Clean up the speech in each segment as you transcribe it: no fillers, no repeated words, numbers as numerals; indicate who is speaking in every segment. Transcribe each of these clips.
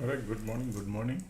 Speaker 1: All right, good morning, good morning.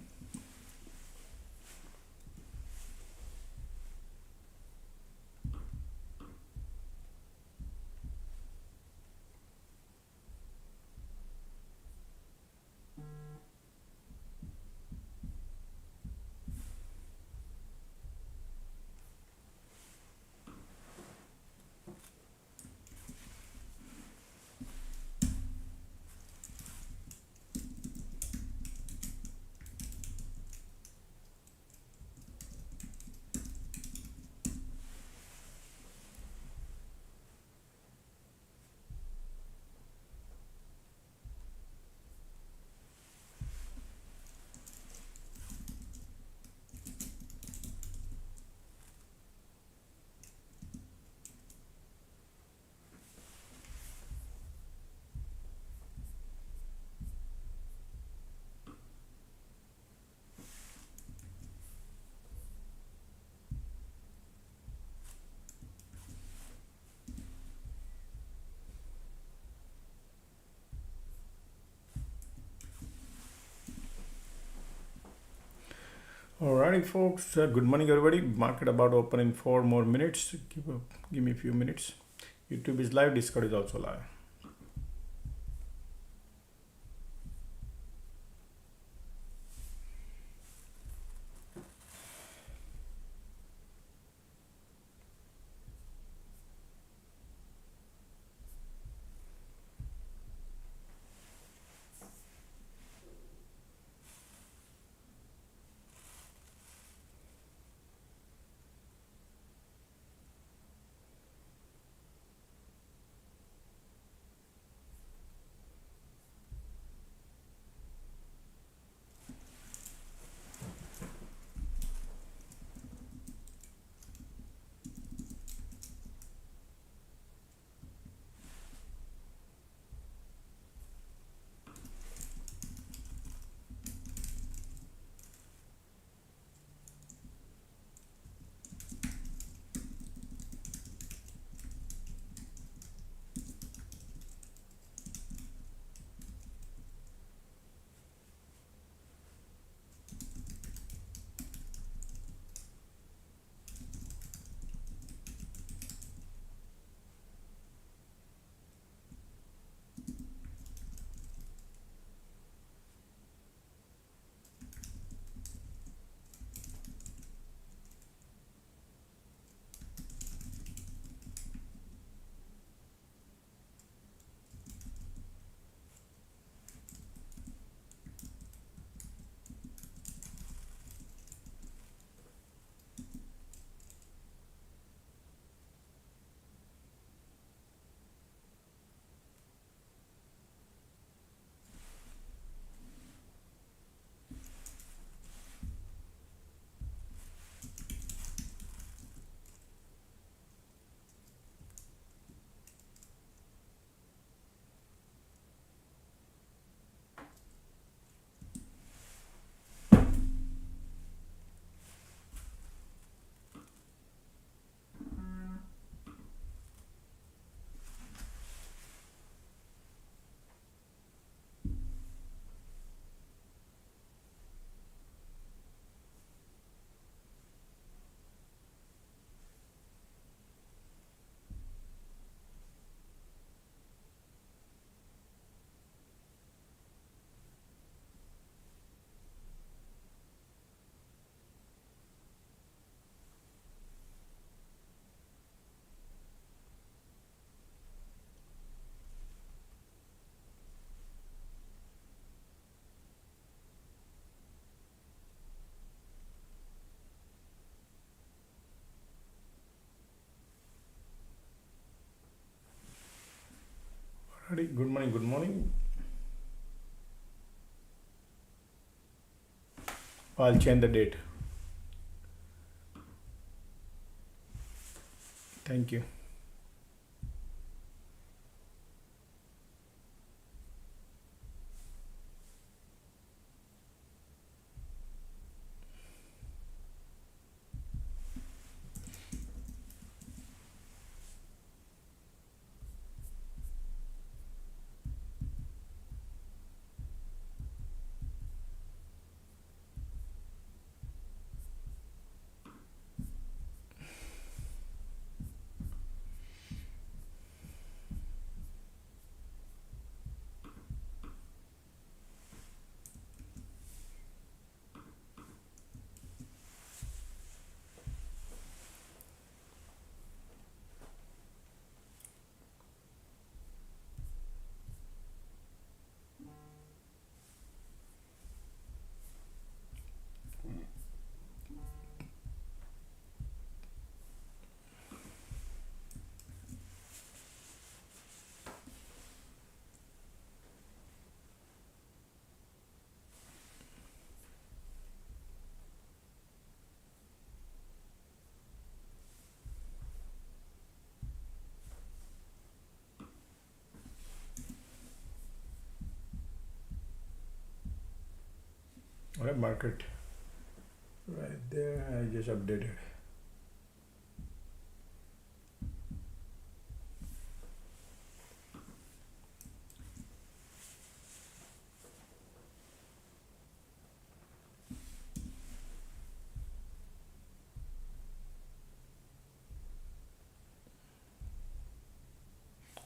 Speaker 1: Alrighty, folks. Good morning, everybody. Market about to open in 4 more minutes. Give me a few minutes. YouTube is live. Discord is also live. Alrighty, good morning, good morning. I'll change the date. Thank you. Alright, market right there. I just updated.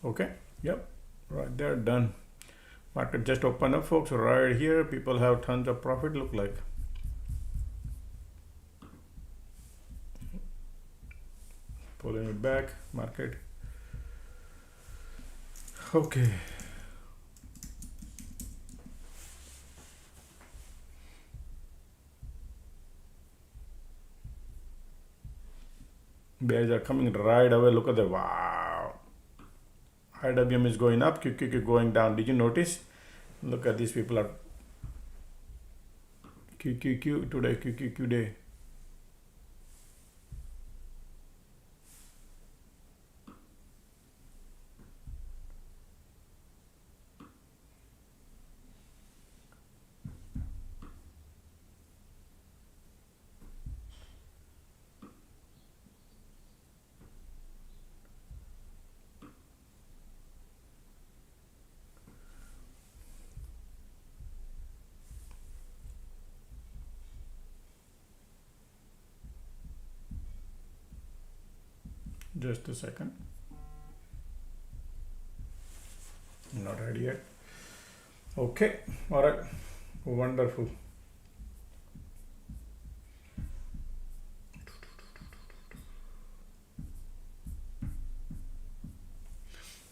Speaker 1: Okay, yep, right there, done. Market just opened up, folks. Right here, people have tons of profit, look like. Pulling it back, market. Okay. Bears are coming right away. Look at that. Wow. IWM is going up, QQQ going down. Did you notice? Look at these people are QQQ today, QQQ day. Just a second. Not ready yet. Okay. All right. Wonderful.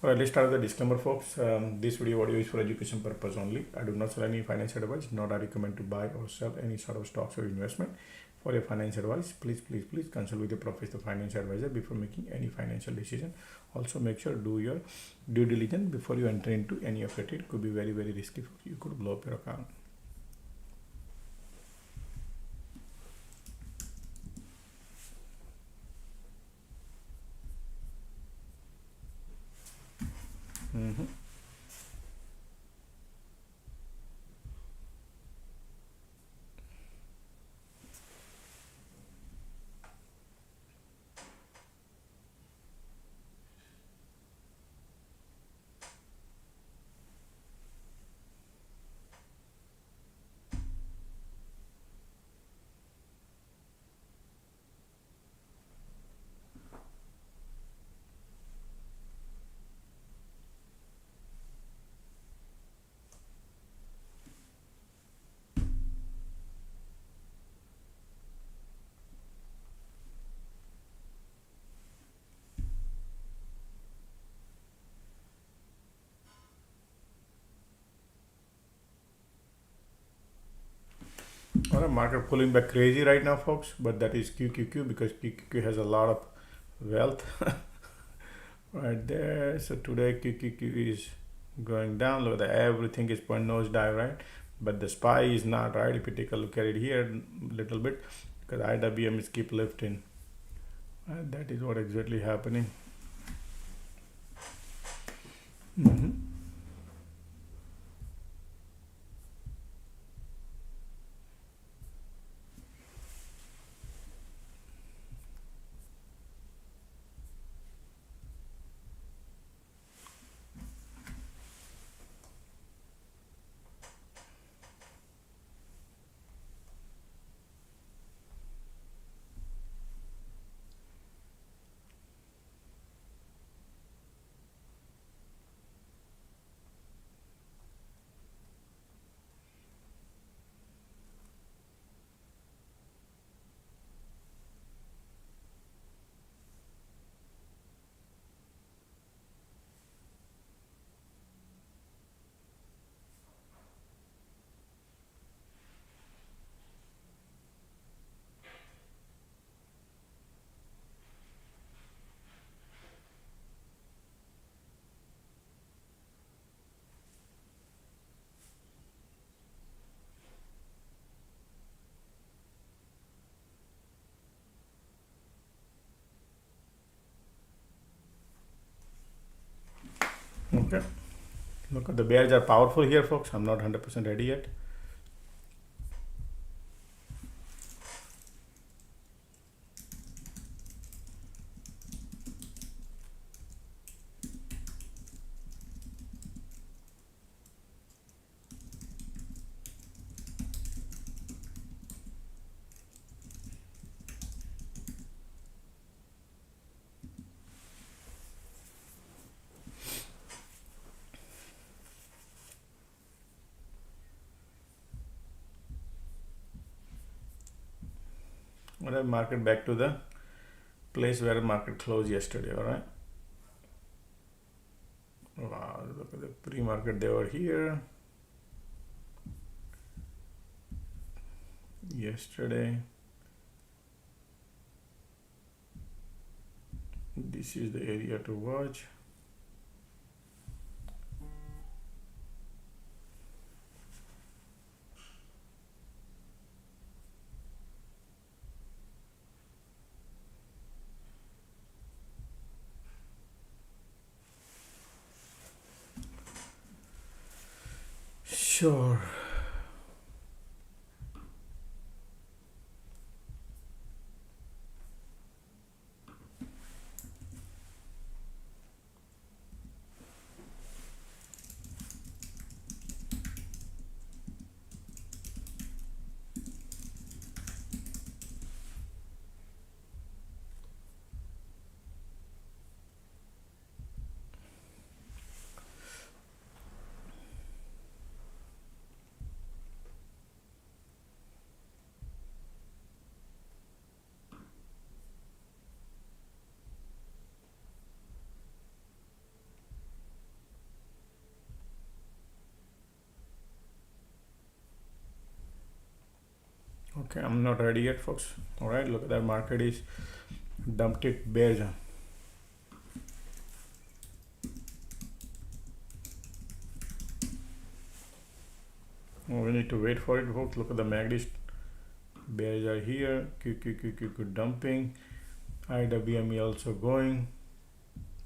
Speaker 1: All right, let's start with the disclaimer, folks. This video audio is for education purpose only. I do not sell any financial advice, nor I recommend to buy or sell any sort of stocks or investment. For your financial advice, please consult with your professional financial advisor before making any financial decision. Also, make sure do your due diligence before you enter into any of it. It could be very, very risky. You could blow up your account. All right, market pulling back crazy right now, folks, but that is QQQ because QQQ has a lot of wealth right there. So today QQQ is going down. Look at that, everything is point nose dive, right? But the SPY is not, right? If you take a look at it here a little bit, because IWM is keep lifting. That is what exactly happening. Okay. Look at the bears are powerful here, folks. I'm not 100% ready yet. Alright, market back to the place where the market closed yesterday. All right. Wow, look at the pre-market. They were here yesterday. This is the area to watch. Sure. Okay, I'm not ready yet, folks. All right, look at that. Market is dumped it bears. Oh, we need to wait for it, folks. Look at the MACD. Bears are here. QQQQ dumping. IWME also going.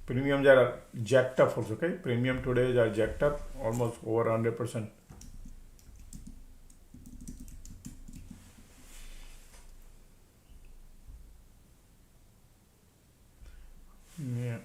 Speaker 1: Premiums are jacked up, folks. Okay, premium today are jacked up almost over 100%. Yeah.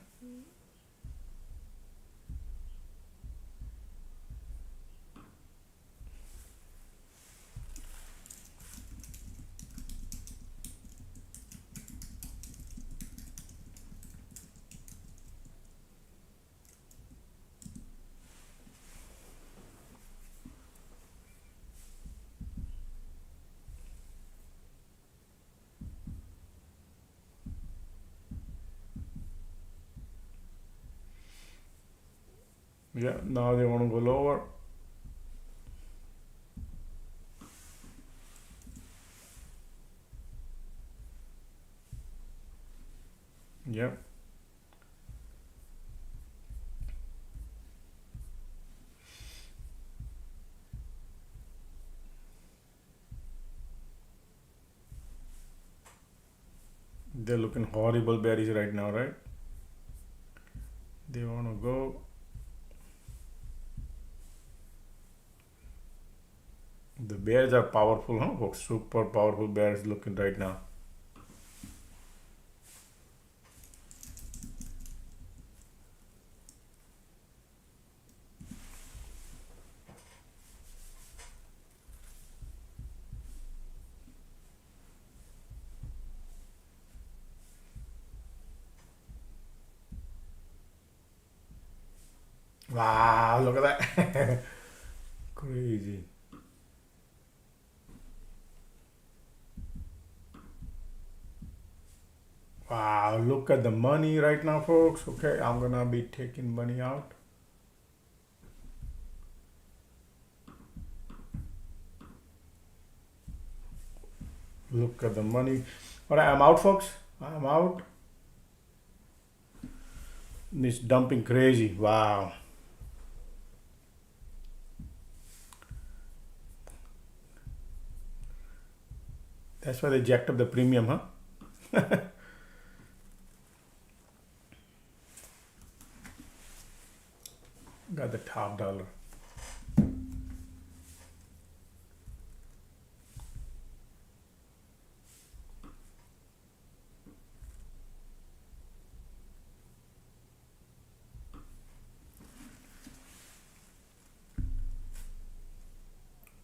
Speaker 1: Yeah, now they want to go lower. Yep. They're looking horrible bearish right now, right? They want to go. The bears are powerful, huh, folks? Super powerful bears looking right now. Wow, look at that. Crazy. Wow, look at the money right now, folks. Okay, I'm gonna be taking money out. Look at the money. All right, I'm out, folks. I'm out. This dumping crazy. Wow. That's why they jacked up the premium, huh? Got the top dollar.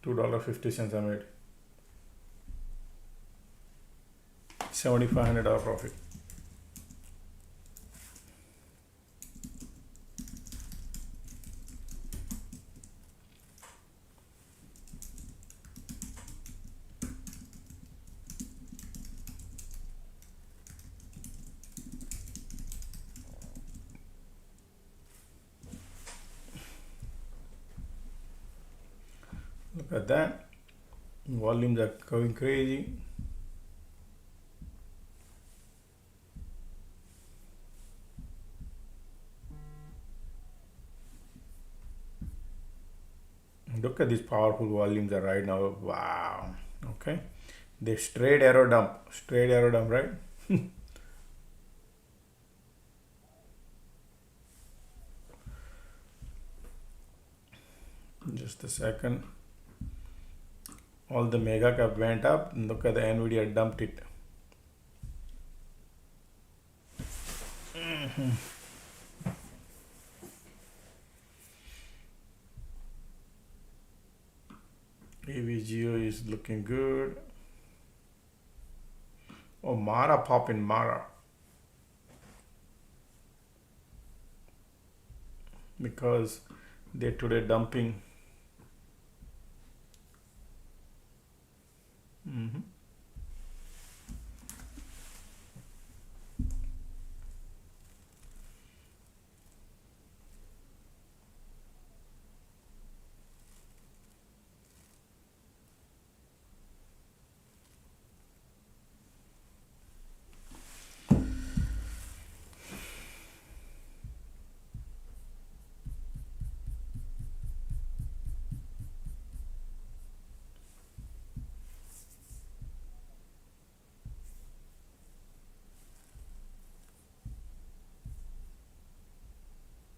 Speaker 1: $2.50 I made. $7,500 profit. Look at that. Volumes are going crazy. Look at these powerful volumes are right now. Wow. Okay. They straight arrow dump, right? Just a second. All the mega cap went up. Look at the Nvidia dumped it. AVGO is looking good. Oh, Mara popping Mara. Because they're today dumping.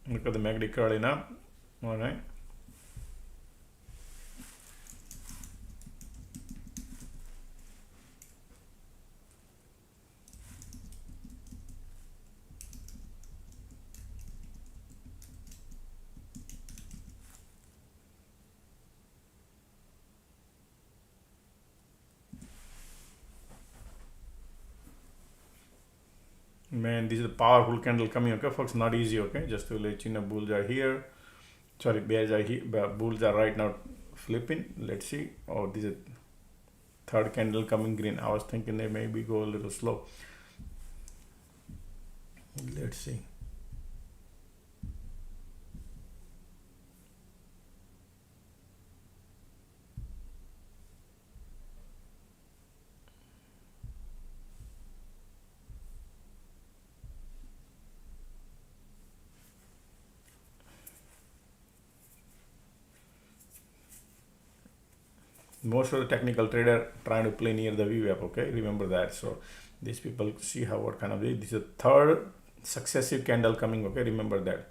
Speaker 1: Look at the MACD curling up. All right. Man, this is a powerful candle coming, okay, folks. Not easy, okay. Just to let you know, bulls are here. Sorry, bears are here. Bulls are right now flipping. Let's see. Oh, this is a third candle coming green. I was thinking they maybe go a little slow. Let's see. Most of the technical trader trying to play near the VWAP, okay, remember that. So these people see how what kind of this is a third successive candle coming, okay, remember that.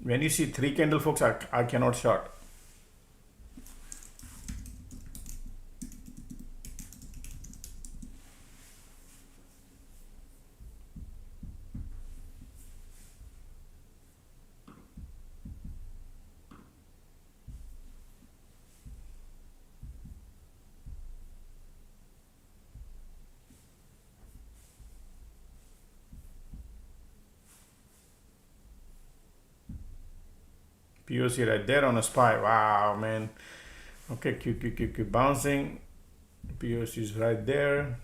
Speaker 1: When you see three candle, folks, I cannot short. POC right there on a SPY. Wow, man. Okay, Q bouncing. POC is right there.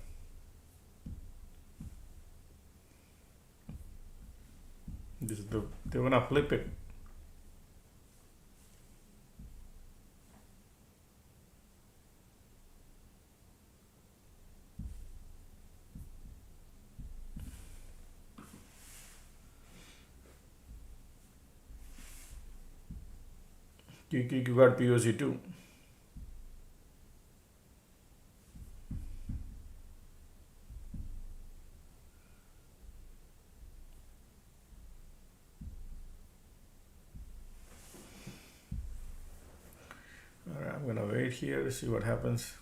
Speaker 1: This is they're gonna flip it. QQQ got POC too. Alright, I'm gonna wait here to see what happens.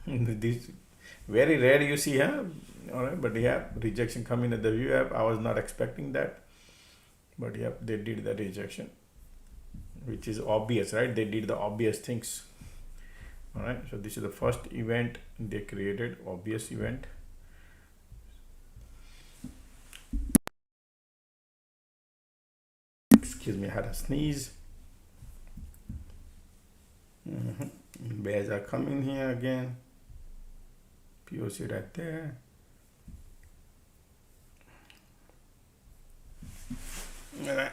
Speaker 1: This very rare you see, huh? All right, but yeah, rejection coming at the view app. I was not expecting that, but yeah, they did the rejection, which is obvious, right? They did the obvious things. All right, so this is the first event they created, obvious event. Excuse me, I had a sneeze. Bears are coming here again. POC right there. All right.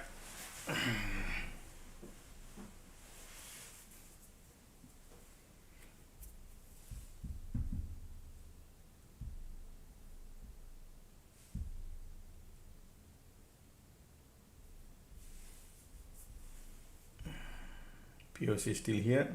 Speaker 1: POC still here.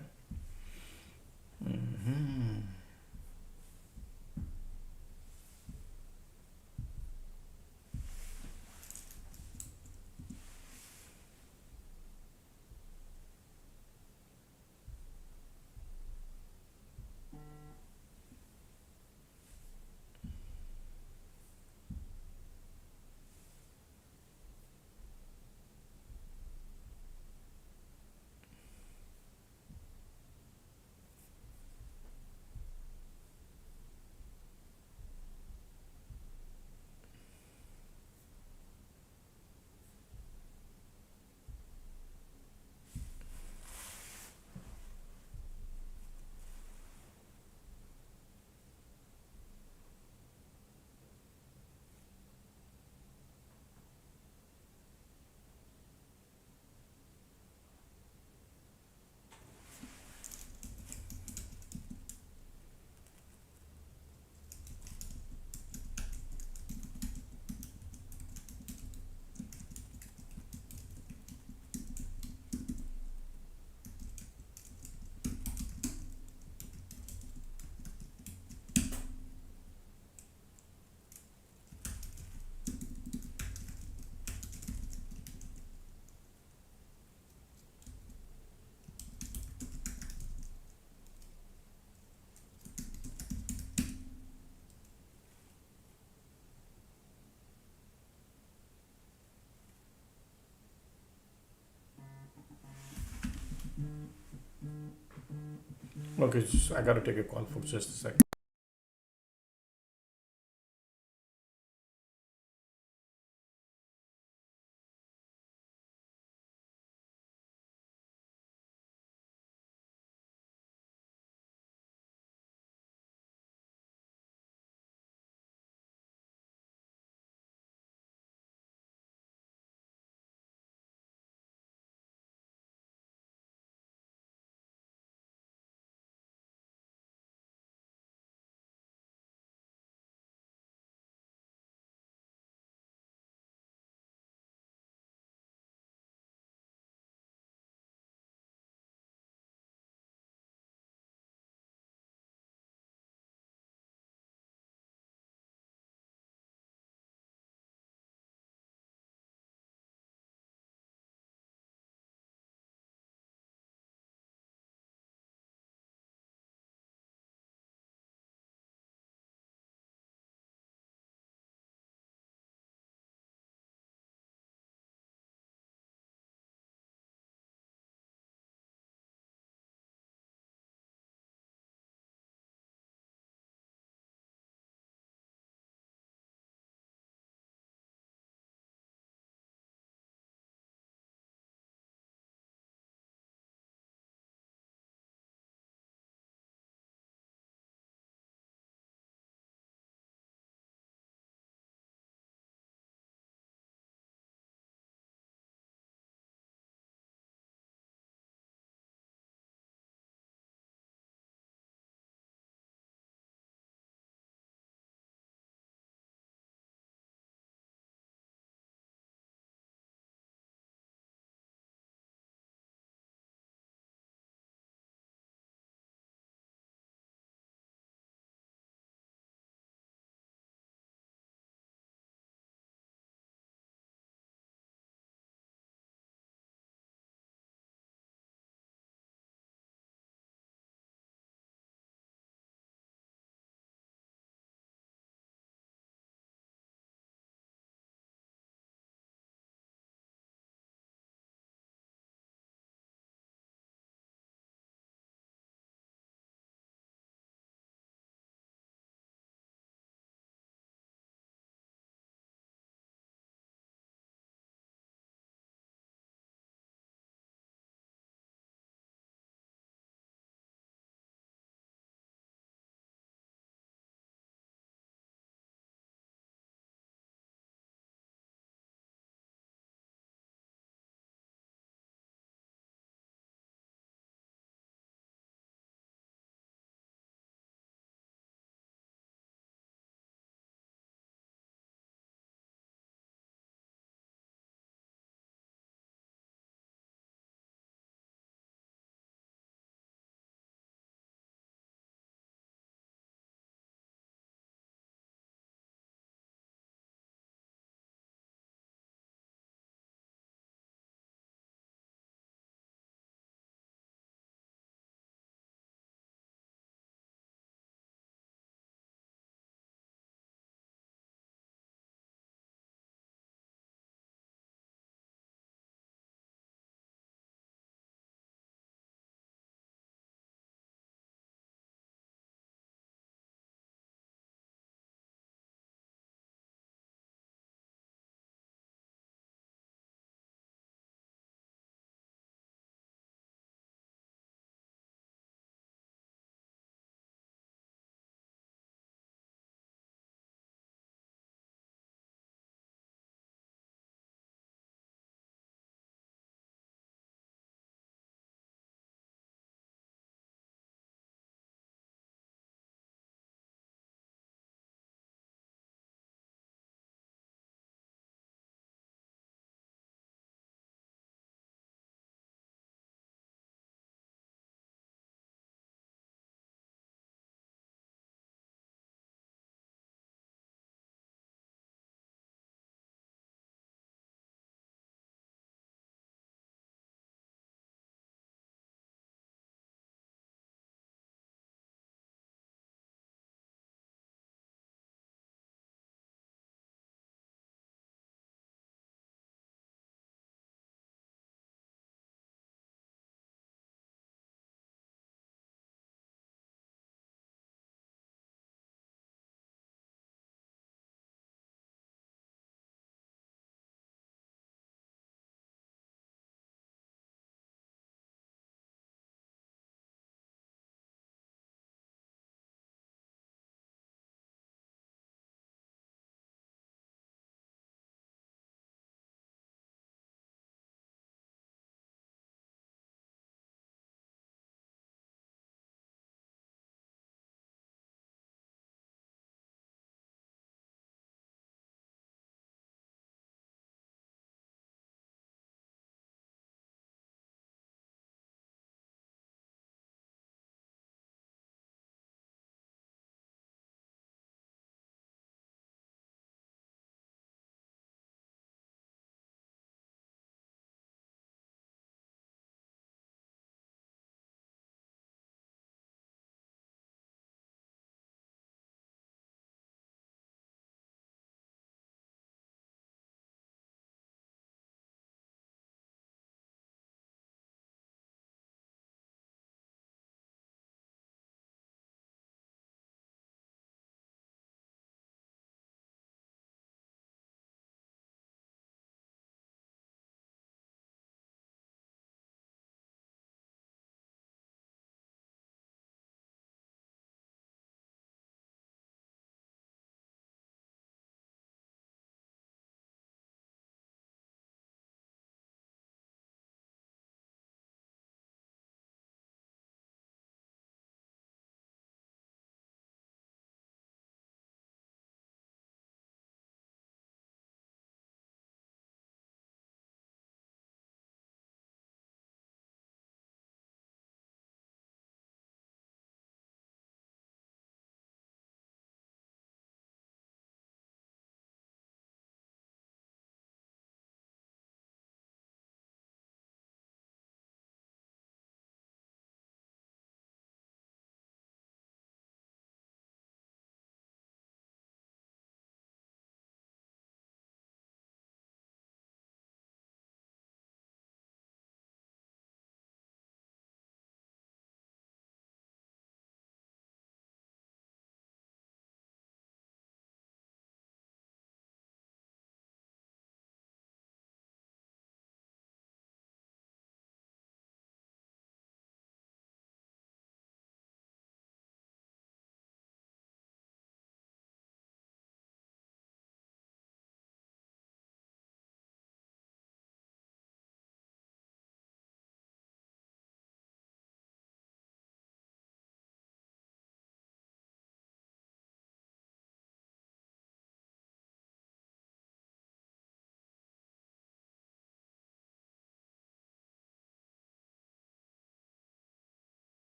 Speaker 1: Okay, so I gotta take a call for just a second.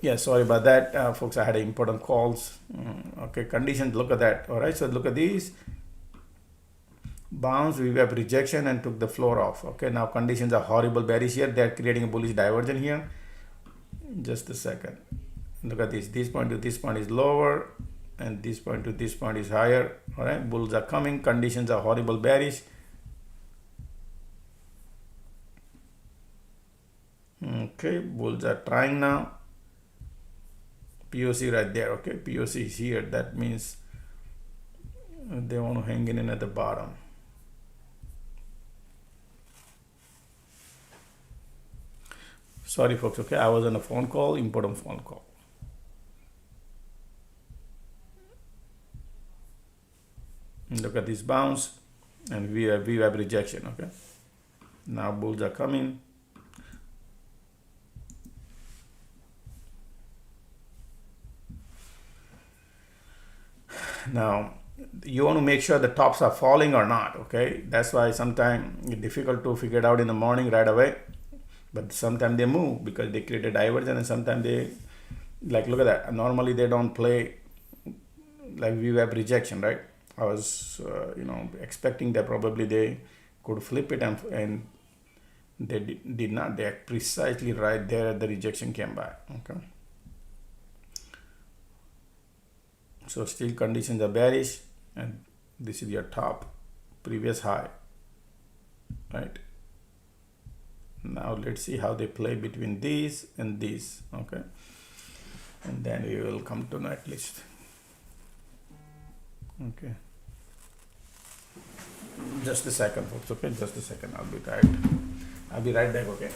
Speaker 1: Yeah, sorry about that, folks. I had important calls. Okay, conditions. Look at that. All right, so look at these. Bounce, we have rejection and took the floor off. Okay, now conditions are horrible bearish here. They're creating a bullish divergence here. Just a second. Look at this. This point to this point is lower, and this point to this point is higher. All right, bulls are coming. Conditions are horrible bearish. Okay, bulls are trying now. POC right there. Okay, POC is here. That means they want to hang in at the bottom. Sorry, folks. Okay, I was on a phone call, important phone call. Look at this bounce, and we have rejection. Okay, now bulls are coming. Now you want to make sure the tops are falling or not. Okay, that's why sometimes it's difficult to figure it out in the morning right away, but sometimes they move because they create a divergence, and sometimes they, like, look at that. Normally they don't play, like we have rejection, right? I was expecting that probably they could flip it, and they did not. They are precisely right there at the rejection came back. Okay, so still conditions are bearish, and this is your top previous high, right? Now let's see how they play between these and these. Okay, and then we will come to net list. Okay, just a second, folks. Okay, just a second. I'll be right back. Okay.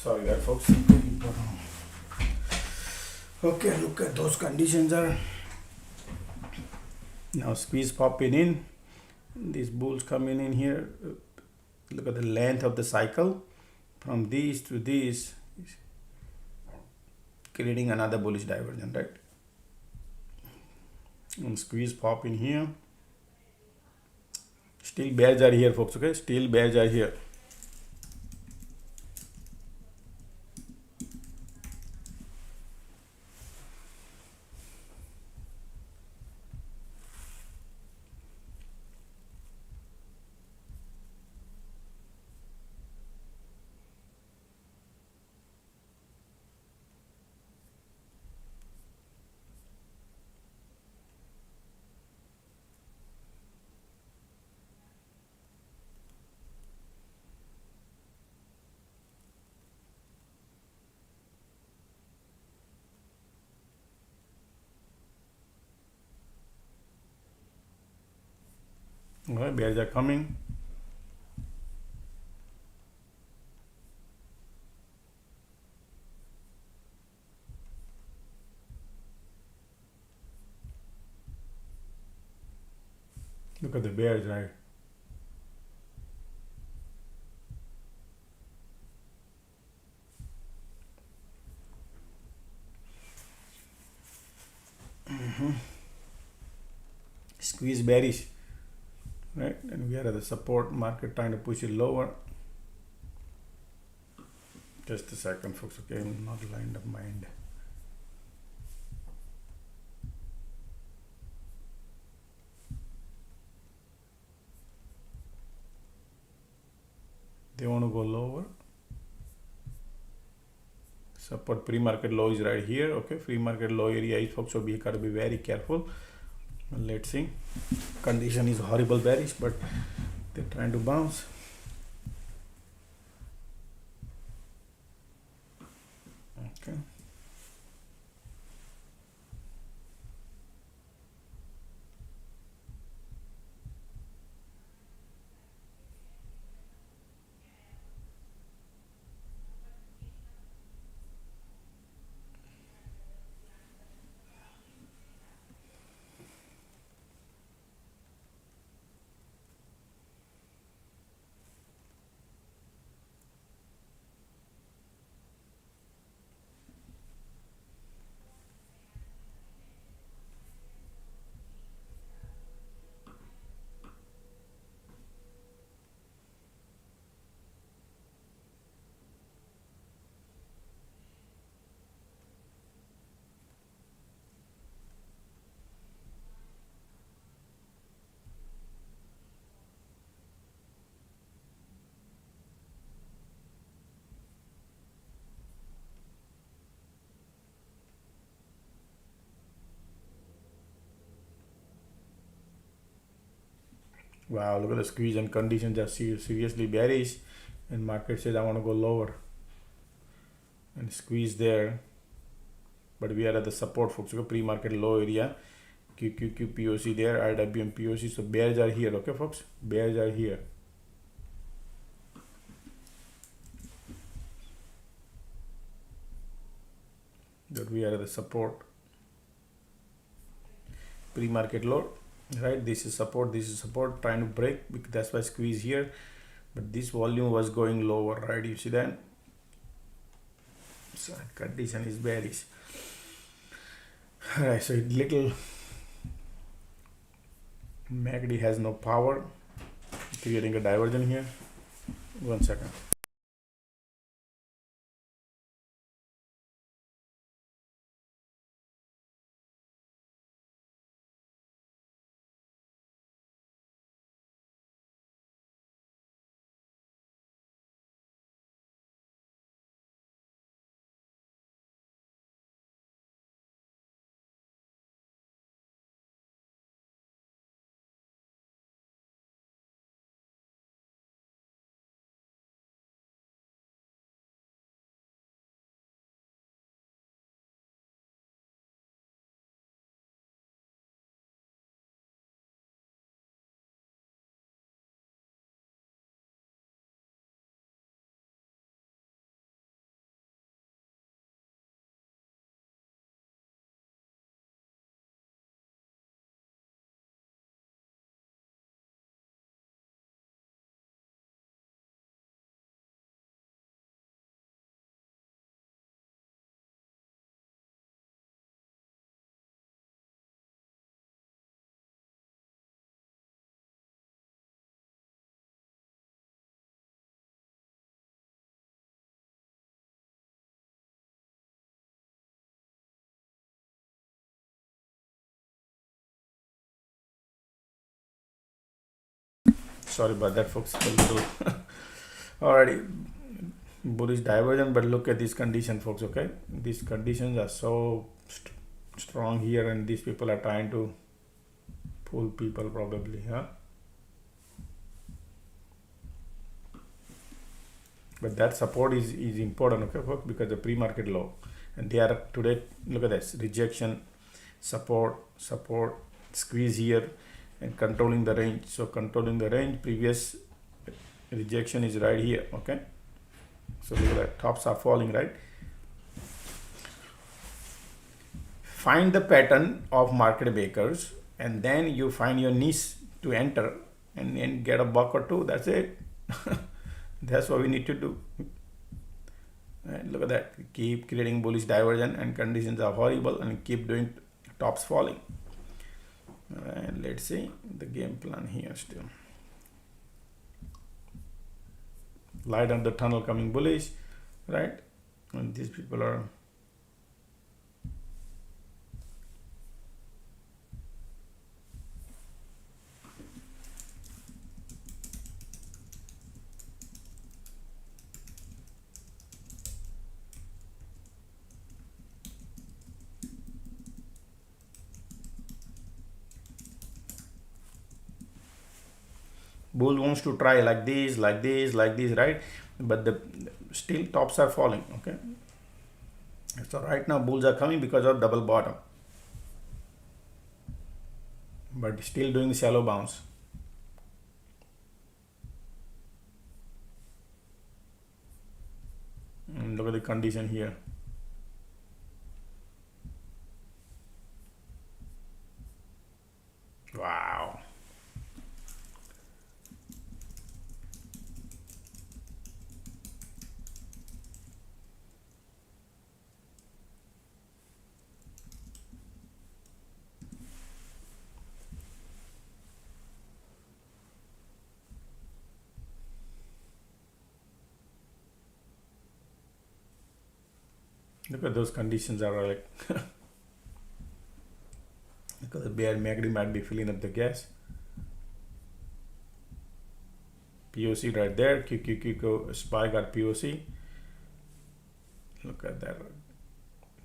Speaker 1: Sorry that folks. Okay, look at those conditions are now squeeze popping in. These bulls coming in here. Look at the length of the cycle from these to these, creating another bullish divergence, right? And squeeze pop in here. Still bears are here, folks. Okay, still bears are here. Okay, bears are coming. Look at the bears, right? Squeeze bearish, right? And we are at the support market trying to push it lower. Just a second, folks. Okay, I'm not lined up mind. They want to go lower. Support pre-market low is right here. Okay, pre-market low area is, folks, so we gotta be very careful. Let's see. Condition is horrible bearish, but they're trying to bounce. Okay. Wow, look at the squeeze, and conditions are seriously bearish, and market says I want to go lower and squeeze there, but we are at the support, folks. Okay, pre-market low area, QQQ POC there, IWM POC. So bears are here. Okay, folks, bears are here. That we are at the support, pre-market low, right? This is support, trying to break, because that's why squeeze here, but this volume was going lower, right? You see that? So condition is bearish. All right, so little MACD has no power, creating a divergence here. 1 second. sorry about that, folks. A little alrighty, bullish divergence, but look at this condition, folks. Okay, these conditions are so strong here, and these people are trying to pull people probably, huh? But that support is important, okay, folks, because the pre-market low, and they are today. Look at this rejection, support, squeeze here, and controlling the range. So controlling the range, previous rejection is right here. Okay, so look at that, tops are falling, right? Find the pattern of market makers, and then you find your niche to enter and get a buck or two. That's it. That's what we need to do. And look at that, keep creating bullish divergence, and conditions are horrible, and keep doing tops falling. And let's see the game plan here. Still light on the tunnel coming bullish, right? And these people are bull wants to try like this, right? But the still tops are falling. Okay, so right now bulls are coming because of double bottom, but still doing shallow bounce. And look at the condition here. Wow. Look at those conditions are like because the bear MACD might be filling up the gas. POC right there, QQQ SPY got POC. Look at that,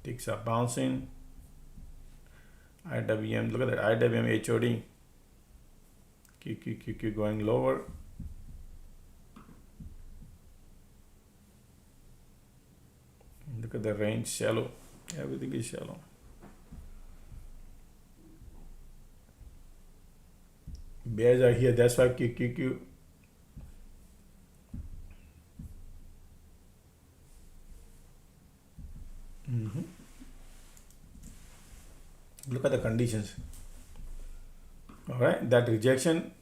Speaker 1: ticks are bouncing. IWM, look at that IWM HOD, QQQ going lower. Look at the range, shallow, everything is shallow. Bears are here, that's why QQQ look at the conditions. All right, that rejection,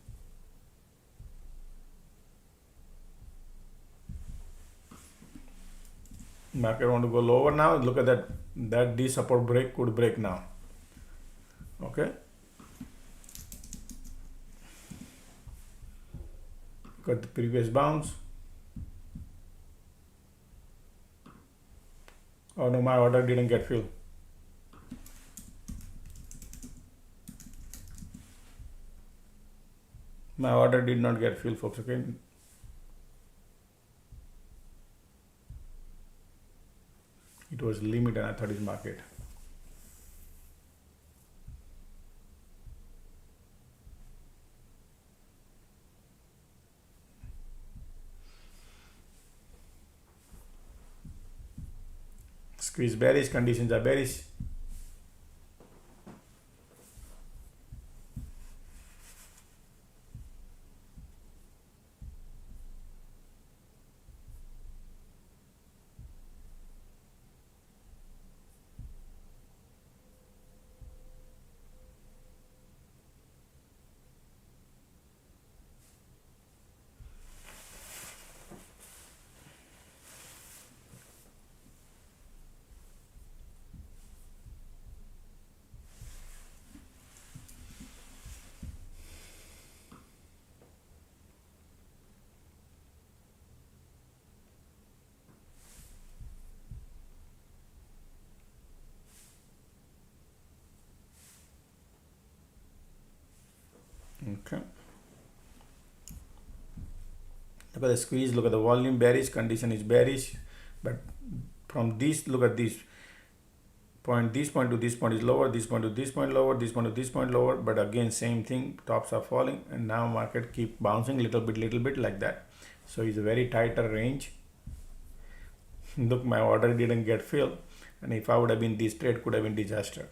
Speaker 1: market want to go lower now. Look at that D support break could break now. Okay, got the previous bounce. Oh no, my order didn't get filled. My order did not get filled, folks. Okay, it was limit and I thought it's market. Squeeze bearish, conditions are bearish. Okay. Look at the squeeze, look at the volume, bearish, condition is bearish. But from this, look at this point to this point is lower, this point to this point lower, this point to this point lower. But again, same thing, tops are falling, and now market keep bouncing little bit like that. So it's a very tighter range. Look, my order didn't get filled, and if I would have been this trade, could have been disaster.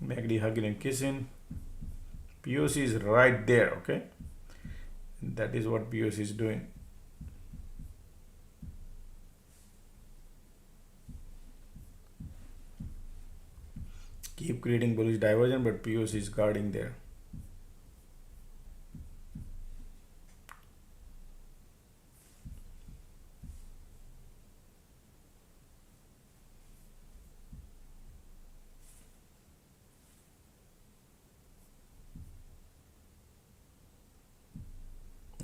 Speaker 1: MACD hugging and kissing. POC is right there, okay? That is what POC is doing. Keep creating bullish divergence, but POC is guarding there.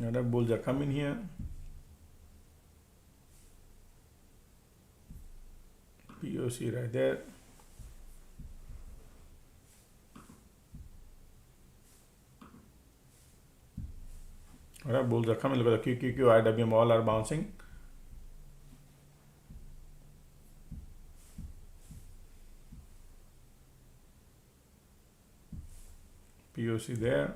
Speaker 1: Another bulls are coming here. POC right there. Alright, bulls are coming. Look at the QQQ, IWM, all are bouncing. POC there.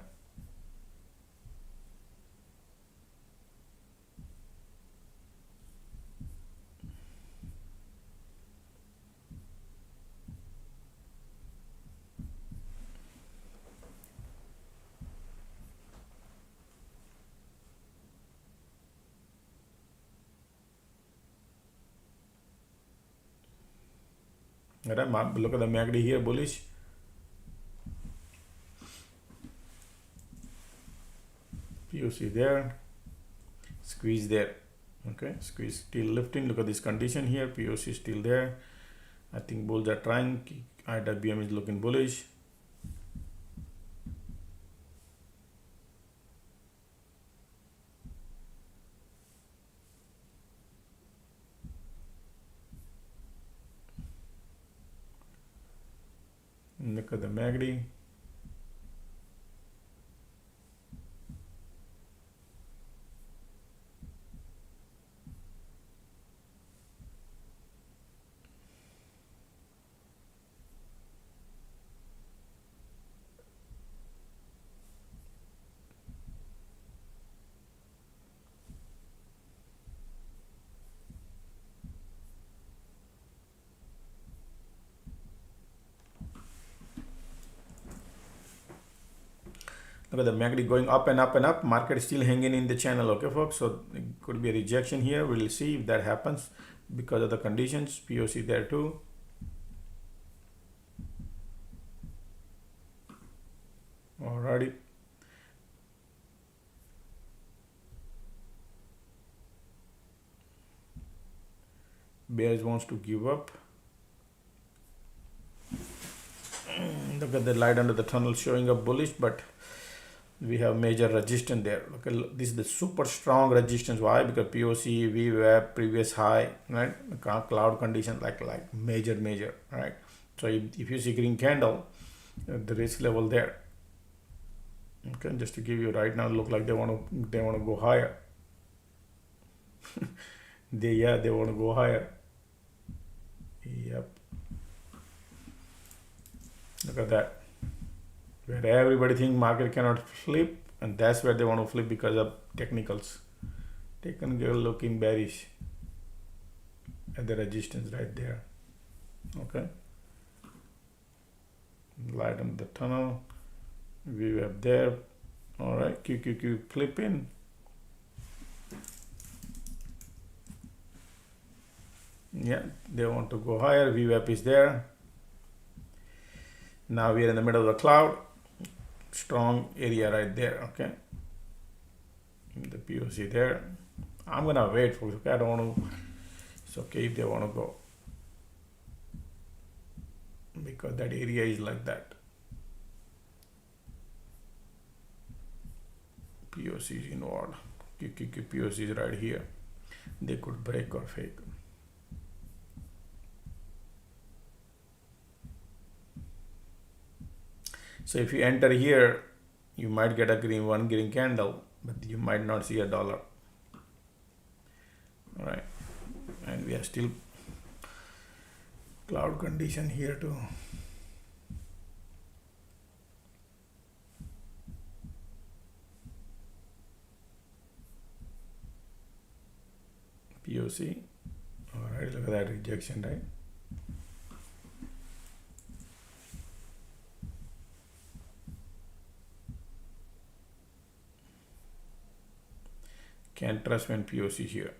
Speaker 1: Alright, look at the MACD here, bullish. POC there, squeeze there. Okay, squeeze still lifting. Look at this condition here. POC still there. I think bulls are trying. IWM is looking bullish. Look at the MACD. Look at the MACD going up and up and up. Market is still hanging in the channel. Okay, folks. So it could be a rejection here. We'll see if that happens because of the conditions. POC there too. Alrighty. Bears wants to give up. Look at the light under the tunnel showing up bullish, but we have major resistance there. Okay, this is the super strong resistance. Why? Because POC, VWAP, previous high, right? Cloud conditions like major, right? So if you see green candle, the risk level there. Okay, just to give you right now, look like they want to go higher. they want to go higher. Yep. Look at that. Where everybody think market cannot flip, and that's where they want to flip because of technicals. Take a look in bearish at the resistance right there. Okay. Light on the tunnel. We have there. All right. QQQ flipping. Yeah, they want to go higher. VWAP is there. Now we are in the middle of the cloud. Strong area right there. Okay, The POC there. I'm gonna wait for. Okay, I don't want to. It's okay if they want to go, because that area is like that. POC is involved. QQQ POC is right here. They could break or fake. So if you enter here, you might get a one green candle, but you might not see a dollar. All right, and we are still cloud condition here too. POC. All right, look at that rejection, right? Can't trust when POC here.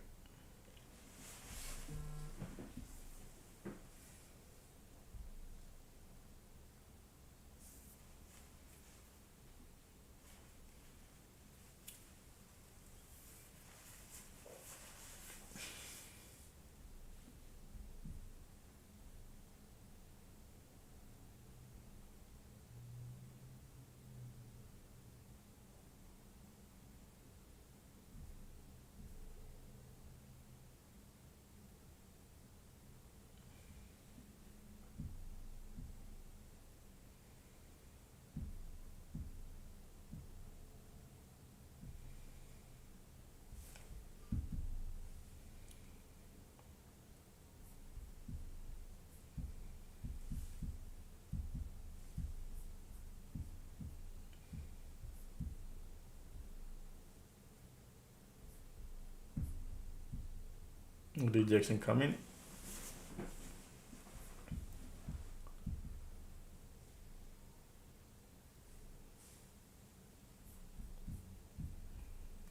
Speaker 1: Rejection coming.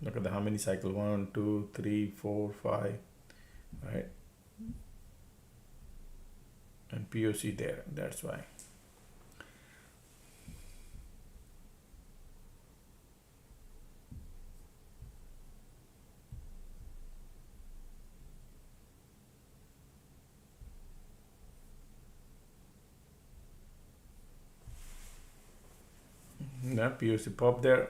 Speaker 1: Look at how many cycles. 1, 2, 3, 4, 5. Right? And POC there. That's why. Yeah, POC pop there.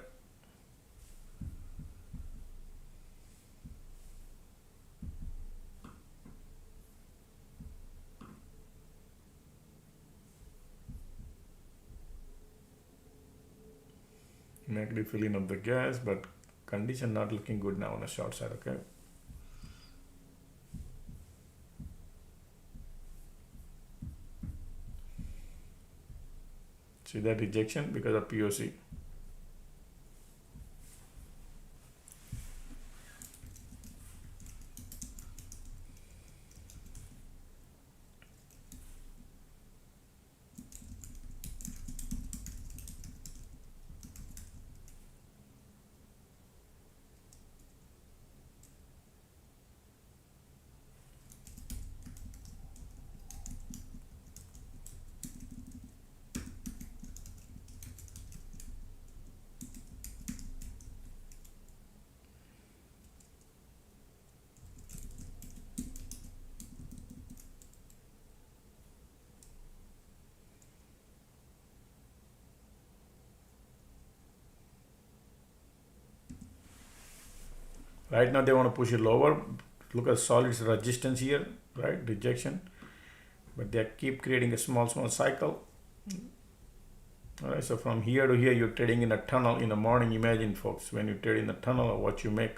Speaker 1: Negative filling of the gas, but condition not looking good now on the short side. Okay. See that rejection because of POC. Right now they want to push it lower. Look at solid resistance here, right? Rejection. But they keep creating a small cycle. All right, so from here to here, you're trading in a tunnel in the morning. Imagine, folks, when you trade in the tunnel, or what you make,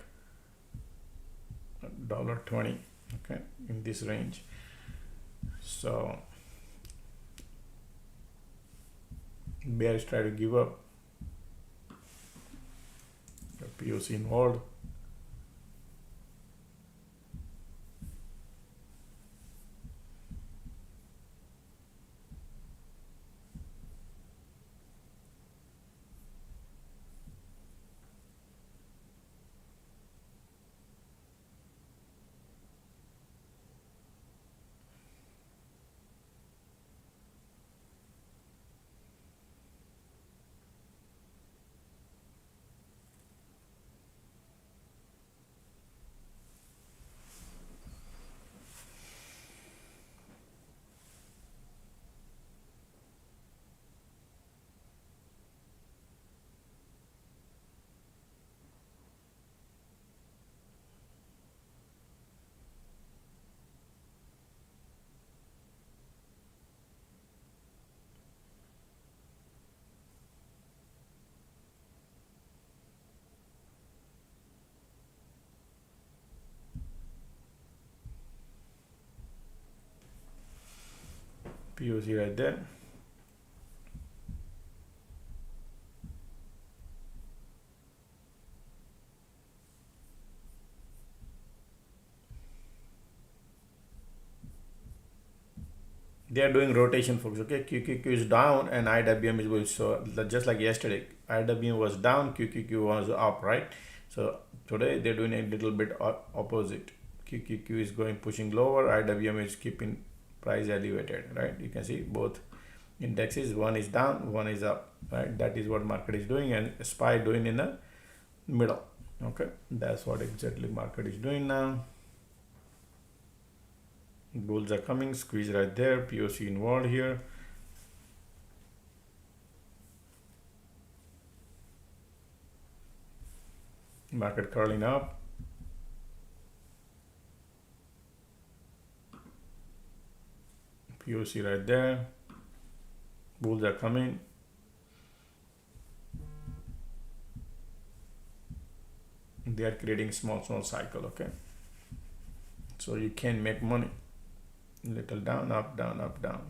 Speaker 1: $1.20, okay, in this range. So bears try to give up. The POC involved. POC right there. They are doing rotation, folks. Okay, QQQ is down and IWM is bullish. So just like yesterday, IWM was down, QQQ was up, right? So today they're doing a little bit opposite. QQQ is going pushing lower, IWM is keeping price elevated, right? You can see both indexes, one is down, one is up, right? That is what market is doing, and SPY doing in the middle. Okay, that's what exactly market is doing now. Bulls are coming, squeeze right there, POC involved here. Market curling up. POC right there. Bulls are coming. They are creating small cycle, okay? So you can make money. Little down, up, down, up, down.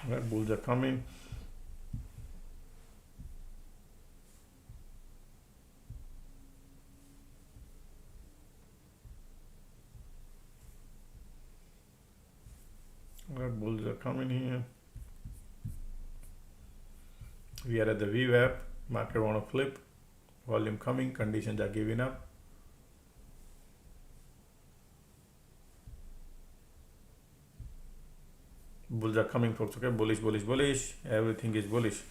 Speaker 1: Right, bulls are coming. Right, bulls are coming here. We are at the VWAP. Market want to flip. Volume coming. Conditions are giving up. Bulls are coming, folks. Okay, bullish, bullish, bullish. Everything is bullish.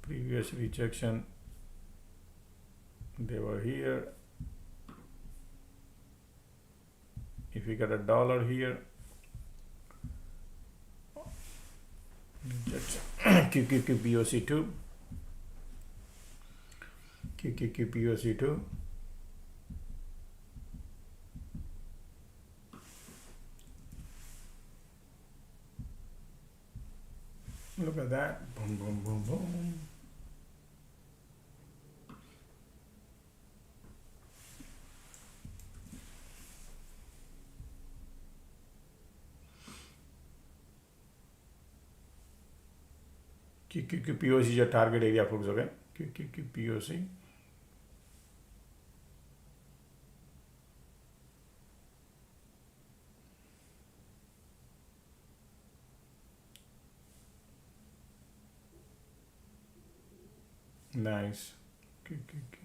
Speaker 1: Previous rejection, they were here. If we get a dollar here, QQQ POC2, QQQ POC2. Look at that. Boom, boom, boom, boom. QQQ POC is your target area, folks. Okay, QQQ POC. Nice. QQQ.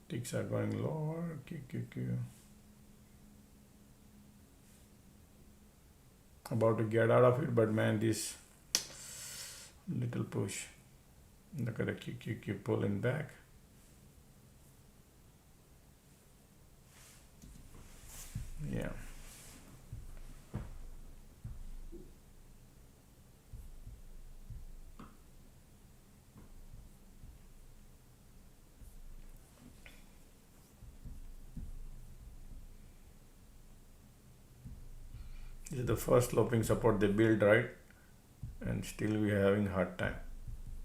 Speaker 1: Ticks are going lower. QQQ. About to get out of it, but man, this little push. Look at the QQQ pulling back. Yeah. This is the first sloping support they built, right? And still we are having hard time.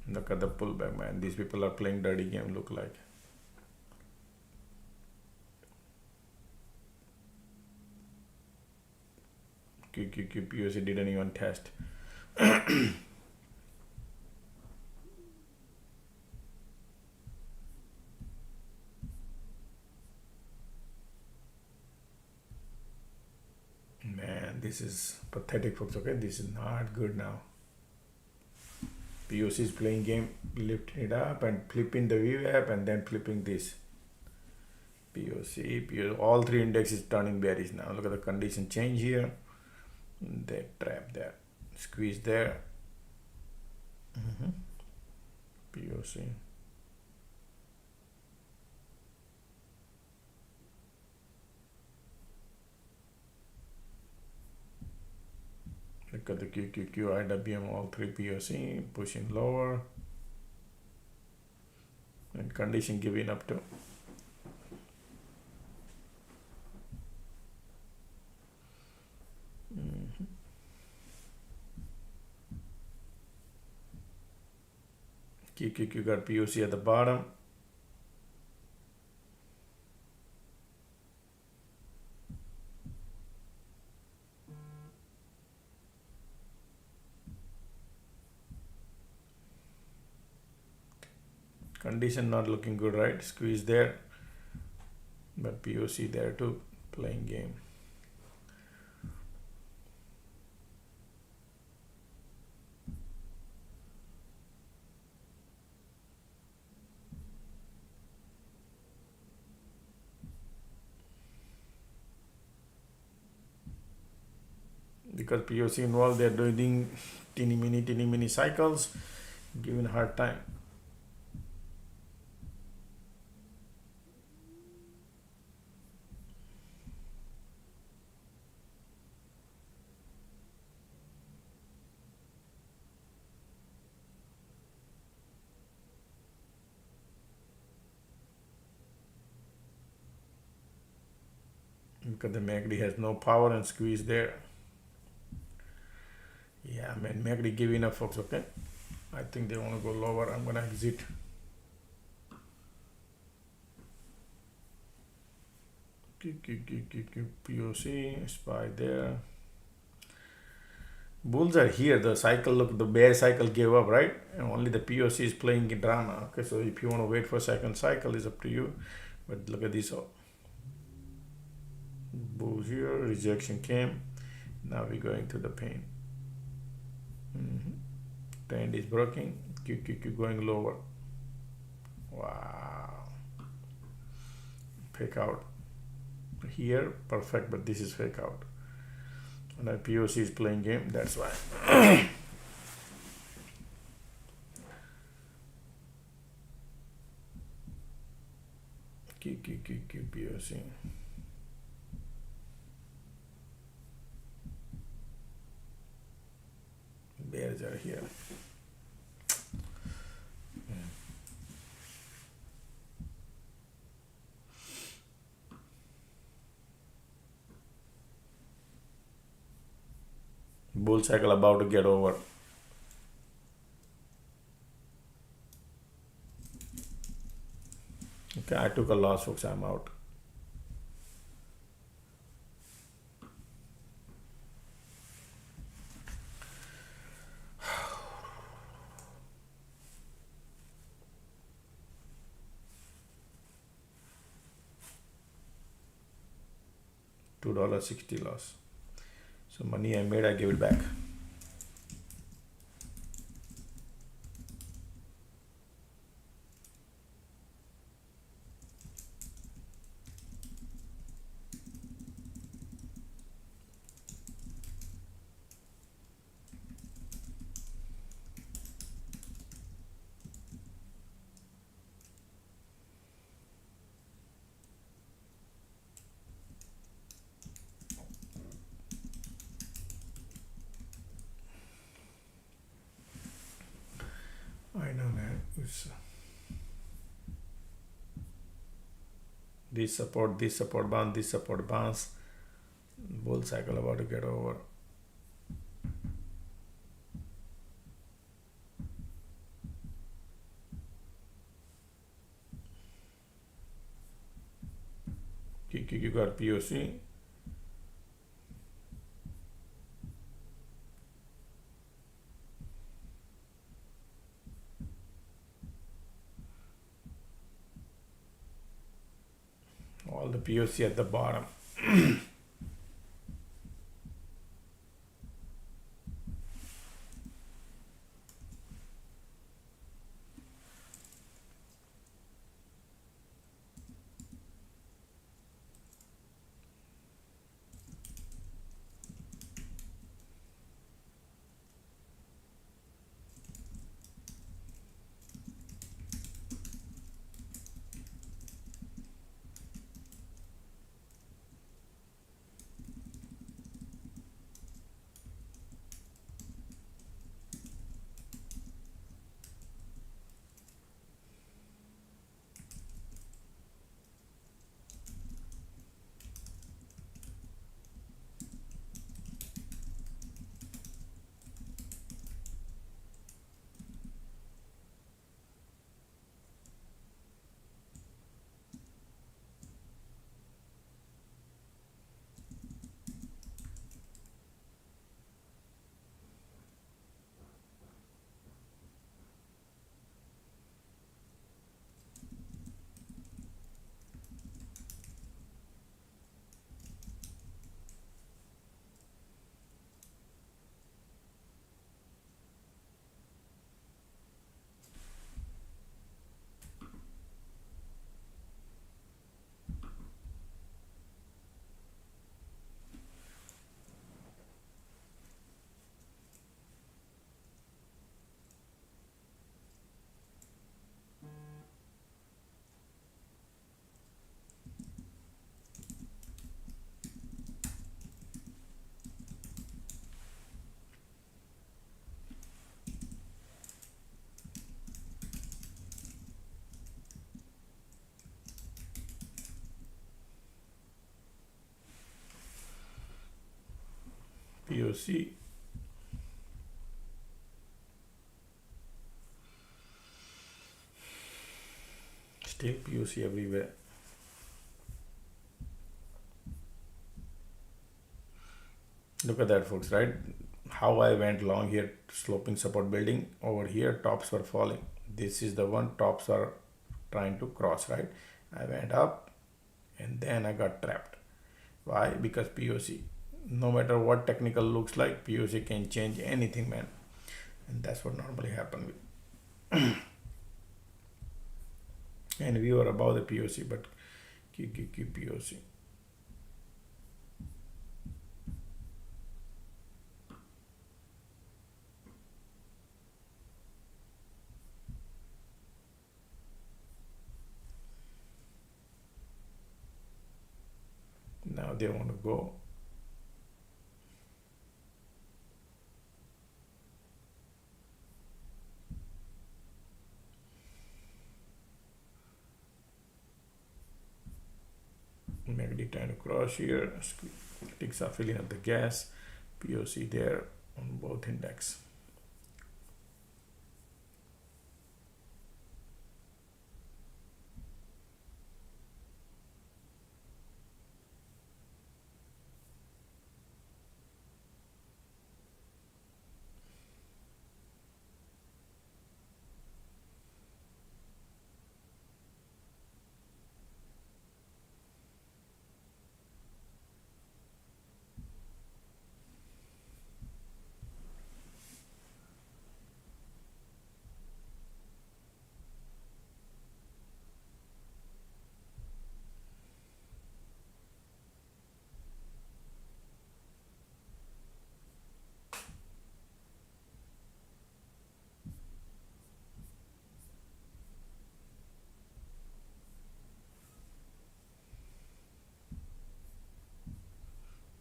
Speaker 1: Look at the pullback, man. These people are playing dirty game, look like. QQQ POC didn't even test. this is pathetic, folks. Okay, this is not good now. POC is playing game, lifting it up and flipping the VWAP and then flipping this. POC, all three indexes turning bearish now. Look at the condition change here. They trap there, squeeze there. POC. Look at the QQQ, IWM, all three POC pushing lower, and condition giving up to. QQQ got POC at the bottom. Condition not looking good, right? Squeeze there, but POC there too, playing game. Because POC involved, they're doing teeny mini cycles, giving a hard time. Because the MACD has no power and squeeze there. Yeah, man, MACD giving up, folks. Okay, I think they want to go lower. I'm gonna exit. POC, SPY there. Bulls are here. The cycle, look, the bear cycle gave up, right? And only the POC is playing drama. Okay, so if you want to wait for second cycle, is up to you. But look at this. Bulls here, rejection came. Now we're going to the pain. Trend is broken. QQQ going lower. Wow. Fake out here, perfect, but this is fake out. And the POC is playing game, that's why. QQQ POC. Bears are here. Bull cycle about to get over. Okay, I took a loss, folks. I'm out. $2.60 loss. So money I made, I gave it back. I know, man. It's this support bounce, this support bounce. Bull cycle about to get over. You got POC. All the POC at the bottom. POC. Still POC everywhere. Look at that, folks, right? How I went long here, sloping support building. Over here, tops were falling. This is the one tops are trying to cross, right? I went up and then I got trapped. Why? Because POC. No matter what technical looks like, POC can change anything, man. And that's what normally happens with. And we were above the POC, but QQQ POC. Now they want to go. MACD trying to cross here. Ticks are filling up the gas. POC there on both index.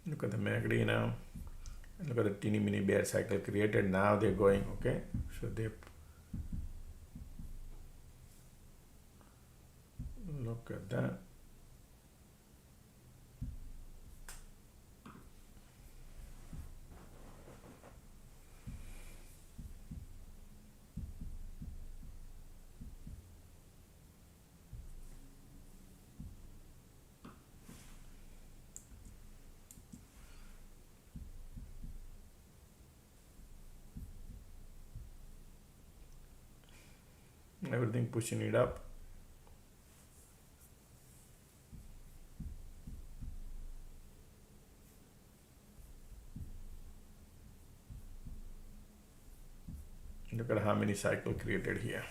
Speaker 1: Look at the MACD now. And look at the teeny mini bear cycle created. Now they're going, okay. So they look at that. Everything pushing it up. Look at how many cycles created here.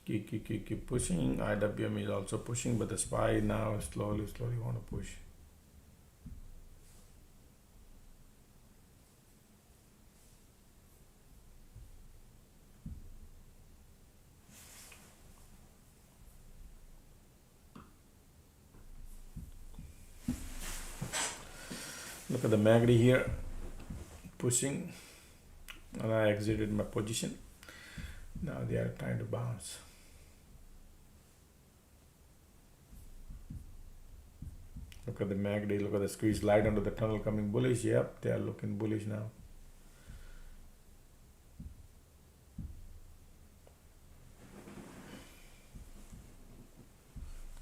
Speaker 1: Keep pushing. IWM is also pushing, but the SPY now slowly want to push. Look at the MACD here, pushing, and I exited my position. Now they are trying to bounce. Look at the MACD, look at the squeeze light under the tunnel coming bullish. Yep, they are looking bullish now.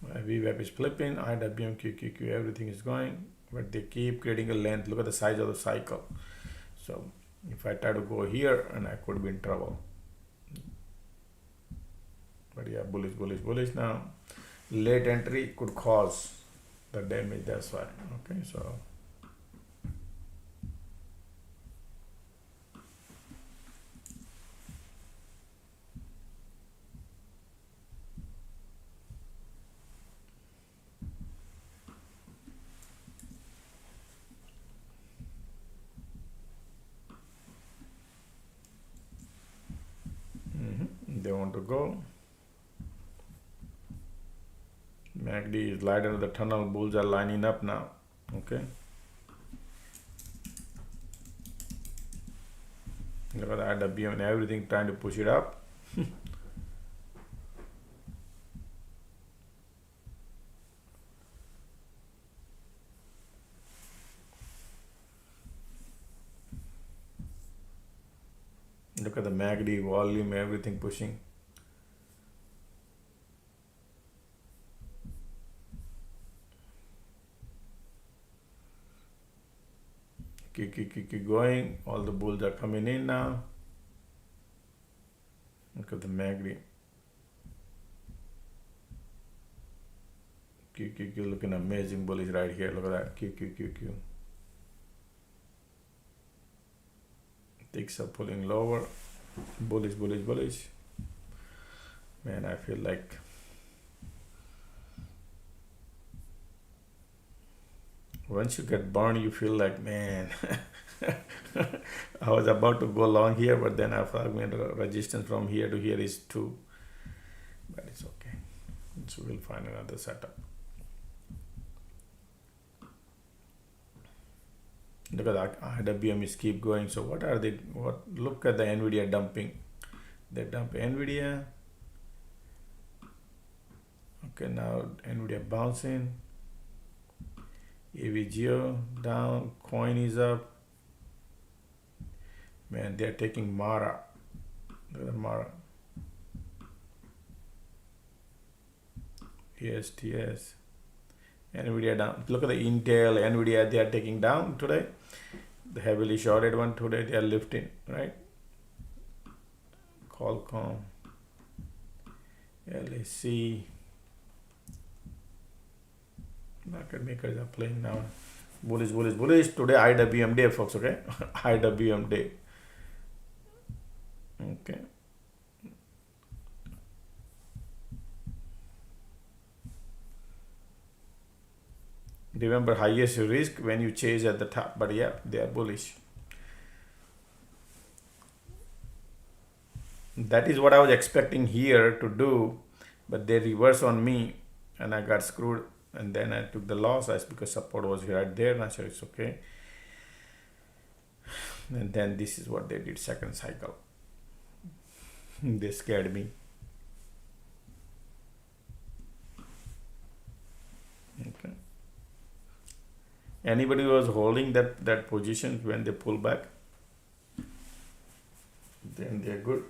Speaker 1: VWAP is flipping, IWM, QQQ, everything is going, but they keep creating a length. Look at the size of the cycle. So if I try to go here, and I could be in trouble. But yeah, bullish now. Late entry could cause the damage, that's why. Okay, so they want to go. MACD is light under the tunnel. Bulls are lining up now. Okay. Look at that, IWM and everything trying to push it up. Look at the MACD volume, everything pushing. Keep going. All the bulls are coming in now. Look at the MACD. QQQ looking amazing bullish right here. Look at that. QQQQ. Ticks are pulling lower. Bullish, bullish, bullish. Man, I feel like once you get burned, you feel like, man, I was about to go long here, but then I found the resistance from here to here is 2. But it's okay. So we'll find another setup. Look at that, IWM is keep going. So what are they? Look at the NVIDIA dumping. They dump NVIDIA. Okay, now NVIDIA bouncing. AVGO down. Coin is up. Man, they're taking Mara. Look at the Mara. ESTS. NVIDIA down. Look at the Intel, NVIDIA, they are taking down today. The heavily shorted one today, they are lifting, right? Qualcomm, LAC. Market makers are playing now. Bullish, bullish, bullish. Today IWM day, folks, okay? IWM day. Okay. Remember, highest risk when you chase at the top, but yeah, they are bullish. That is what I was expecting here to do, but they reverse on me and I got screwed, and then I took the loss. That's because support was right there, and I said it's okay. And then this is what they did, second cycle. They scared me. Okay. Anybody who was holding that position when they pull back, then they're good.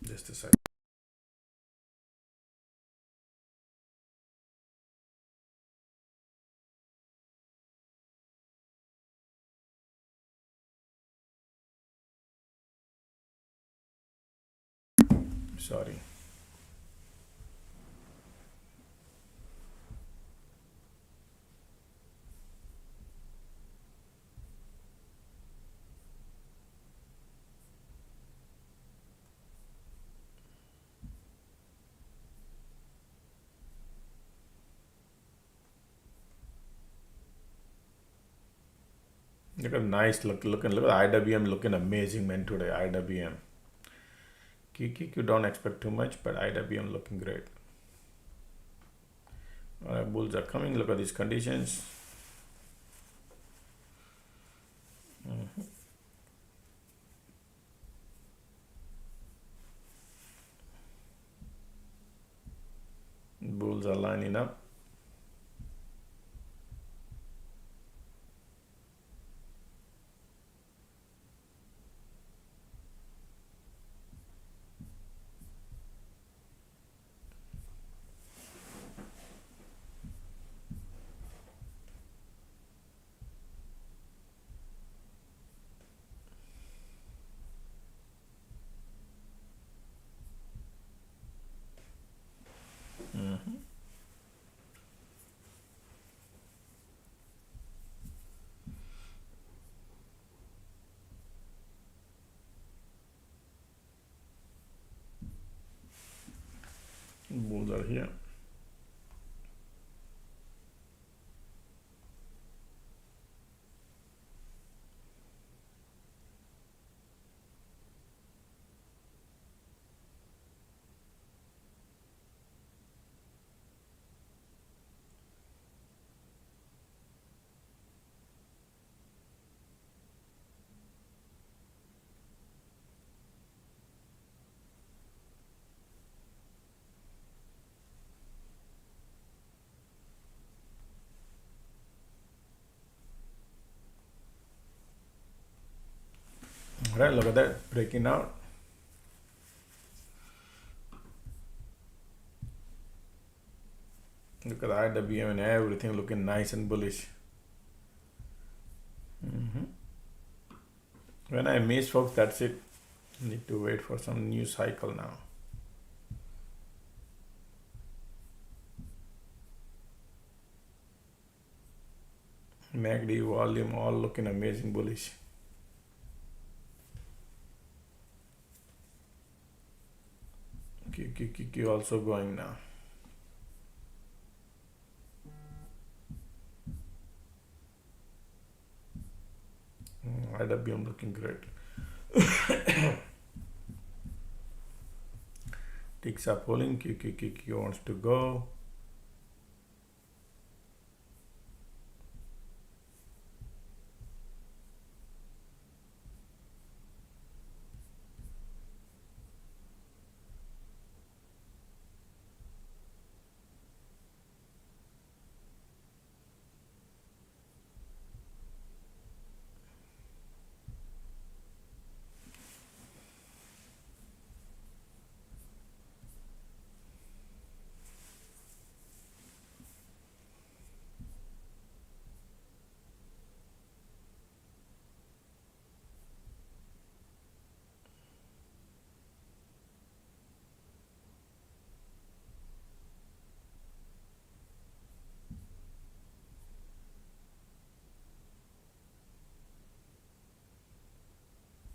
Speaker 1: Just a second. Sorry. Look at nice look at IWM looking amazing, man, today. IWM. QQQ don't expect too much, but IWM looking great. Alright, bulls are coming. Look at these conditions. Bulls are lining up. bulls are here. All right, look at that, breaking out. Look at the IWM and everything looking nice and bullish. When I miss, folks, that's it. Need to wait for some new cycle now. MACD volume all looking amazing bullish. QQQQ also going now. IWM looking great. Ticks are pulling. QQQQ wants to go.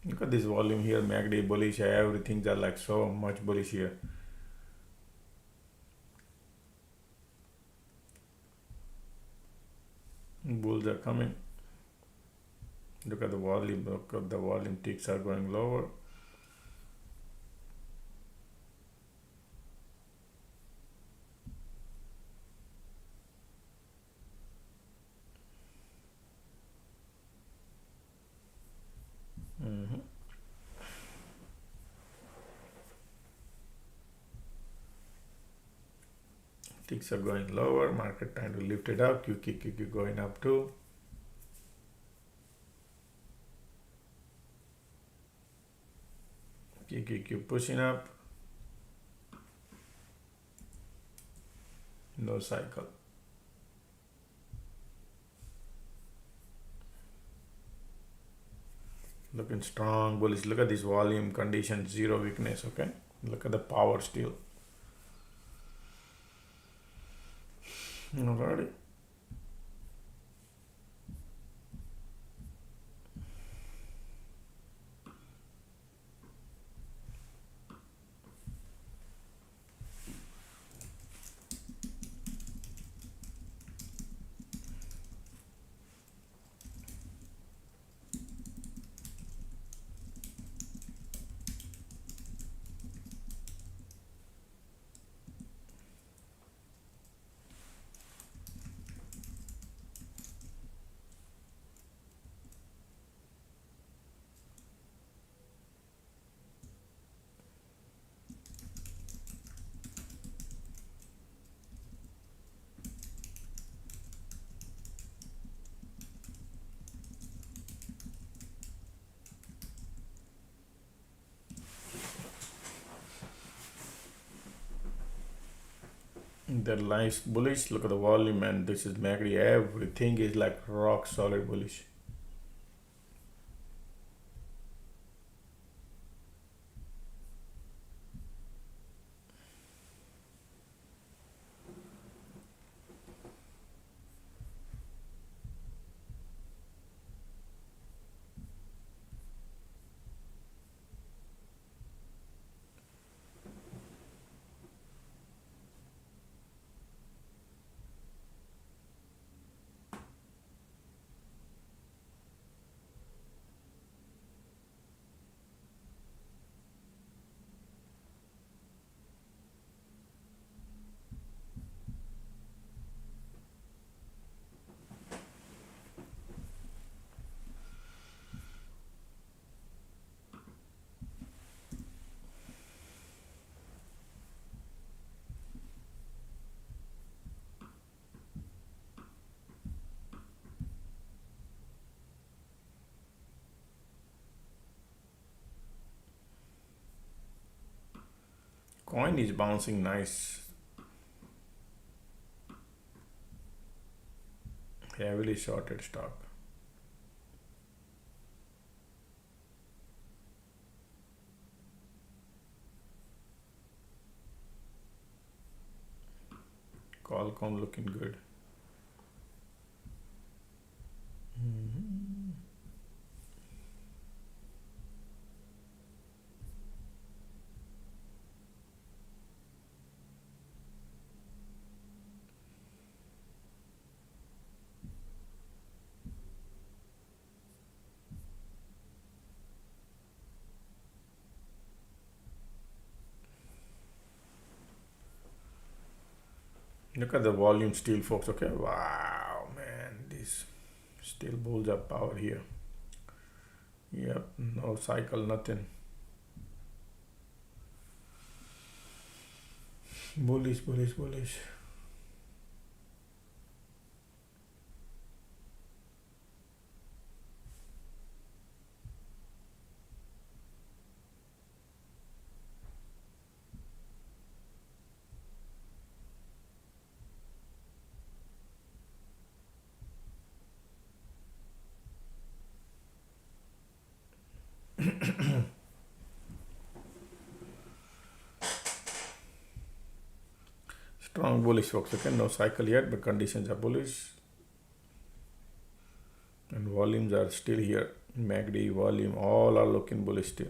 Speaker 1: Look at this volume here, MACD bullish, everything's are like so much bullish here. Bulls are coming. Look at the volume, look at the volume, ticks are going lower. Ticks are going lower, market trying to lift it up, QQQ going up too. QQQ pushing up. No cycle. Looking strong, bullish. Look at this volume condition, zero weakness, okay? Look at the power still. Alrighty. They're nice bullish. Look at the volume, and this is MACD. Everything is like rock solid bullish. coin is bouncing nice. Heavily shorted stock. Qualcomm looking good. Look at the volume still, folks. Okay, wow, man, these still bulls have power here. Yep, no cycle, nothing. Bullish, bullish, bullish. Strong bullish, folks. Okay, no cycle yet, but conditions are bullish. And volumes are still here. MACD, volume, all are looking bullish still.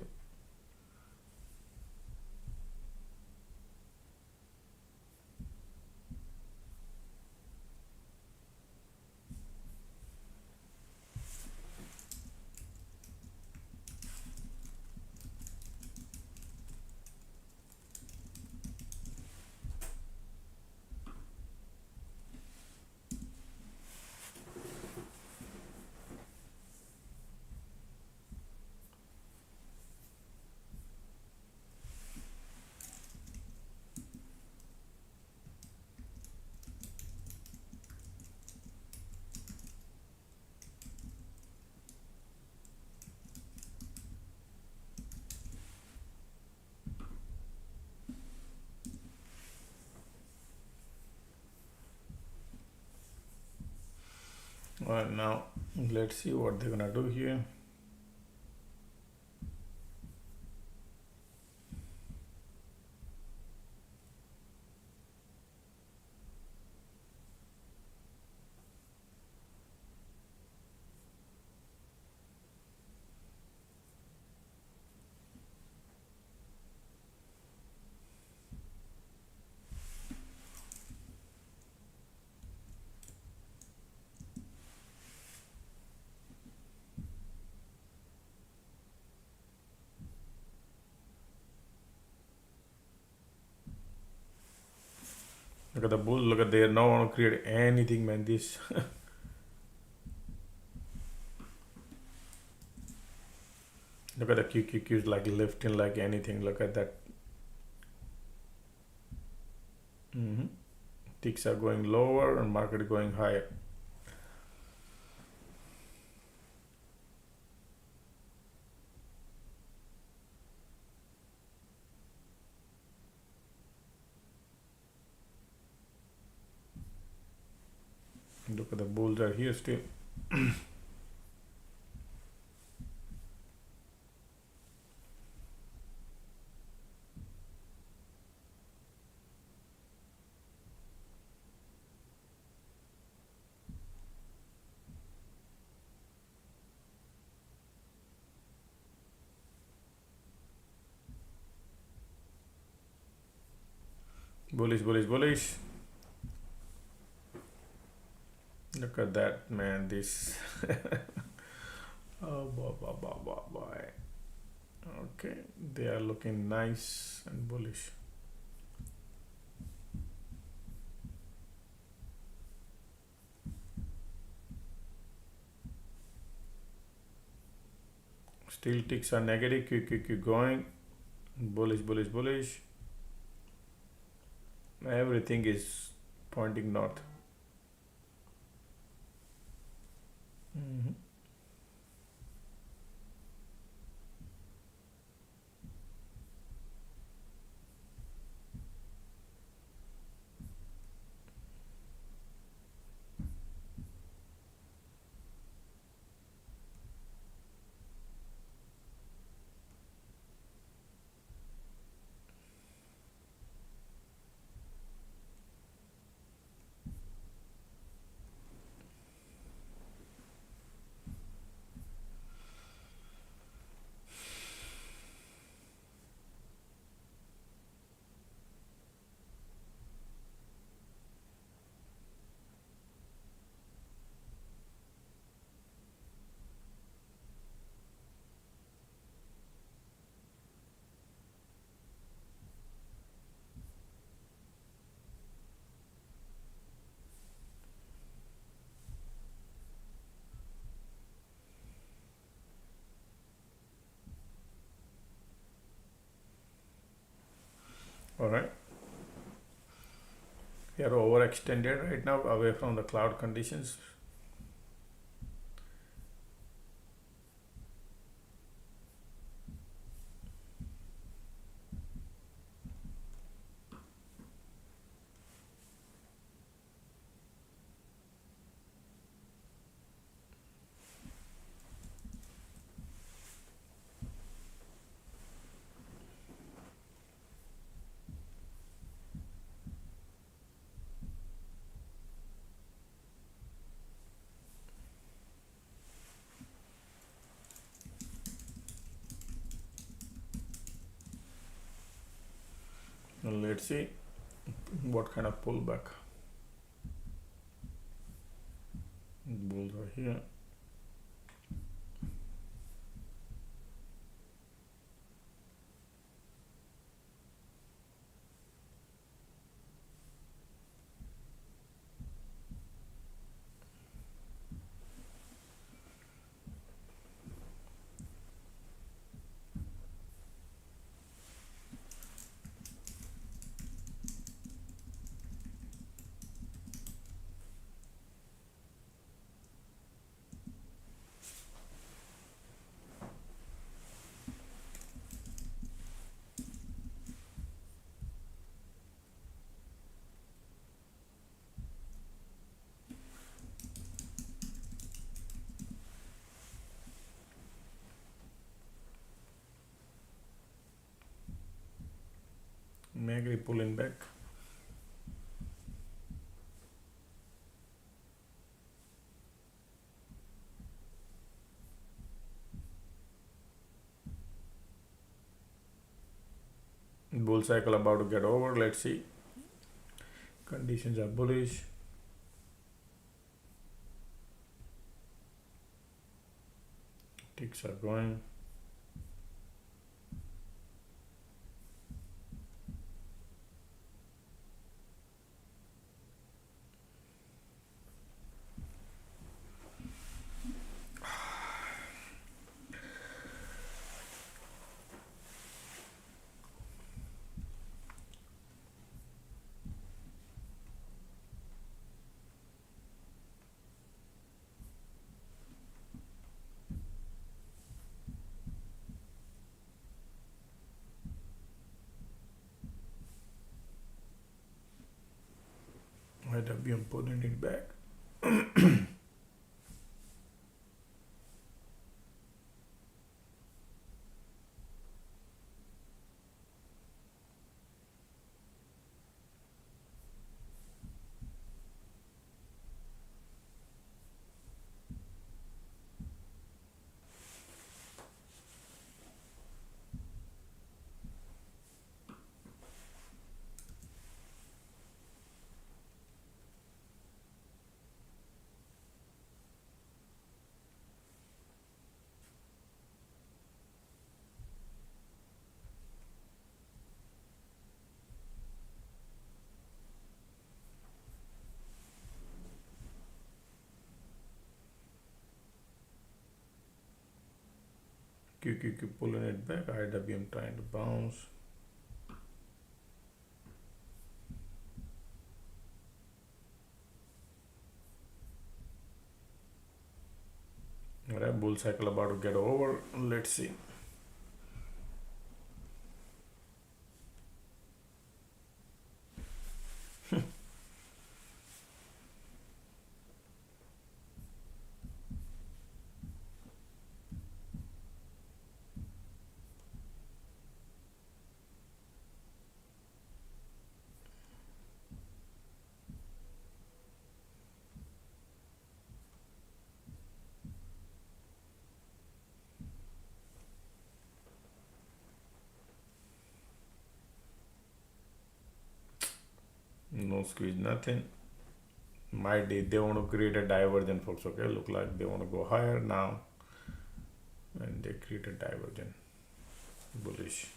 Speaker 1: All right, now let's see what they're gonna do here. Look at the bull. Look at, they are not want to create anything, man. This look at the QQQ is like lifting like anything. Look at that. Ticks are going lower and market going higher. Look at the bulls are here still. Bullish, bullish, bullish. Look at that, man. This. Oh, boy. Okay, they are looking nice and bullish. Still ticks are negative. QQQ going. Bullish, bullish, bullish. Everything is pointing north. All right. We are overextended right now away from the cloud conditions. And let's see what kind of pullback. Bulls are here. Maybe pulling back. Bull cycle about to get over. Let's see. Conditions are bullish. Ticks are going. I'm pulling it back. QQQ pulling it back. IWM trying to bounce. Alright, bull cycle about to get over. Let's see. No squeeze, nothing. Might they want to create a divergence, folks. Okay, look like they want to go higher now, and they create a divergence. Bullish.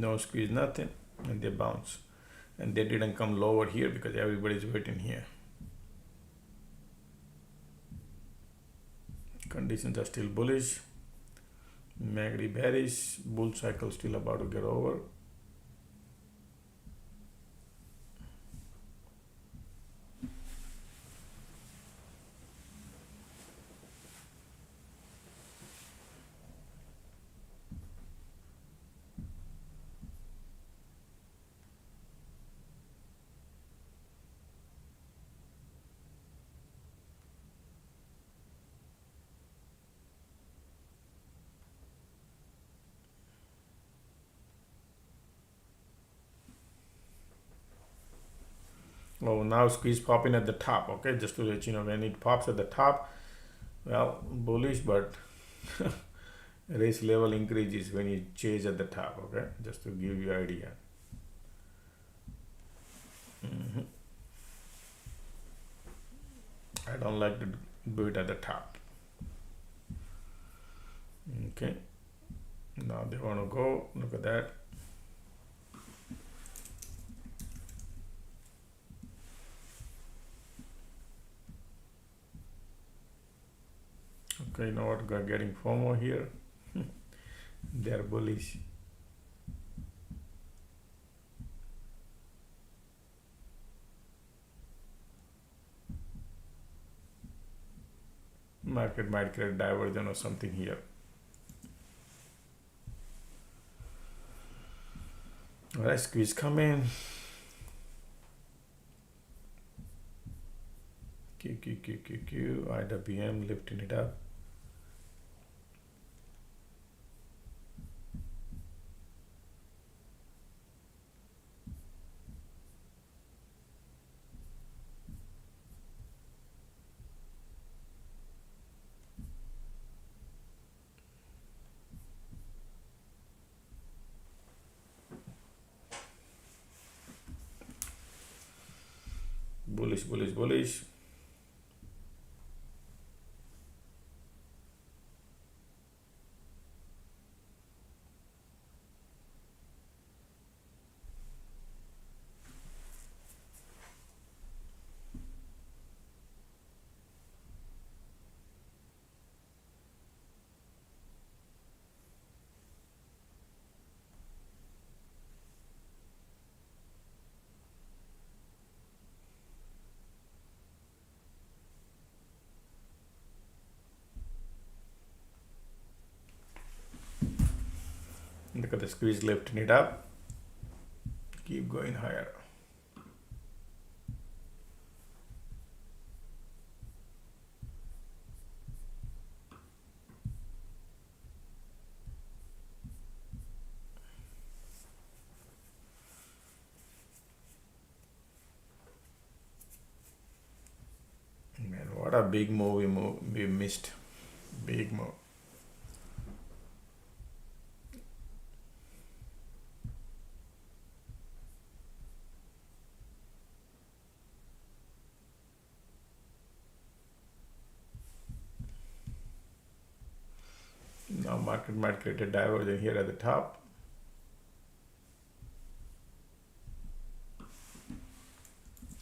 Speaker 1: no squeeze, nothing, and they bounce. And they didn't come lower here because everybody's waiting here. Conditions are still bullish. MACD bearish. Bull cycle still about to get over. Oh, now squeeze popping at the top. Okay, just to let you know, when it pops at the top, well, bullish, but race level increases when you chase at the top. Okay, just to give you an idea. I don't like to do it at the top. Okay, now they want to go. Look at that. Okay, you know what? We're getting FOMO here. They're bullish. Market might create divergence or something here. All right, squeeze come in. Q, IWM lifting it up. Bullish, bullish, bullish. Look at the squeeze lifting it up. Keep going higher. Man, what a big move we missed. Big move. Now market might create a divergence here at the top.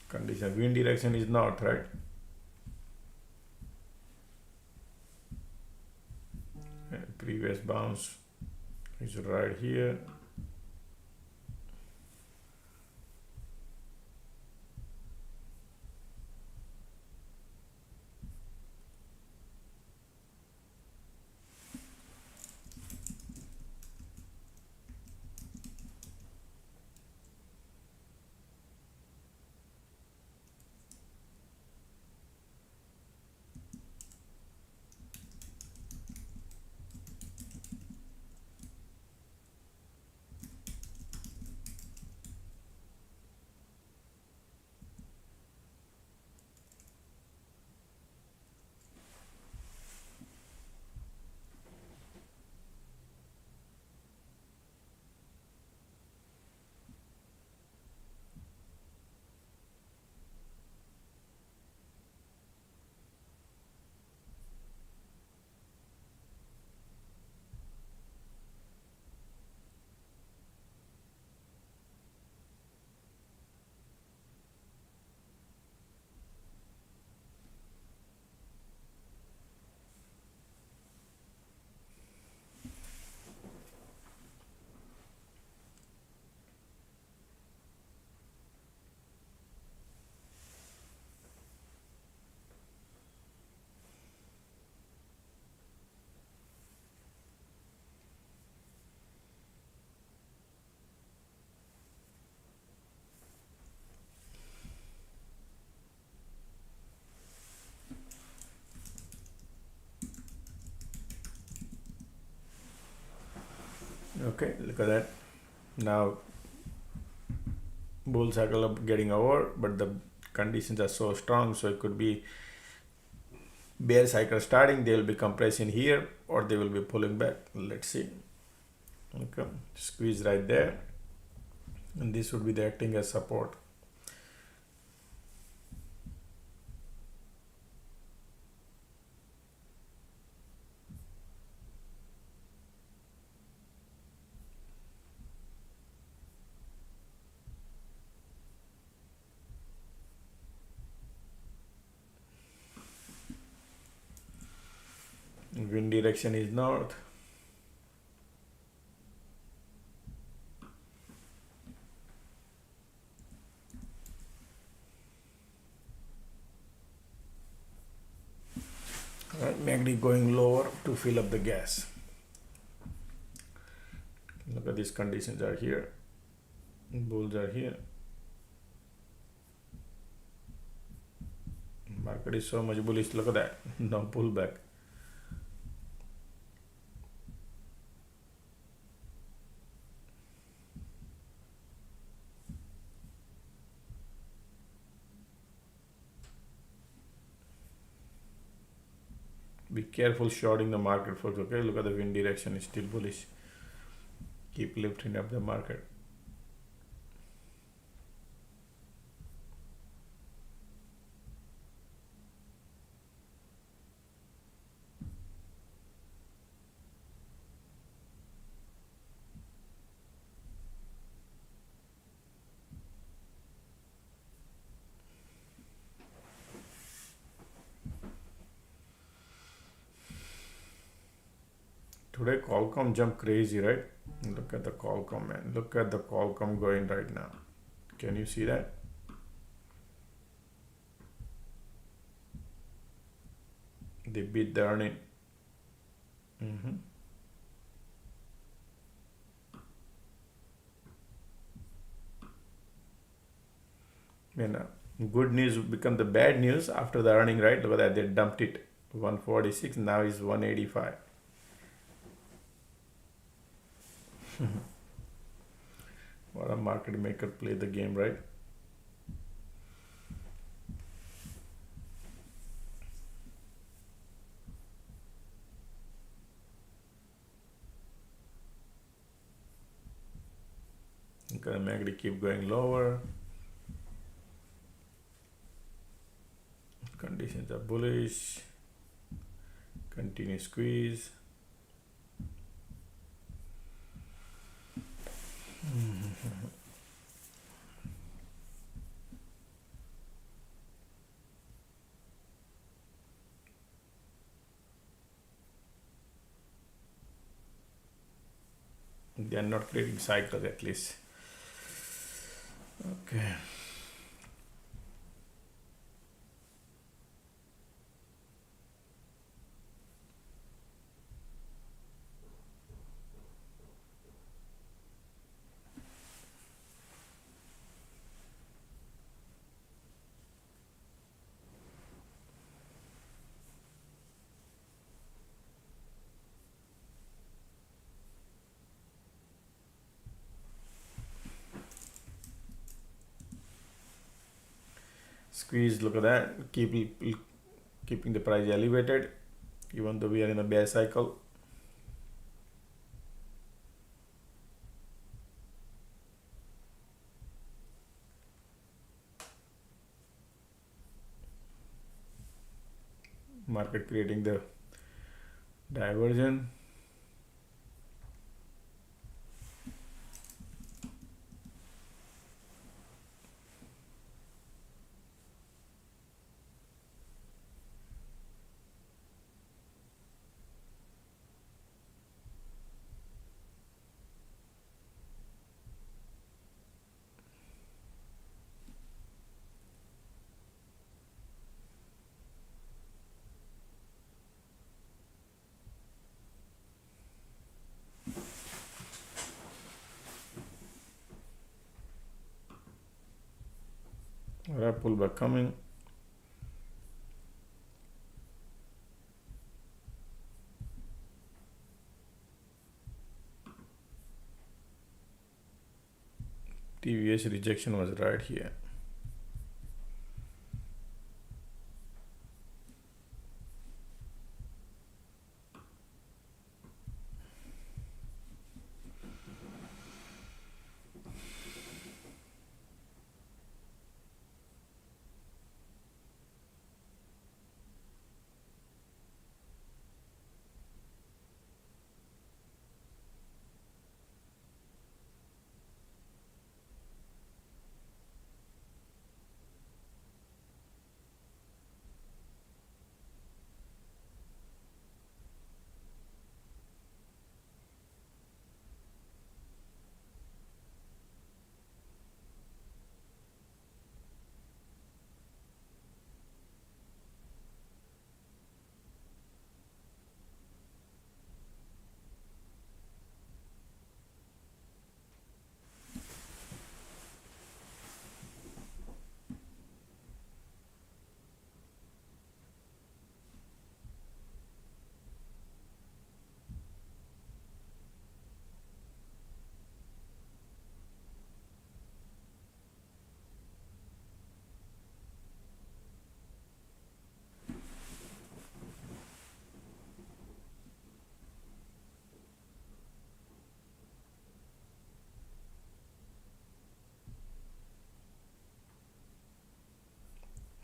Speaker 1: Condition wind direction is north, right? And previous bounce is right here. Okay, look at that. Now bull cycle up getting over, but the conditions are so strong, so it could be bear cycle starting. They will be compressing here, or they will be pulling back. Let's see. Okay, squeeze right there, and this would be the acting as support. Wind direction is north. Alright, MACD going lower to fill up the gas. Look at these conditions are here. Bulls are here. Market is so much bullish. Look at that. No pullback. Be careful shorting the market, folks. Okay, look at the wind direction is still bullish. Keep lifting up the market. Today Qualcomm jumped crazy, right? Look at the Qualcomm, man. Look at the Qualcomm going right now. Can you see that? They beat the earning. Good news become the bad news after the earning, right? Look at that. They dumped it. 146. Now is 185. What a market maker play the game, right? Okay, MACD keep going lower. Conditions are bullish. Continue squeeze. They are not creating cycles at least. Okay. Squeeze, look at that. Keeping the price elevated, even though we are in a bear cycle. Market creating the divergence. Alright, pullback coming. TVS rejection was right here.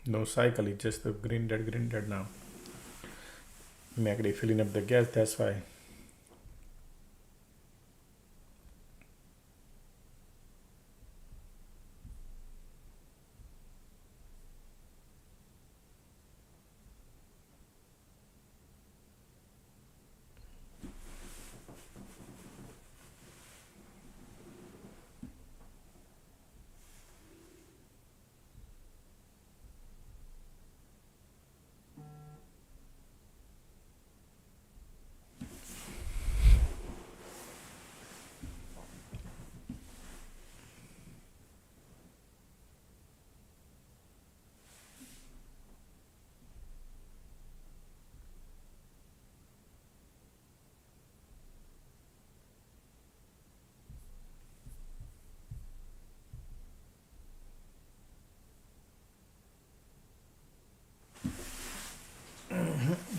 Speaker 1: No cycle, it's just the green dead now. MACD filling up the gas, that's why.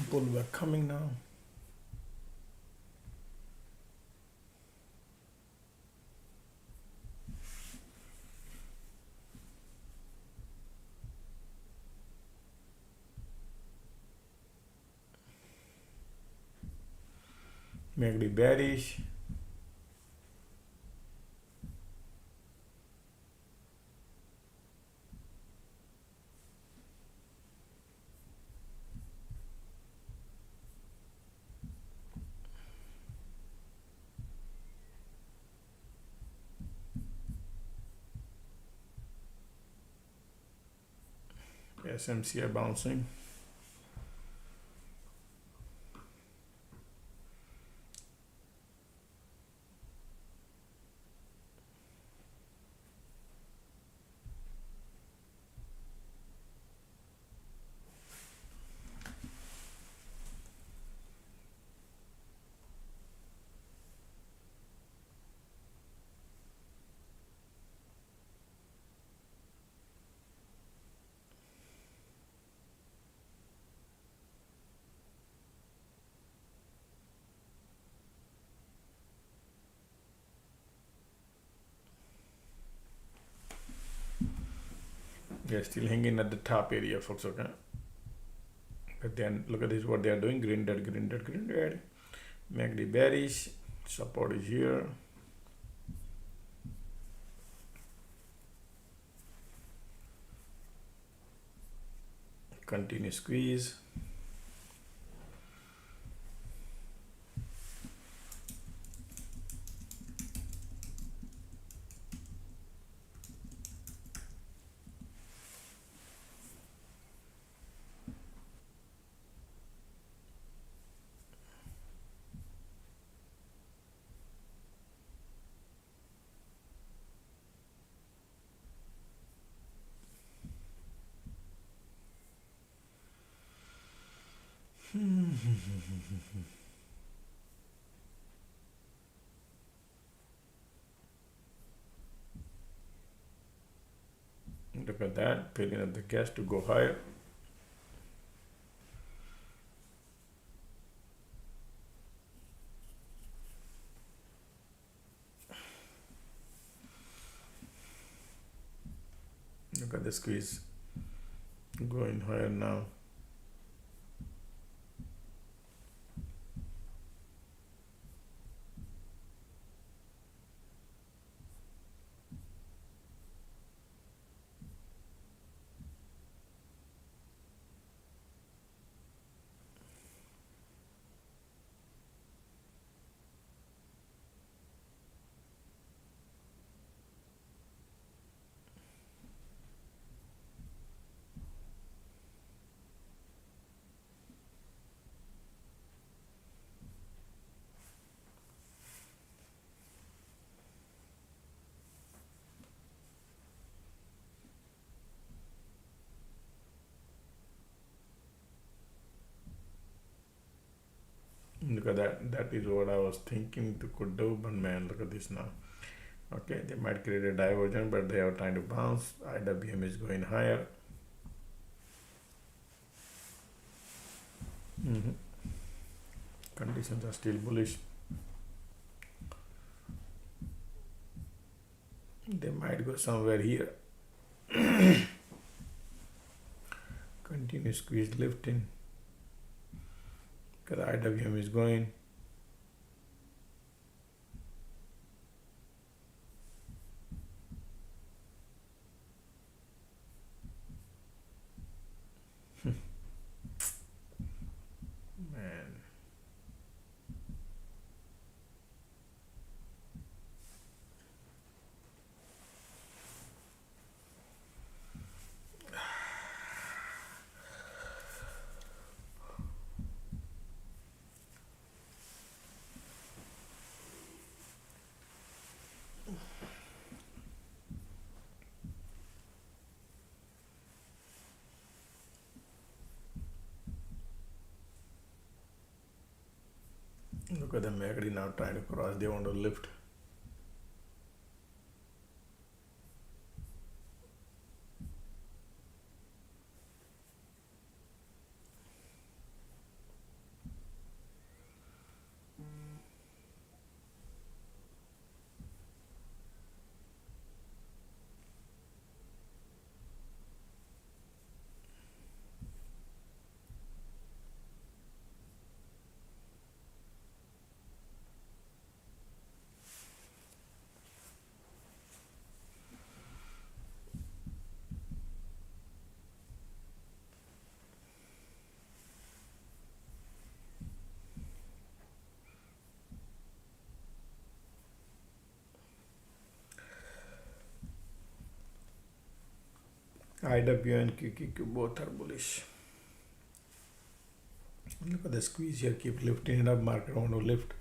Speaker 1: Pullback coming now. MACD bearish. SMC bouncing. They're still hanging at the top area, folks, okay? But then look at this, what they are doing, green dead, green dead, green dead. MACD bearish, support is here. Continue squeeze. Look at that, filling up the gas to go higher. Look at the squeeze going higher now. Look at that. That is what I was thinking to could do, but man, look at this now. Okay, they might create a divergence, but they are trying to bounce. IWM is going higher. Conditions are still bullish. They might go somewhere here. Continue squeeze lifting. Because IWM is going. Man. Look at the MACD now trying to cross. They want to lift. IW and QQQ both are bullish. Look at the squeeze here, keep lifting it up. Market want to lift.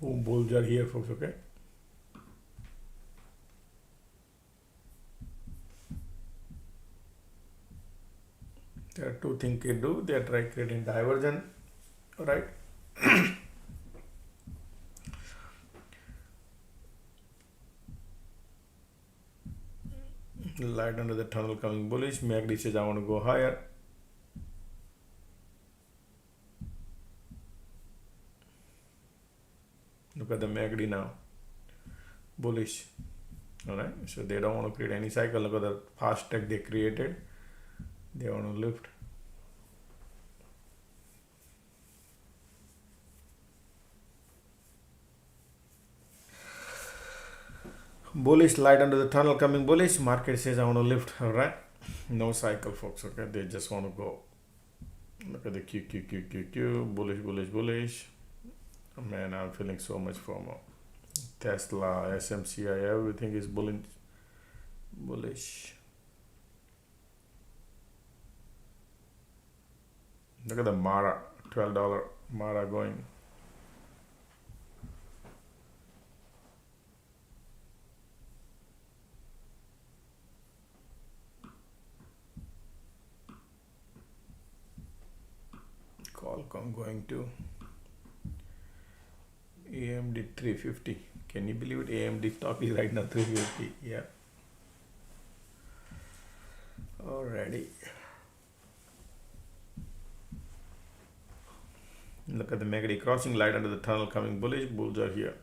Speaker 1: Boom, bulls are here, folks. Okay. There are two things you do. They try creating divergence, right? Light under the tunnel coming bullish. MACD says I want to go higher. Look at the MACD now. Bullish. All right, so they don't want to create any cycle. Look at the fast tech they created. They want to lift. Bullish, light under the tunnel coming bullish. Market says I want to lift. All right, no cycle, folks. Okay, they just want to go. Look at the QQQQQ, bullish, bullish, bullish. Oh, man, I'm feeling so much FOMO. Tesla, SMCI, everything is bullish. Look at the Mara, $12 Mara going. Qualcomm going to AMD 350. Can you believe it? AMD stock is right now 350. Yeah. Alrighty. Look at the MACD crossing, light under the tunnel coming bullish. Bulls are here.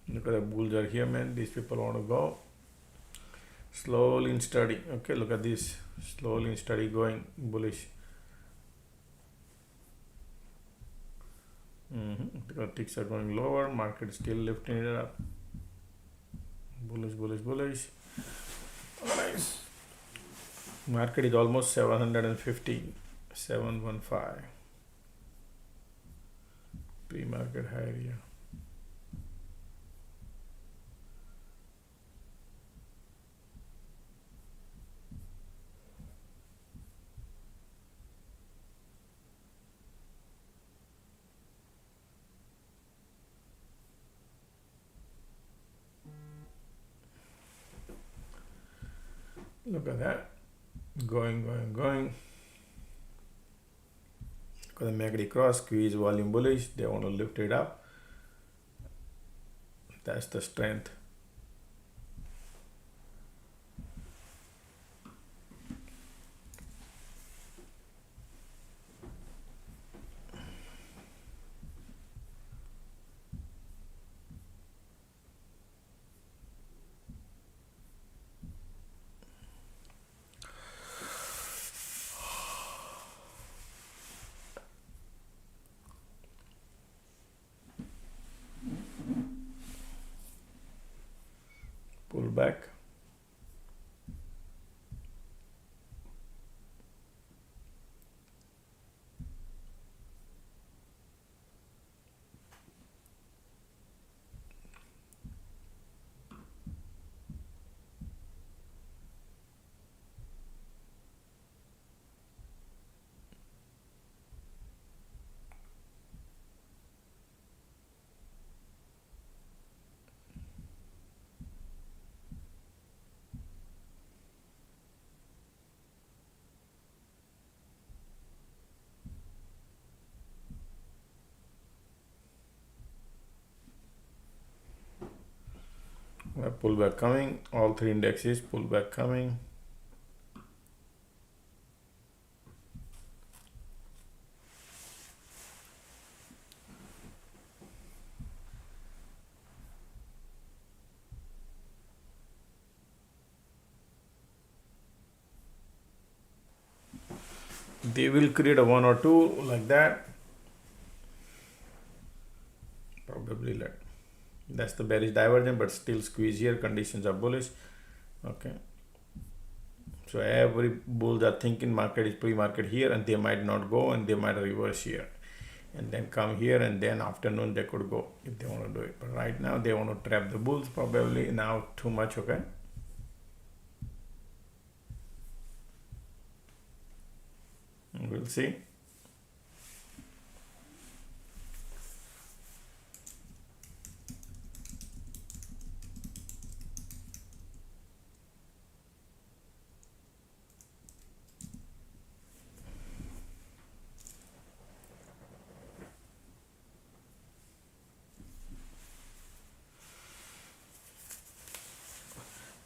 Speaker 1: Look at the bulls are here, man. These people want to go slowly and steady. Okay, look at this, slowly and steady going bullish. The ticks are going lower. Market still lifting it up. Bullish, bullish, bullish. Nice. Market is almost 750, 715. Pre-market high here. Look at that. Going. Look at the MACD cross, squeeze volume bullish. They want to lift it up. That's the strength. Pull back. Pullback coming. All three indexes pullback coming. They will create a one or two like that. Probably like that's the bearish divergence, but still squeeze here. Conditions are bullish. Okay. So every bulls are thinking market is pre-market here, and they might not go, and they might reverse here, and then come here, and then afternoon they could go if they want to do it. But right now they want to trap the bulls. Probably now too much. Okay. We'll see.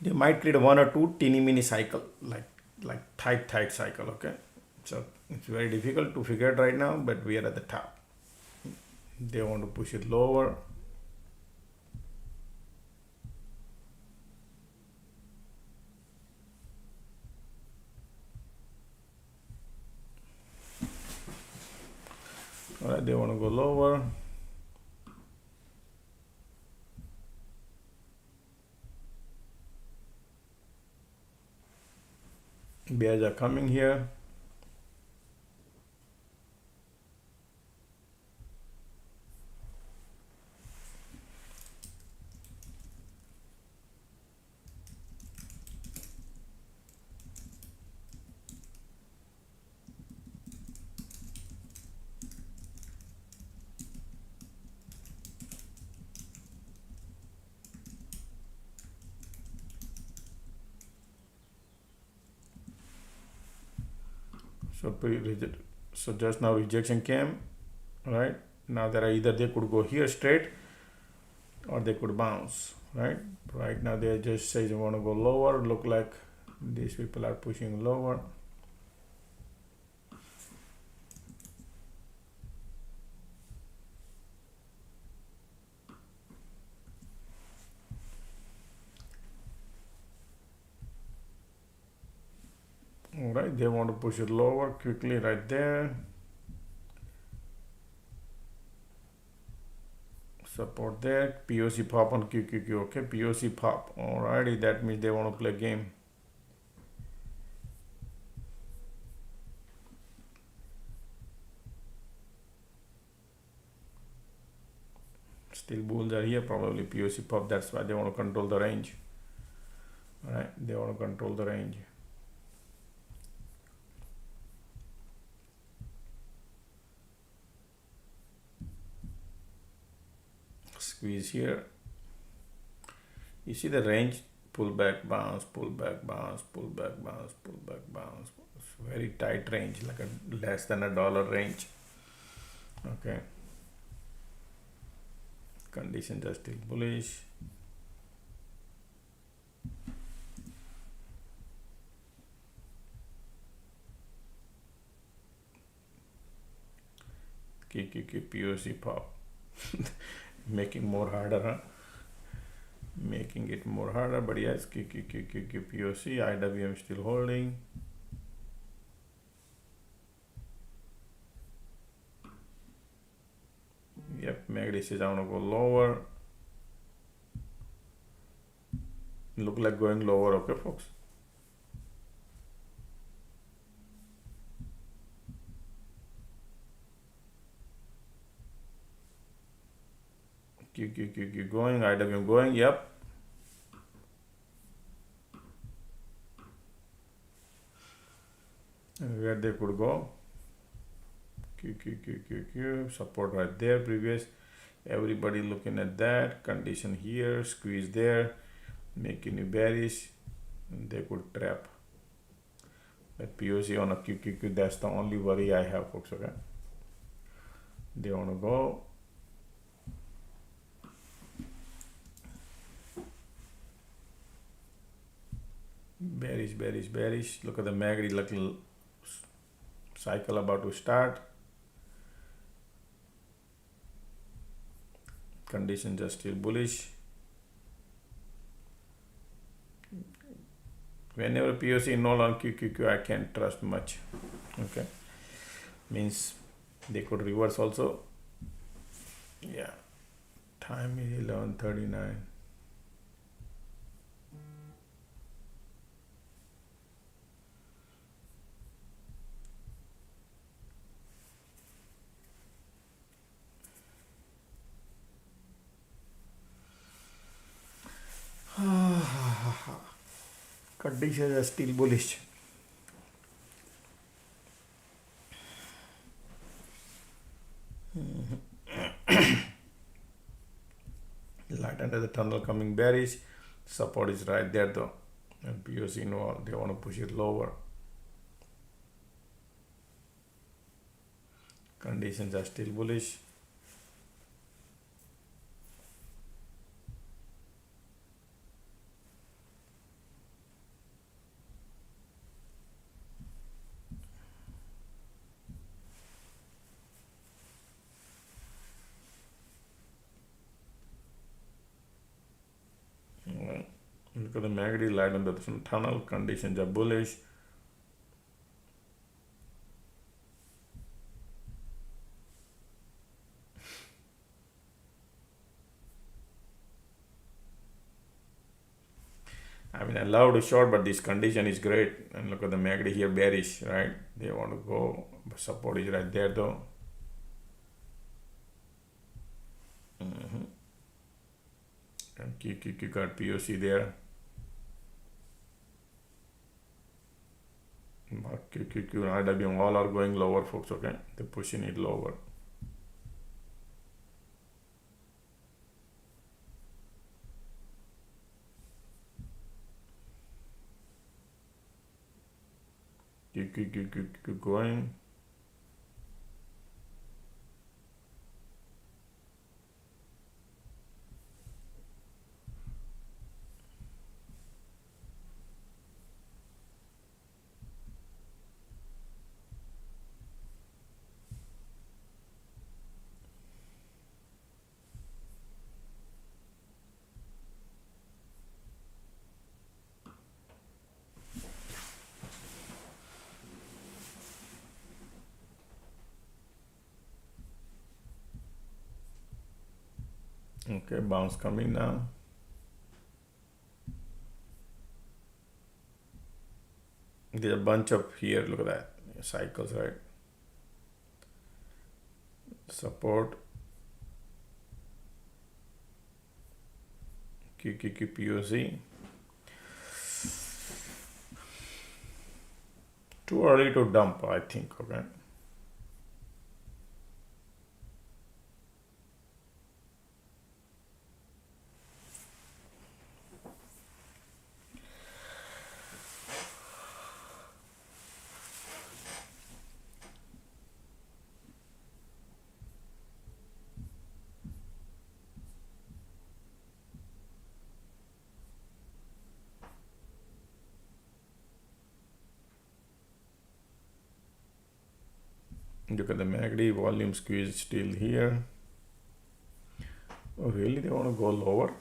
Speaker 1: They might create one or two teeny mini cycle, like tight cycle. Okay, so it's very difficult to figure it right now, but we are at the top. They want to push it lower. All right, they want to go lower. Bears are coming here. So just now rejection came, right? Now there are either they could go here straight or they could bounce, right? Right now they just say they want to go lower. Look like these people are pushing lower. All right, they want to push it lower quickly right there. Support there. POC pop on QQQ. Okay, POC pop. Alrighty, that means they want to play game. Still bulls are here, probably POC pop. That's why they want to control the range. All right, they want to control the range. Squeeze here. You see the range, pull back, bounce, pull back, bounce, pull back, bounce, pull back, bounce. It's very tight range, like a less than $1 range. Okay. Conditions are still bullish. QQQ POC pop. Making more harder, huh? Making it more harder, but yes, QQQ POC, IWM still holding. Yep, MACD says I want to go lower. Look like going lower, okay, folks? QQQ going, IWM going, yep. And where they could go. QQQ, support right there, previous. Everybody looking at that. Condition here, squeeze there, making you bearish. And they could trap. That POC on a QQQ, that's the only worry I have, folks, okay? They want to go. Bearish, bearish, bearish. Look at the MACD, little cycle about to start. Conditions are still bullish. Whenever POC null on QQQ, I can't trust much. Okay, means they could reverse also. Yeah, time is 11:39. Conditions are still bullish. end of the tunnel coming bearish. Support is right there though, and POC involved, they want to push it lower. Conditions are still bullish. Look at the MACD light on the tunnel. Conditions are bullish. I mean, I love to short, but this condition is great. And look at the MACD here, bearish, right? They want to go, but support is right there though. And QQQ got POC there. QQQ and IWM all are going lower, folks, okay? They're pushing it lower. QQQ going. Okay, bounce coming now. There's a bunch of here, look at that, cycles, right? Support, QQQ POC. Too early to dump, I think, okay? Look at the MACD, volume squeeze still here. Oh, really? They want to go lower?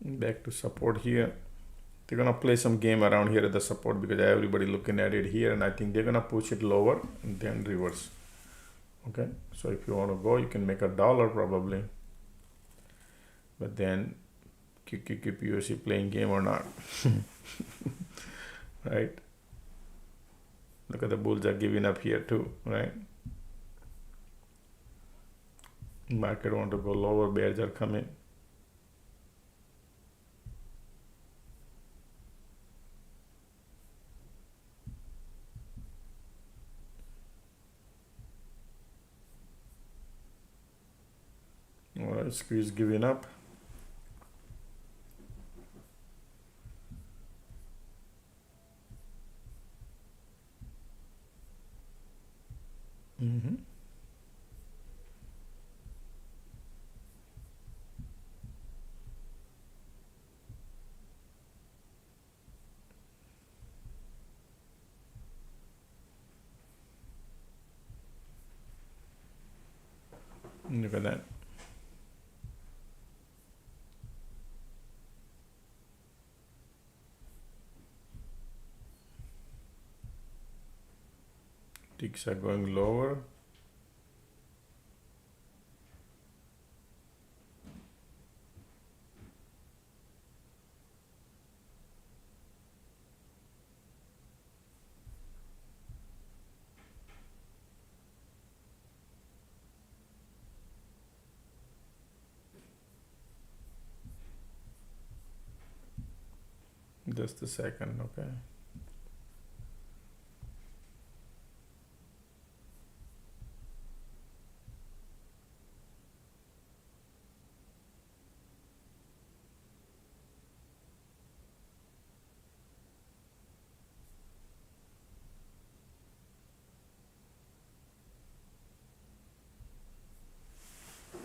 Speaker 1: Back to support here. They're gonna play some game around here at the support because everybody looking at it here, and I think they're gonna push it lower and then reverse. Okay, so if you want to go, you can make $1 probably, but then QQQ POC playing game or not. Right? Look at the bulls are giving up here too, right? Market want to go lower, bears are coming. All right, squeeze giving up. Look at that. Ticks are going lower. Just a second, okay.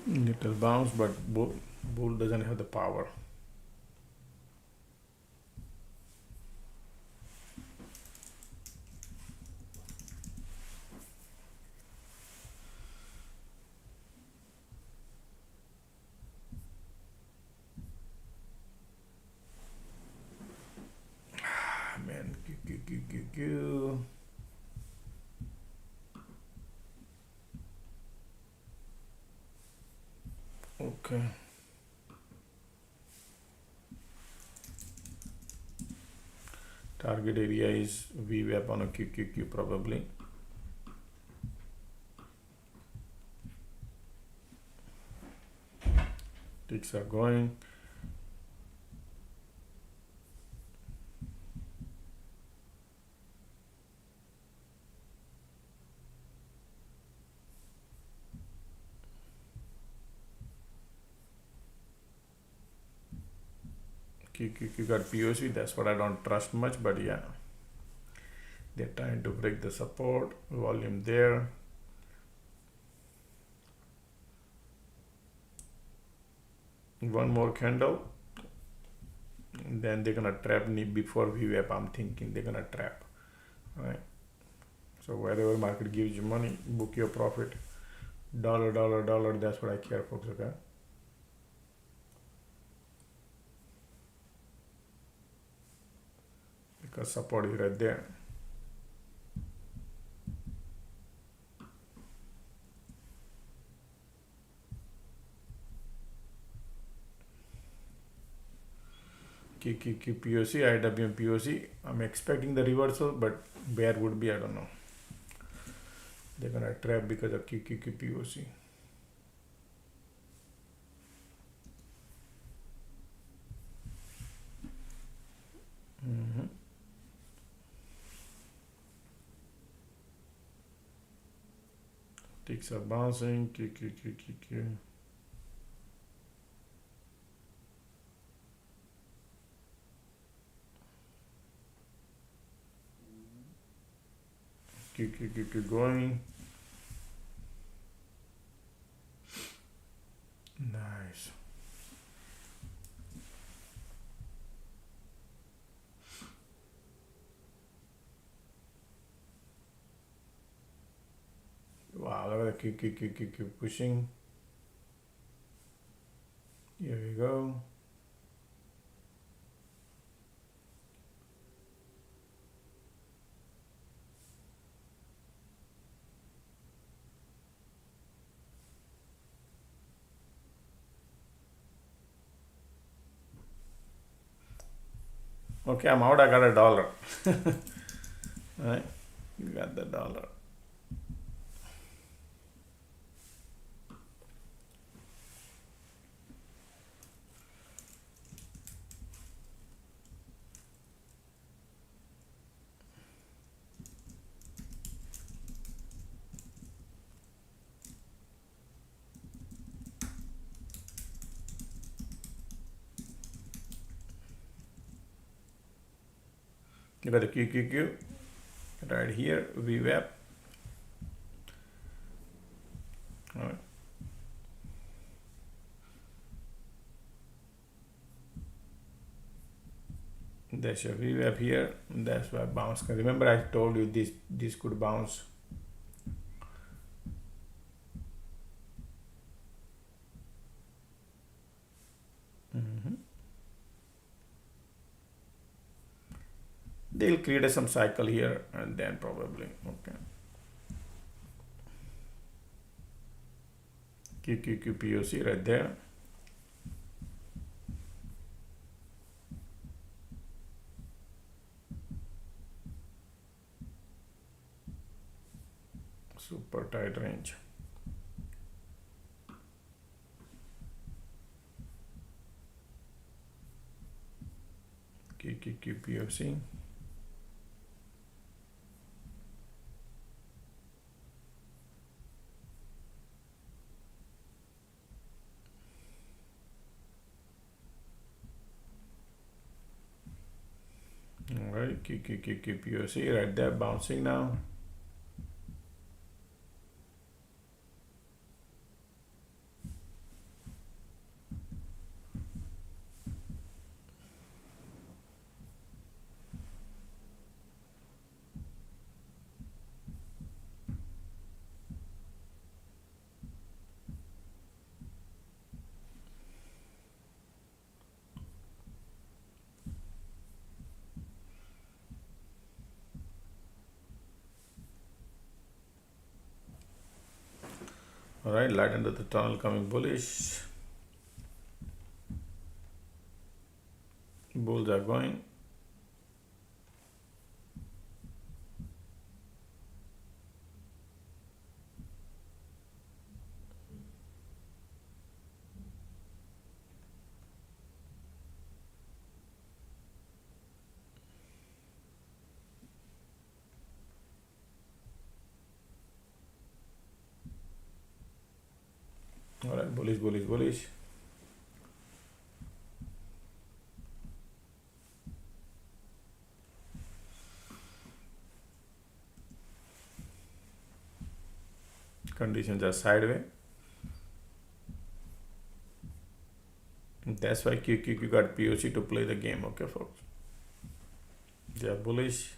Speaker 1: Little bounce, but bull doesn't have the power. Man, okay. Target area is VWAP on a QQQ probably. Ticks are going. QQQ got POC, that's what I don't trust much, but yeah. They're trying to break the support, volume there. One more candle, and then they're gonna trap me before VWAP. I'm thinking they're gonna trap, right? So wherever market gives you money, book your profit. Dollar, dollar, dollar, that's what I care, folks, okay? Because support is right there. QQQ POC, IWM POC. I'm expecting the reversal, but where would be, I don't know. They're gonna trap because of QQQ POC. Ticks are bouncing. QQQ. QQQ going. Nice. Wow, look at the QQQ pushing. Here we go. Okay, I'm out. I got $1. Right? You got the dollar. You got the QQQ right here, VWAP. All right. There's your VWAP here. That's why bounce. Remember, I told you this could bounce. They'll create some cycle here and then probably, okay. QQQ POC right there. Super tight range. QQQ POC. All right, QQQ POC right there, bouncing now. All right, light under the tunnel coming bullish. Bulls are going. All right, bullish, bullish, bullish. Conditions are sideways. That's why QQQ got POC to play the game, okay, folks? They are bullish.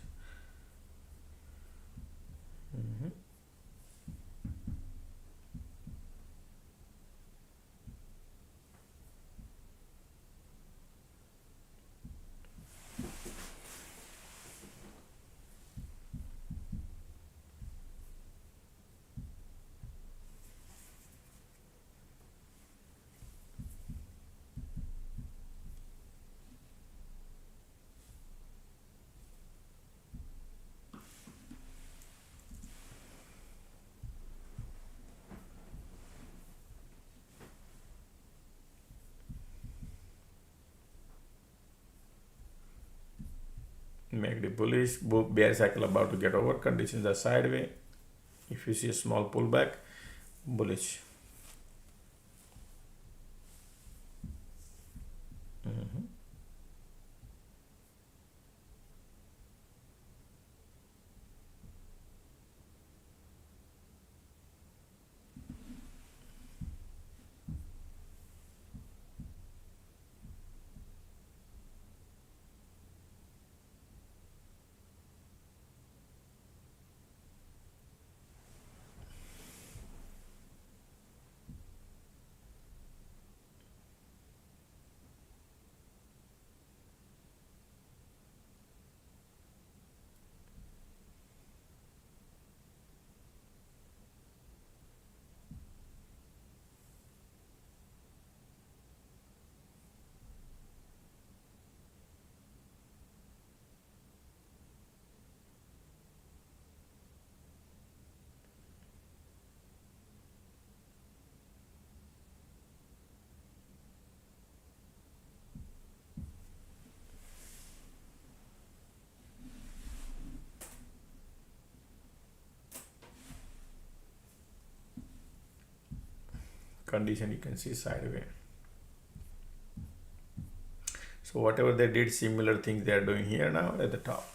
Speaker 1: Make the bullish, bear cycle about to get over. Conditions are sideways. If you see a small pullback, bullish. Condition you can see sideways. So whatever they did, similar things they are doing here now at the top.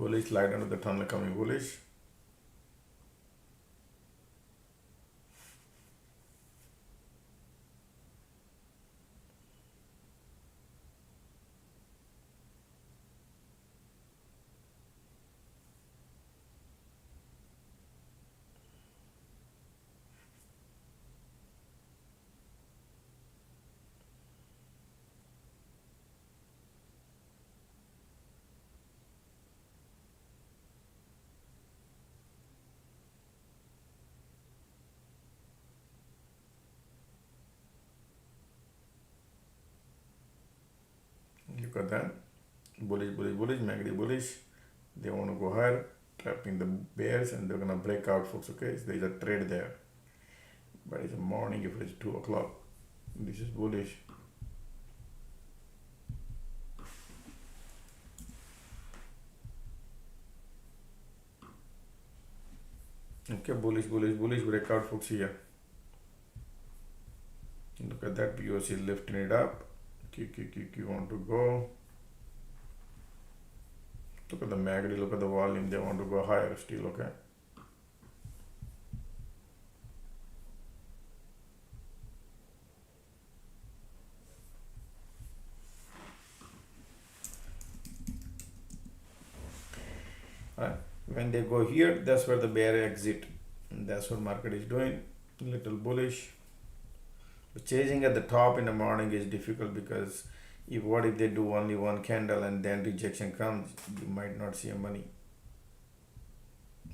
Speaker 1: bullish, light under the tunnel coming bullish. Look at that. Bullish, bullish, bullish, MACD bullish. They want to go higher, trapping the bears, and they're gonna break out, folks. Okay, so there's a trade there, but it's a morning. If it's 2 o'clock, this is bullish. Okay, bullish, bullish, bullish, breakout, folks. Here, look at that. POC lifting it up. QQQQ want to go. Look at the MACD, look at the volume. They want to go higher still. Okay. Alright. When they go here, that's where the bear exit. And that's what market is doing. Little bullish. But chasing at the top in the morning is difficult because what if they do only one candle and then rejection comes, you might not see a money.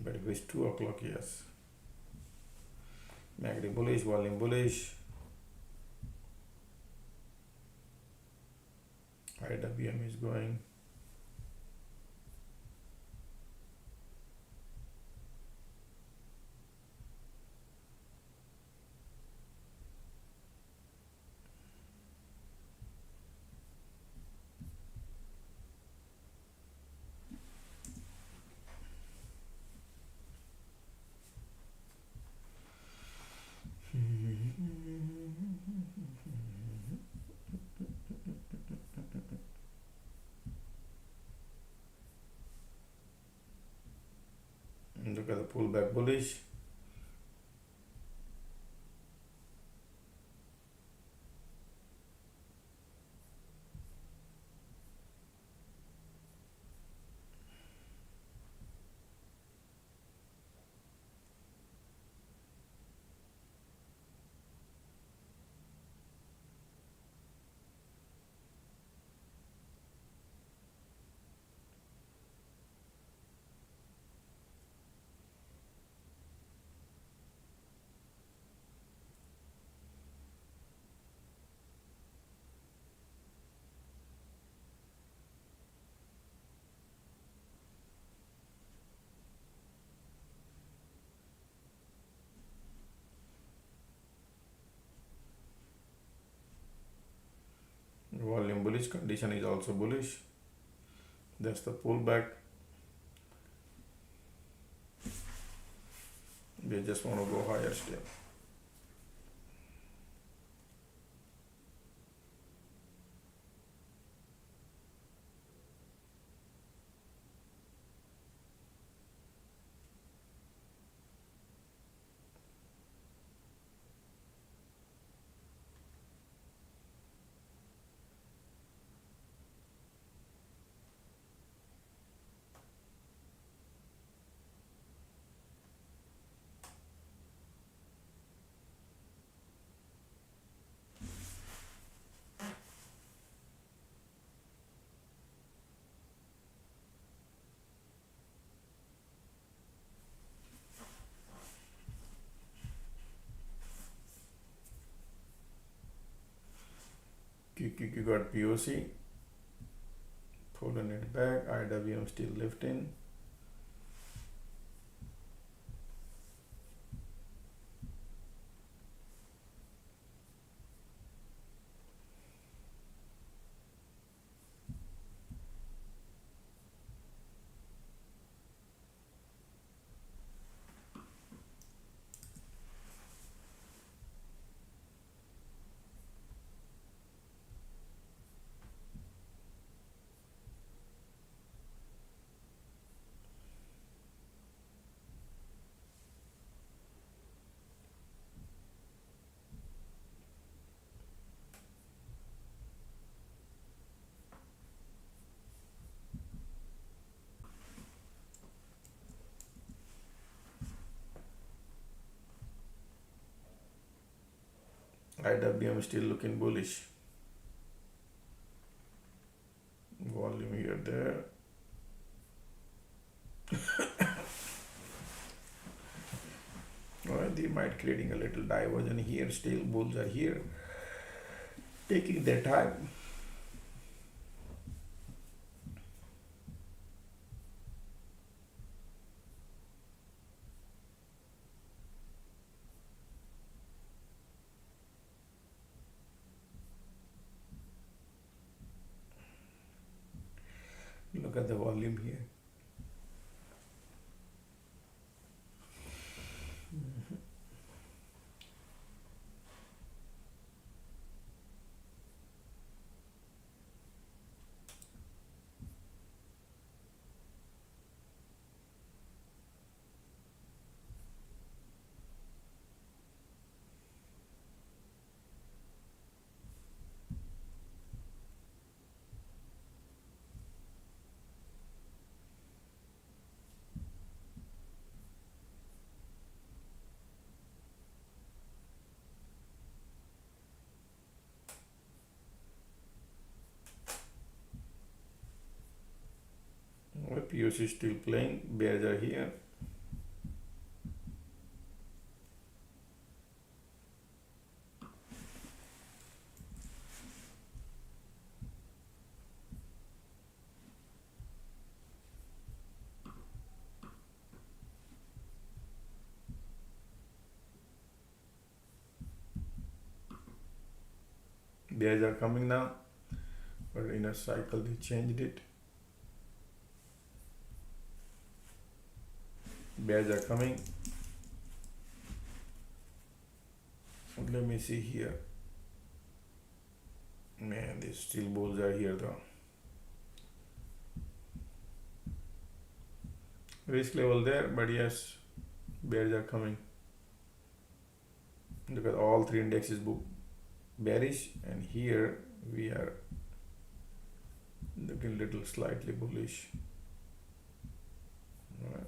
Speaker 1: But if it's 2 o'clock, yes. MACD bullish, volume bullish. IWM is going. Look at the pullback bullish. Volume bullish, condition is also bullish. That's the pullback. They just want to go higher still. QQQ got POC, pulling it back. IWM still lifting. IWM still looking bullish. Volume here, there. They might creating a little divergence here. Still bulls are here, taking their time. Look at the volume here. POC is still playing. Bears are here. Bears are coming now, but in a cycle they changed it. Bears are coming. Let me see here. Man, these still bulls are here though. Risk level there, but yes, bears are coming. Look at all three indexes bearish, and here we are looking little slightly bullish. Right.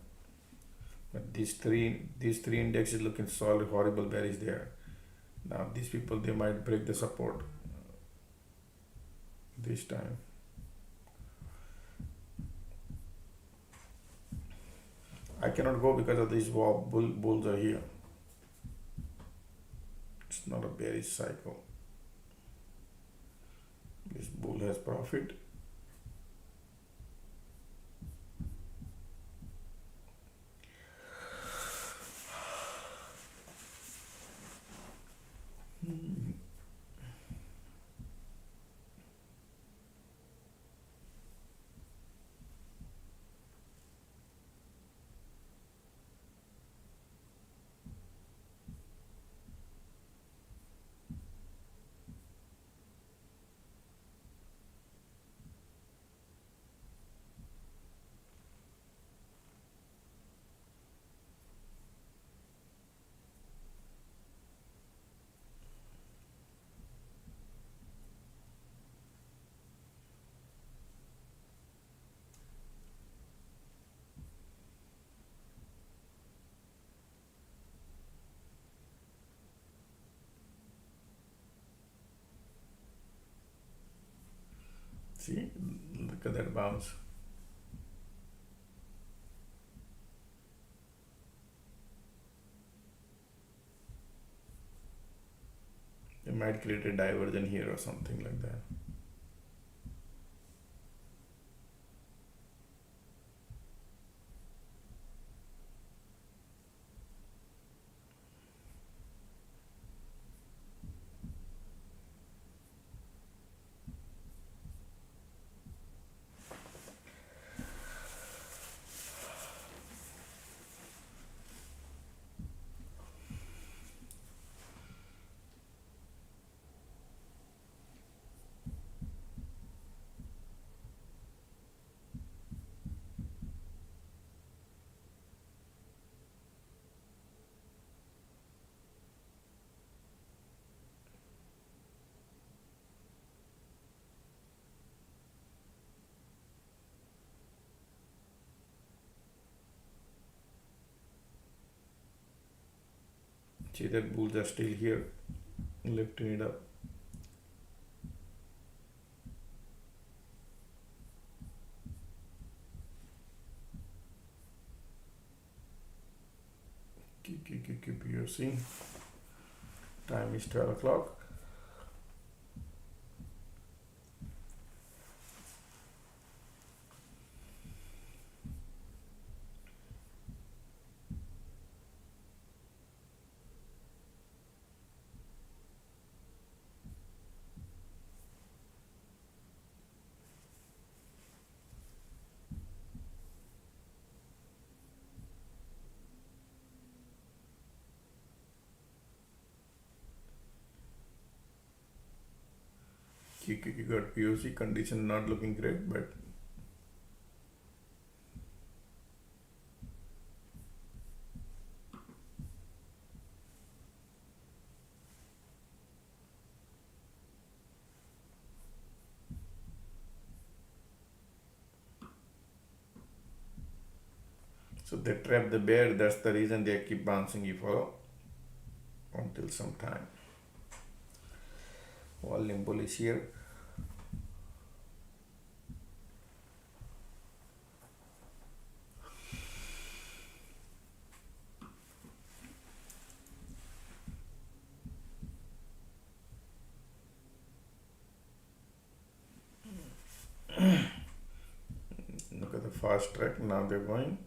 Speaker 1: But these three indexes looking solid, horrible bearish there. Now these people, they might break the support this time. I cannot go because of these bulls are here. It's not a bearish cycle. This bull has profit. See, look at that bounce. They might create a divergence here or something like that. See that bulls are still here. lifting it up. QQQQPOC. Time is 12 o'clock. QQQ got POC condition not looking great, but so they trap the bear. That's the reason they keep bouncing you for until some time. Volume bullish here. Look at the fast track. Now they're going.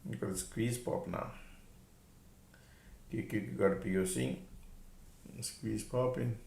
Speaker 1: Look at the squeeze pop now. QQQ got a POC. Squeeze pop in.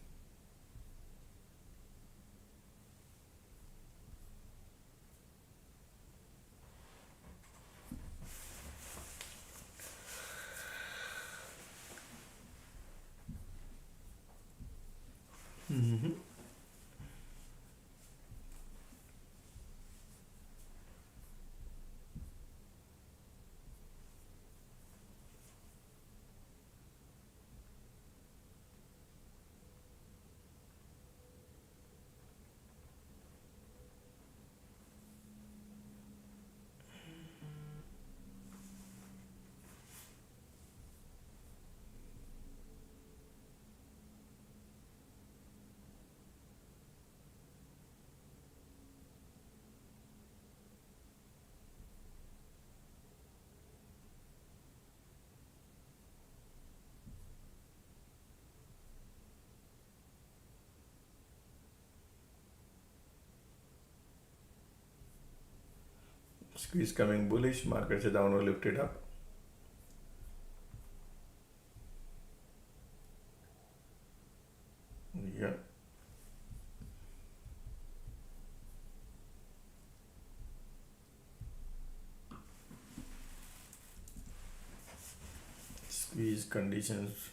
Speaker 1: Squeeze coming bullish. Markets are downward lifted up. Yeah. Squeeze conditions.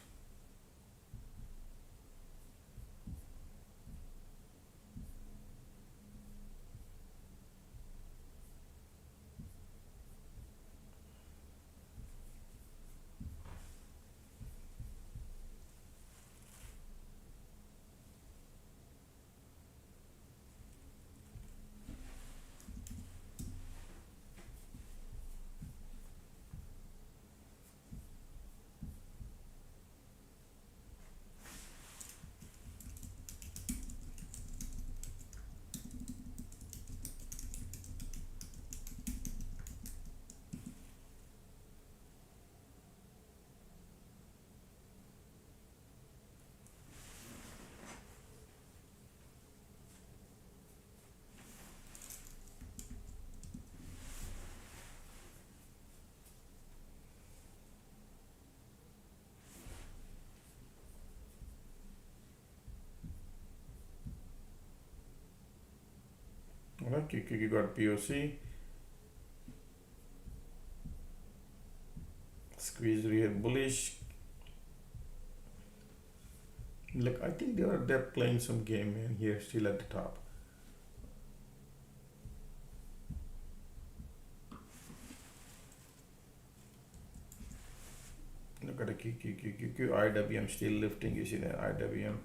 Speaker 1: Okay, you got POC. Squeeze real bullish. Look, I think they're playing some game in here still at the top. Look at the IWM still lifting. You see the IWM.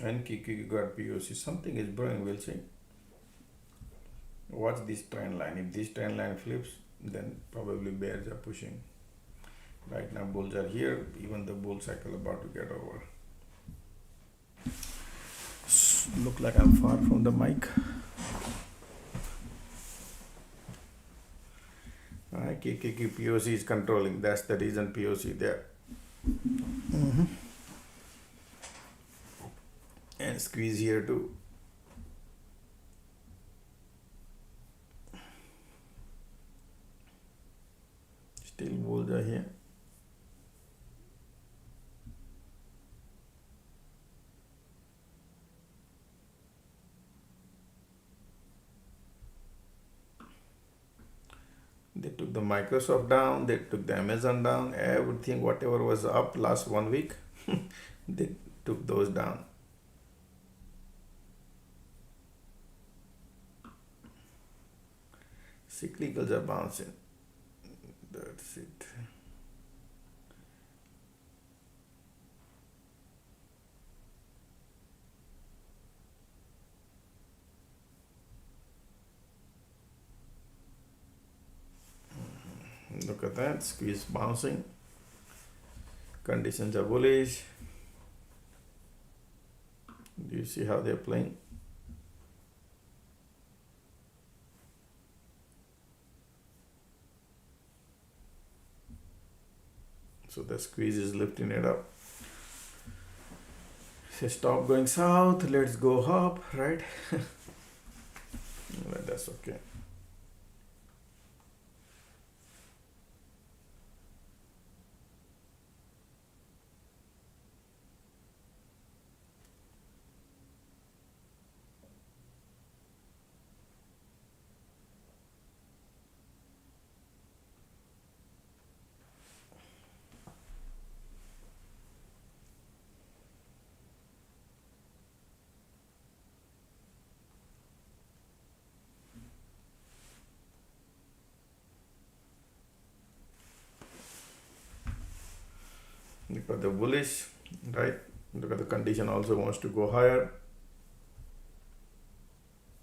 Speaker 1: And QQQ got POC. Something is brewing, we'll see. Watch this trend line. If this trend line flips, then probably bears are pushing. Right now bulls are here, even the bull cycle about to get over. Look like I'm far from the mic. KKQ POC is controlling. That's the reason POC there. And squeeze here too. Still bulls are here. They took the Microsoft down, they took the Amazon down, everything, whatever was up last 1 week, they took those down. Cyclicals are bouncing. That's it. Look at that, squeeze bouncing. Conditions are bullish. Do you see how they're playing? So the squeeze is lifting it up. So stop going south, let's go up, right? That's okay. Look at the bullish, right? Look at the condition also wants to go higher.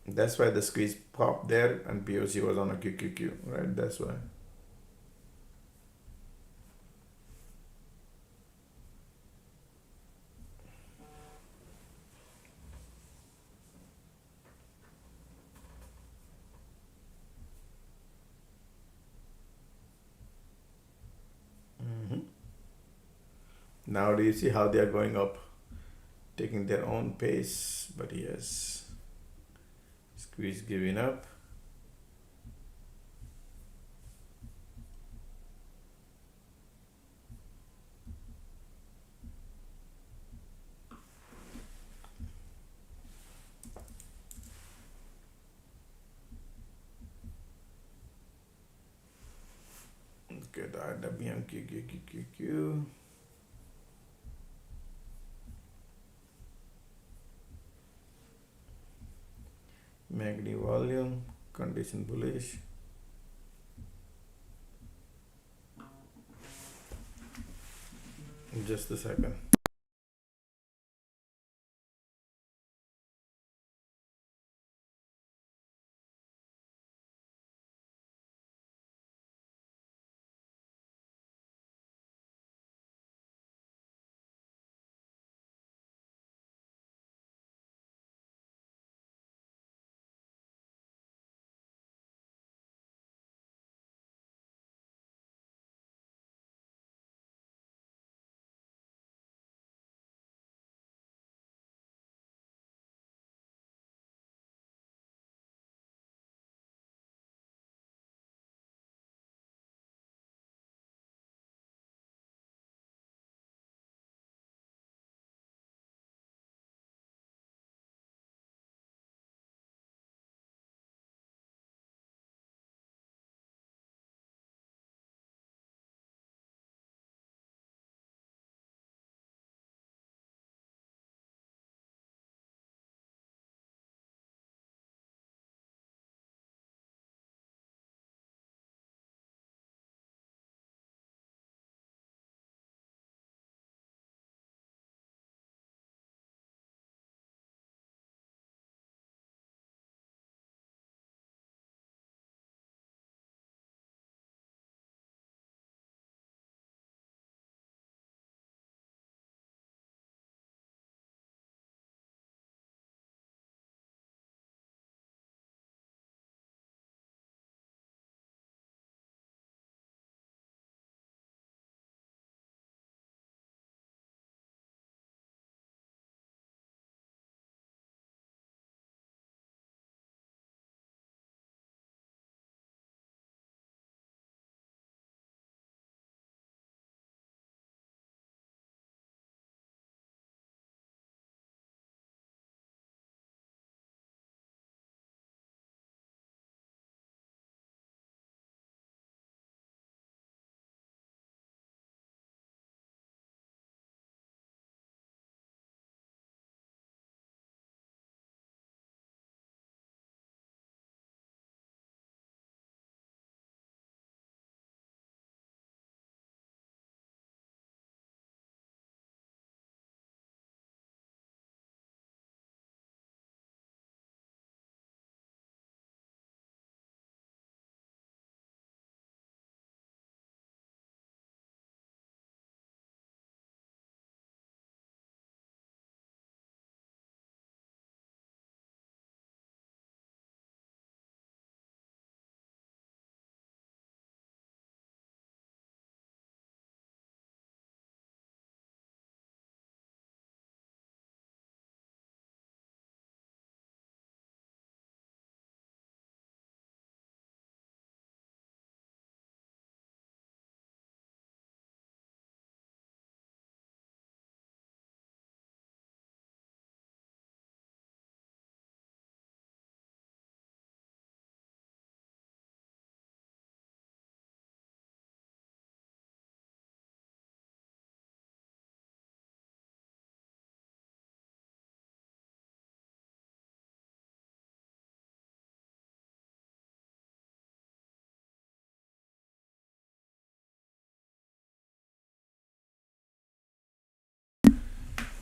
Speaker 1: That's why the squeeze popped there and POC was on a QQQ, right? That's why. Now do you see how they are going up, taking their own pace? But yes, squeeze giving up. Okay, the IWM QQQ. MACD volume, condition bullish. Just a second.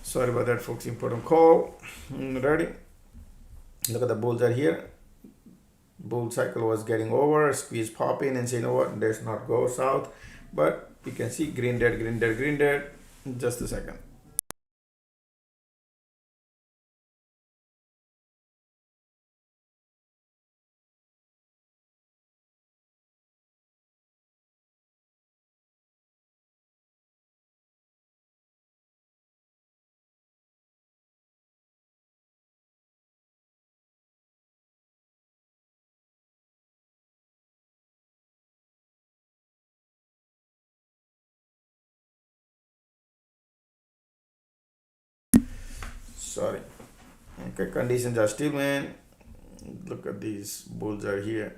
Speaker 1: Sorry about that, folks. Important call. Ready? Look at the bulls are here. Bull cycle was getting over. Squeeze pop in and say, you know what? Let's not go south. But you can see green dead, green dead, green dead. Just a second. Sorry. Okay, conditions are still in. Look at these bulls are here.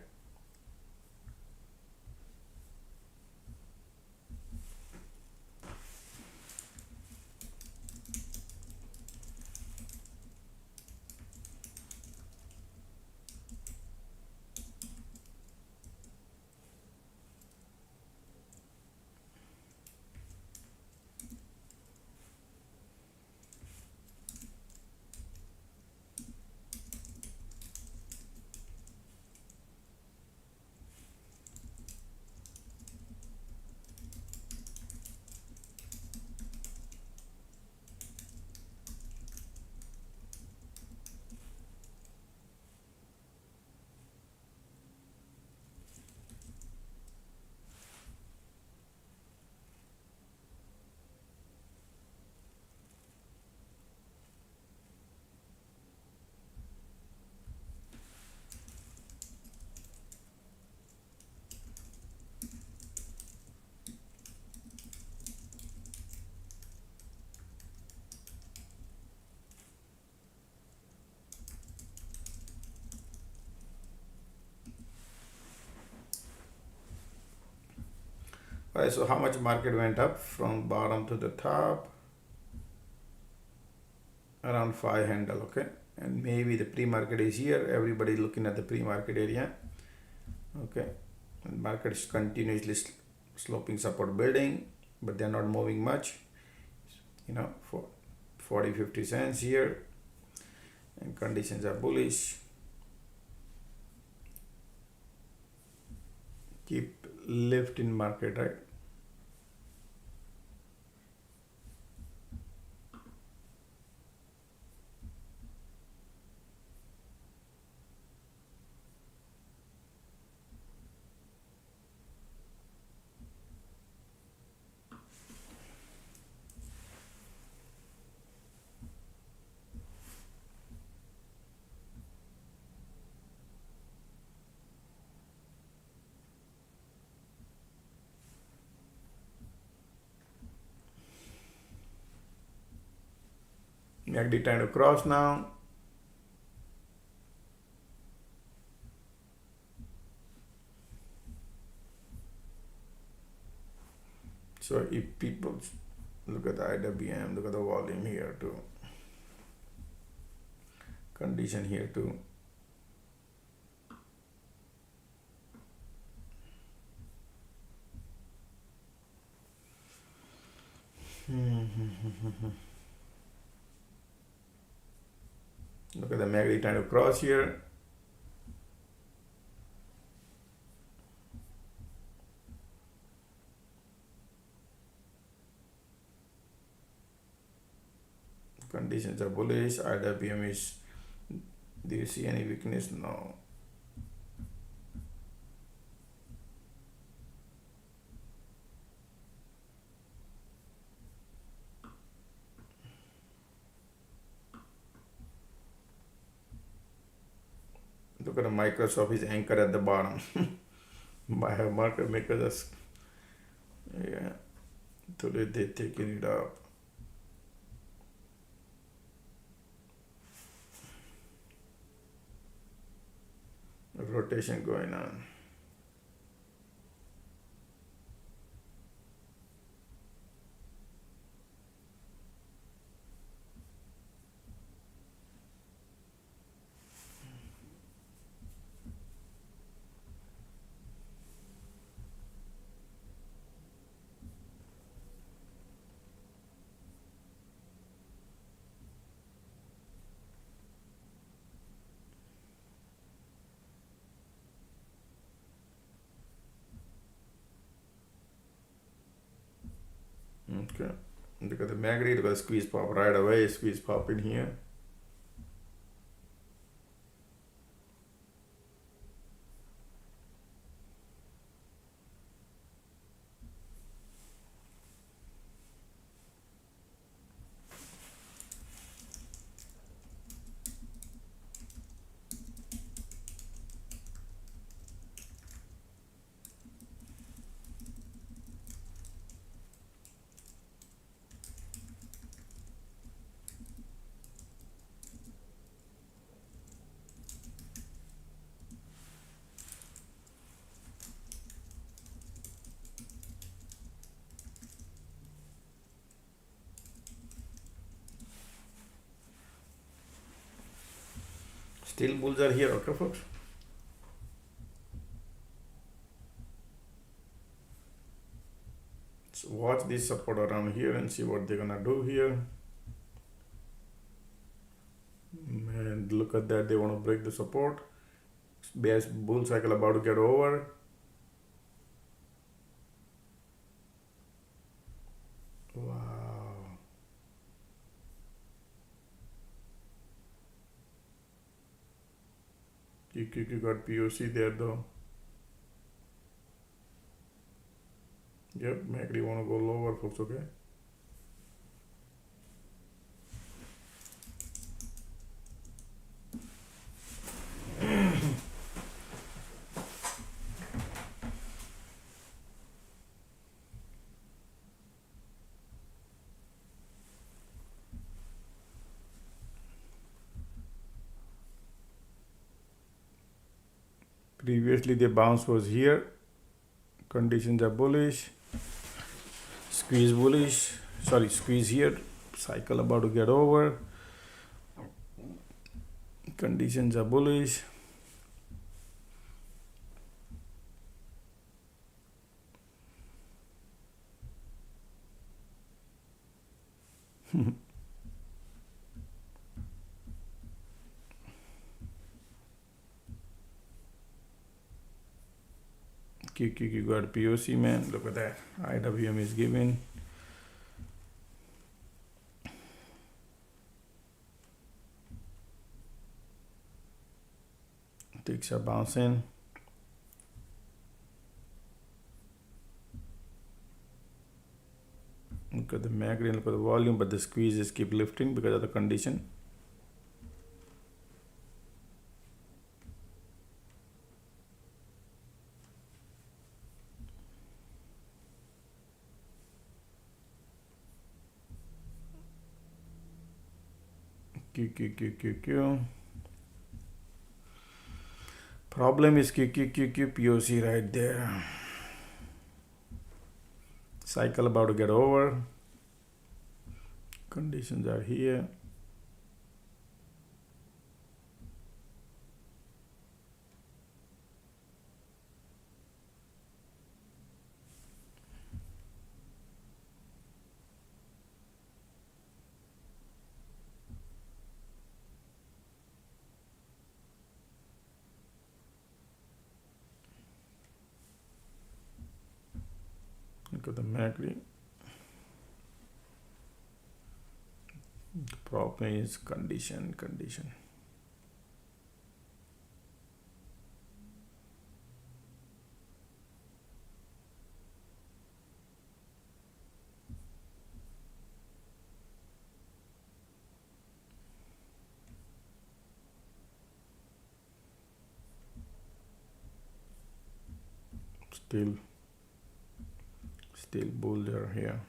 Speaker 1: All right, so how much market went up from bottom to the top? Around 5 handle, okay? And maybe the pre-market is here. Everybody looking at the pre-market area, okay? And market is continuously sloping support building, but they're not moving much, you know, for 40-50 cents here, and conditions are bullish. Keep lift in market, right? MACD trying to cross now. So if people look at the IWM, look at the volume here too. Condition here too. Look at the MACD trying to cross here. Conditions are bullish. IWM is, do you see any weakness? No. Look at the Microsoft is anchored at the bottom. My market makers, yeah, today they taking it up. Rotation going on. Okay, look at the MACD, look at the squeeze pop right away, squeeze pop in here. Still bulls are here, okay folks? So watch this support around here and see what they're gonna do here. And look at that, they want to break the support. Bearish bull cycle about to get over. Wow. You got POC there though. Yep, MACD want to go lower folks, okay? Previously the bounce was here. Conditions are bullish. Squeeze bullish. Sorry, squeeze here. Cycle about to get over. Conditions are bullish. QQQ got POC, man. Look at that. IWM is given. Ticks are bouncing. Look at the MACD and look at the volume, but the squeezes keep lifting because of the condition. QQQQQ. Problem is QQQQ POC right there. Cycle about to get over. Conditions are here. Look at the MACD. The problem is condition. Still bulls are here.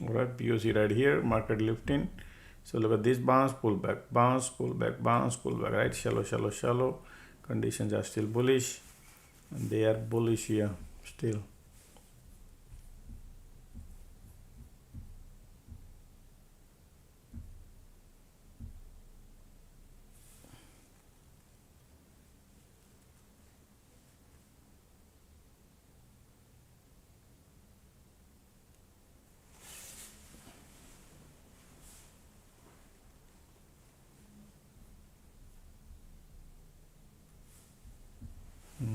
Speaker 1: All right, POC right here, market lifting. So look at this bounce, pull back, bounce, pull back, bounce, pull back, right? Shallow, shallow, shallow. Conditions are still bullish, and they are bullish here still.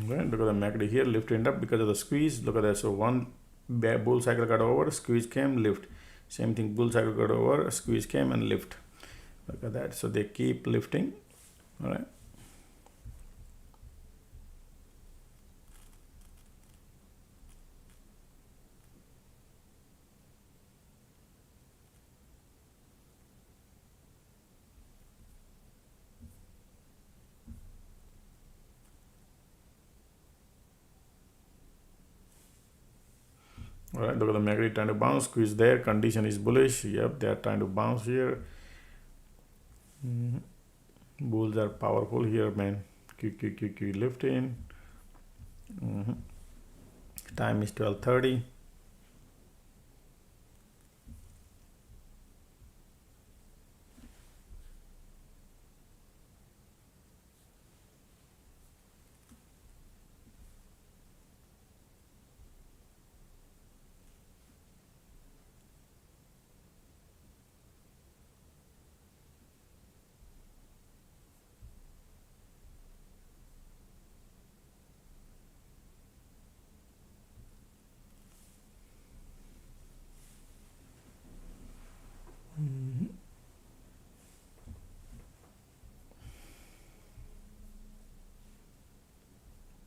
Speaker 1: Right, look at the MACD here, lifting up because of the squeeze. Look at that. So one bull cycle got over, squeeze came, lift. Same thing, bull cycle got over, squeeze came and lift. Look at that. So they keep lifting. All right. All right, look at the MACD trying to bounce, squeeze there, condition is bullish. Yep, they are trying to bounce here. Bulls are powerful here, man. QQQQ lifting. Time is 12:30.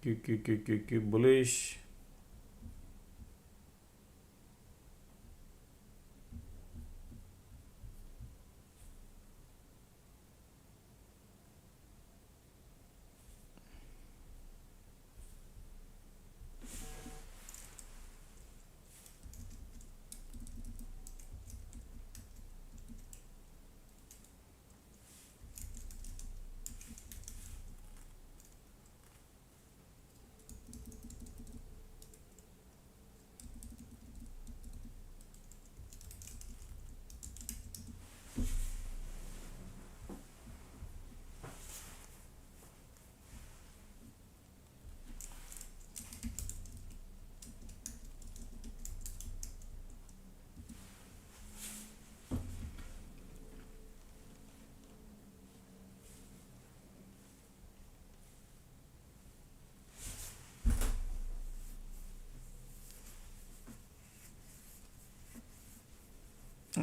Speaker 1: QQQQQ bullish.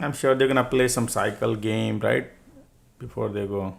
Speaker 1: I'm sure they're gonna play some cycle game, right? Before they go.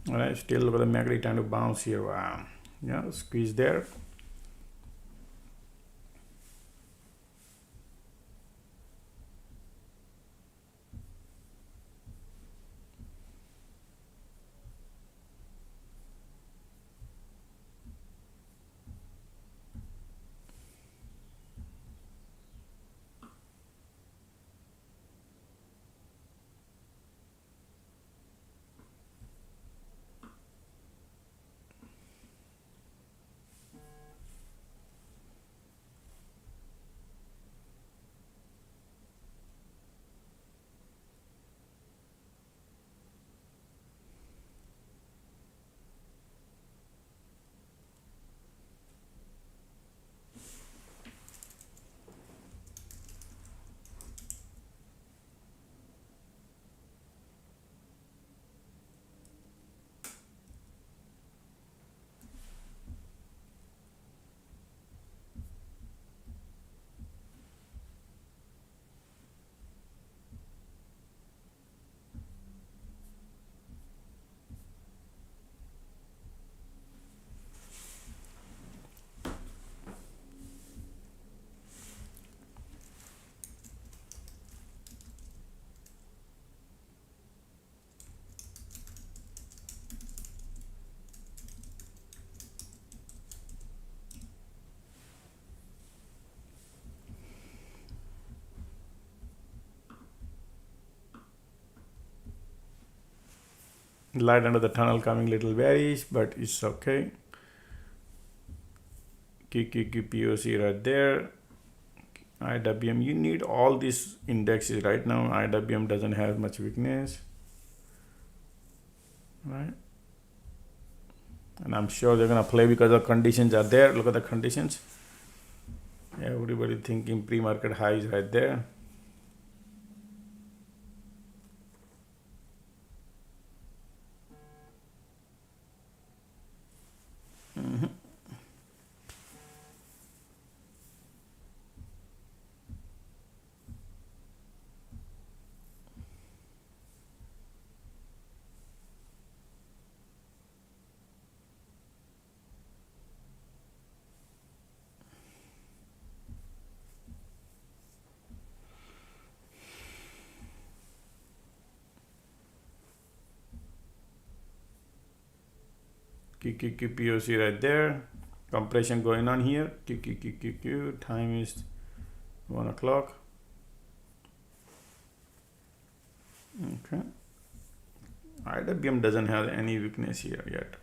Speaker 1: All right, still look at the MACD trying to bounce here. Wow. Yeah, squeeze there. Light under the tunnel coming little bearish, but it's okay. QQQ POC right there. IWM, you need all these indexes right now. IWM doesn't have much weakness, right? And I'm sure they're gonna play because the conditions are there. Look at the conditions. Everybody thinking pre-market highs right there. QQQ POC right there. Compression going on here. QQQQ. Time is 1 o'clock. Okay. IWM doesn't have any weakness here yet.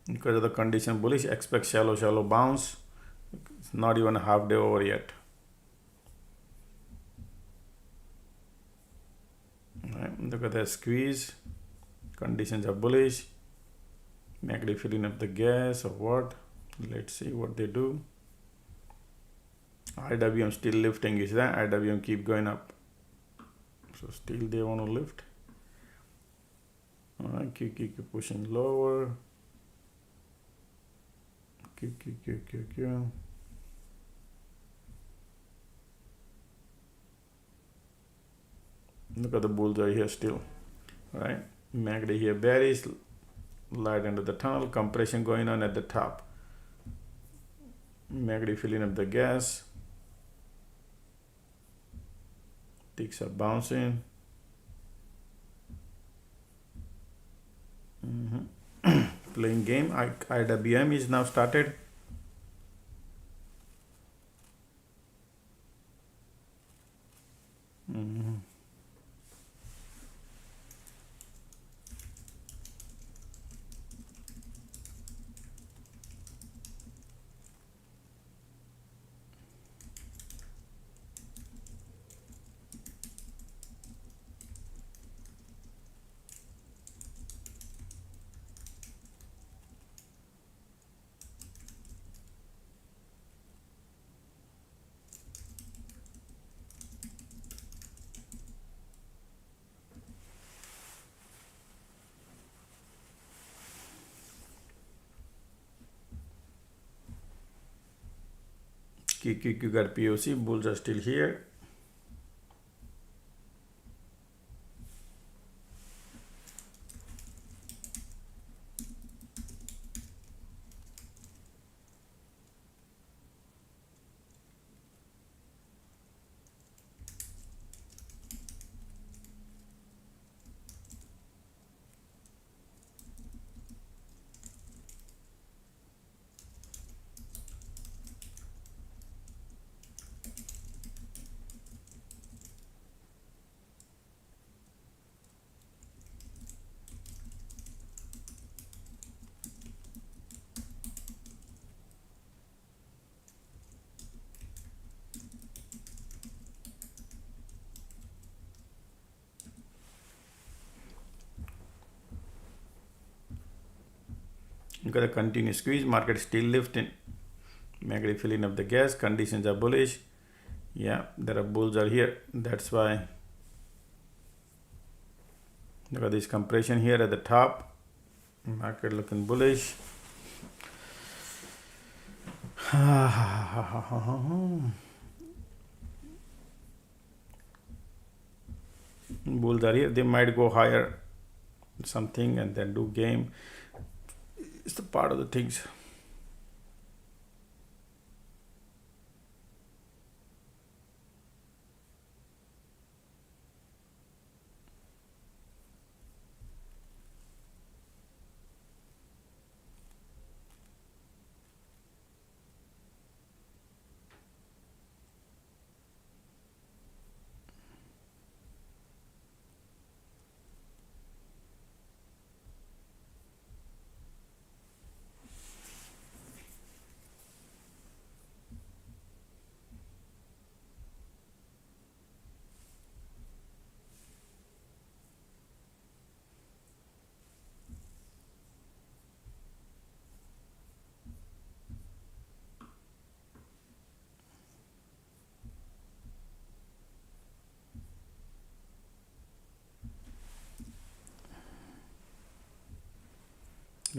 Speaker 1: Because of the condition bullish, expect shallow bounce. It's not even a half day over yet. Right, look at that squeeze. Conditions are bullish. Maybe filling up the gas or what? Let's see what they do. IWM still lifting, is that? IWM keep going up. So still they want to lift. Alright, QQQ pushing lower. QQQ. Look at the bullseye here still. Right? MACD here bearish. Light under the tunnel. Compression going on at the top. MACD filling up the gas. Ticks are bouncing. Playing game. IWM is now started. QQQ got POC, bulls are still here. Look at the continuous squeeze. Market still lifting. MACD filling up the gas. Conditions are bullish. Yeah, there are bulls are here. That's why. Look at this compression here at the top. Market looking bullish. Bulls are here. They might go higher something and then do game. It's the part of the things.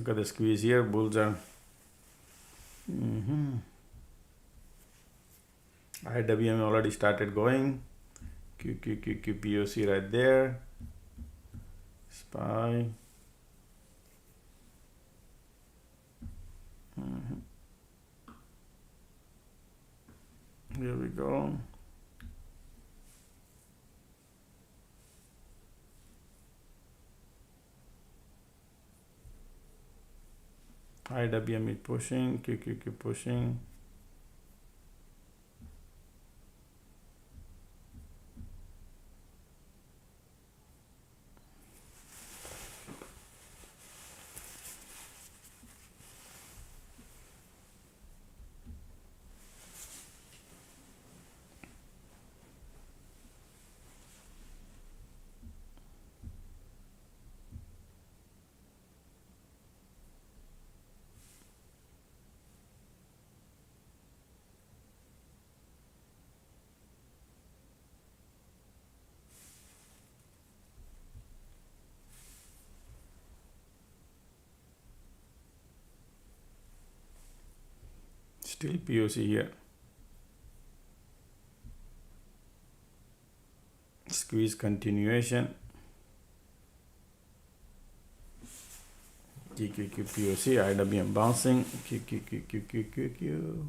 Speaker 1: Look at the squeeze here. Bulls are. IWM already started going. POC right there. SPY. Here we go. IWM is pushing, QQQ pushing. Still POC here. Squeeze continuation. QQQ POC, IWM bouncing. QQQ.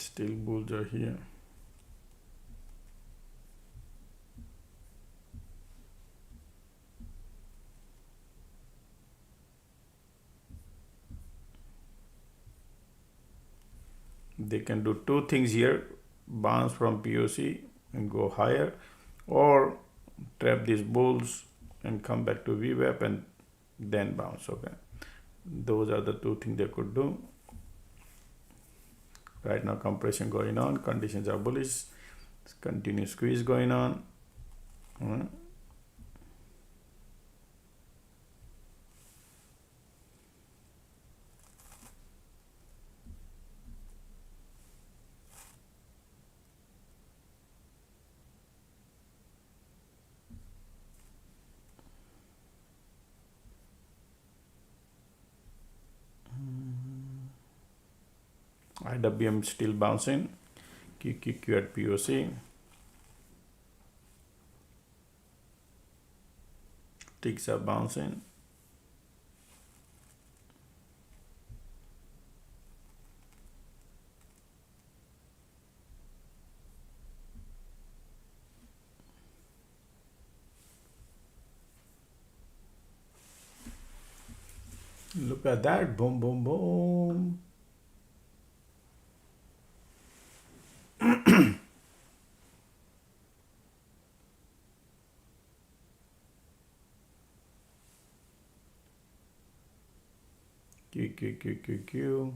Speaker 1: Still bulls are here. They can do two things here: bounce from POC and go higher, or trap these bulls and come back to VWAP and then bounce. Okay, those are the two things they could do. Right now compression going on, conditions are bullish, continuous squeeze going on. IWM still bouncing. QQQ at POC. Ticks are bouncing. Look at that. Boom, boom, boom. QQQQQ.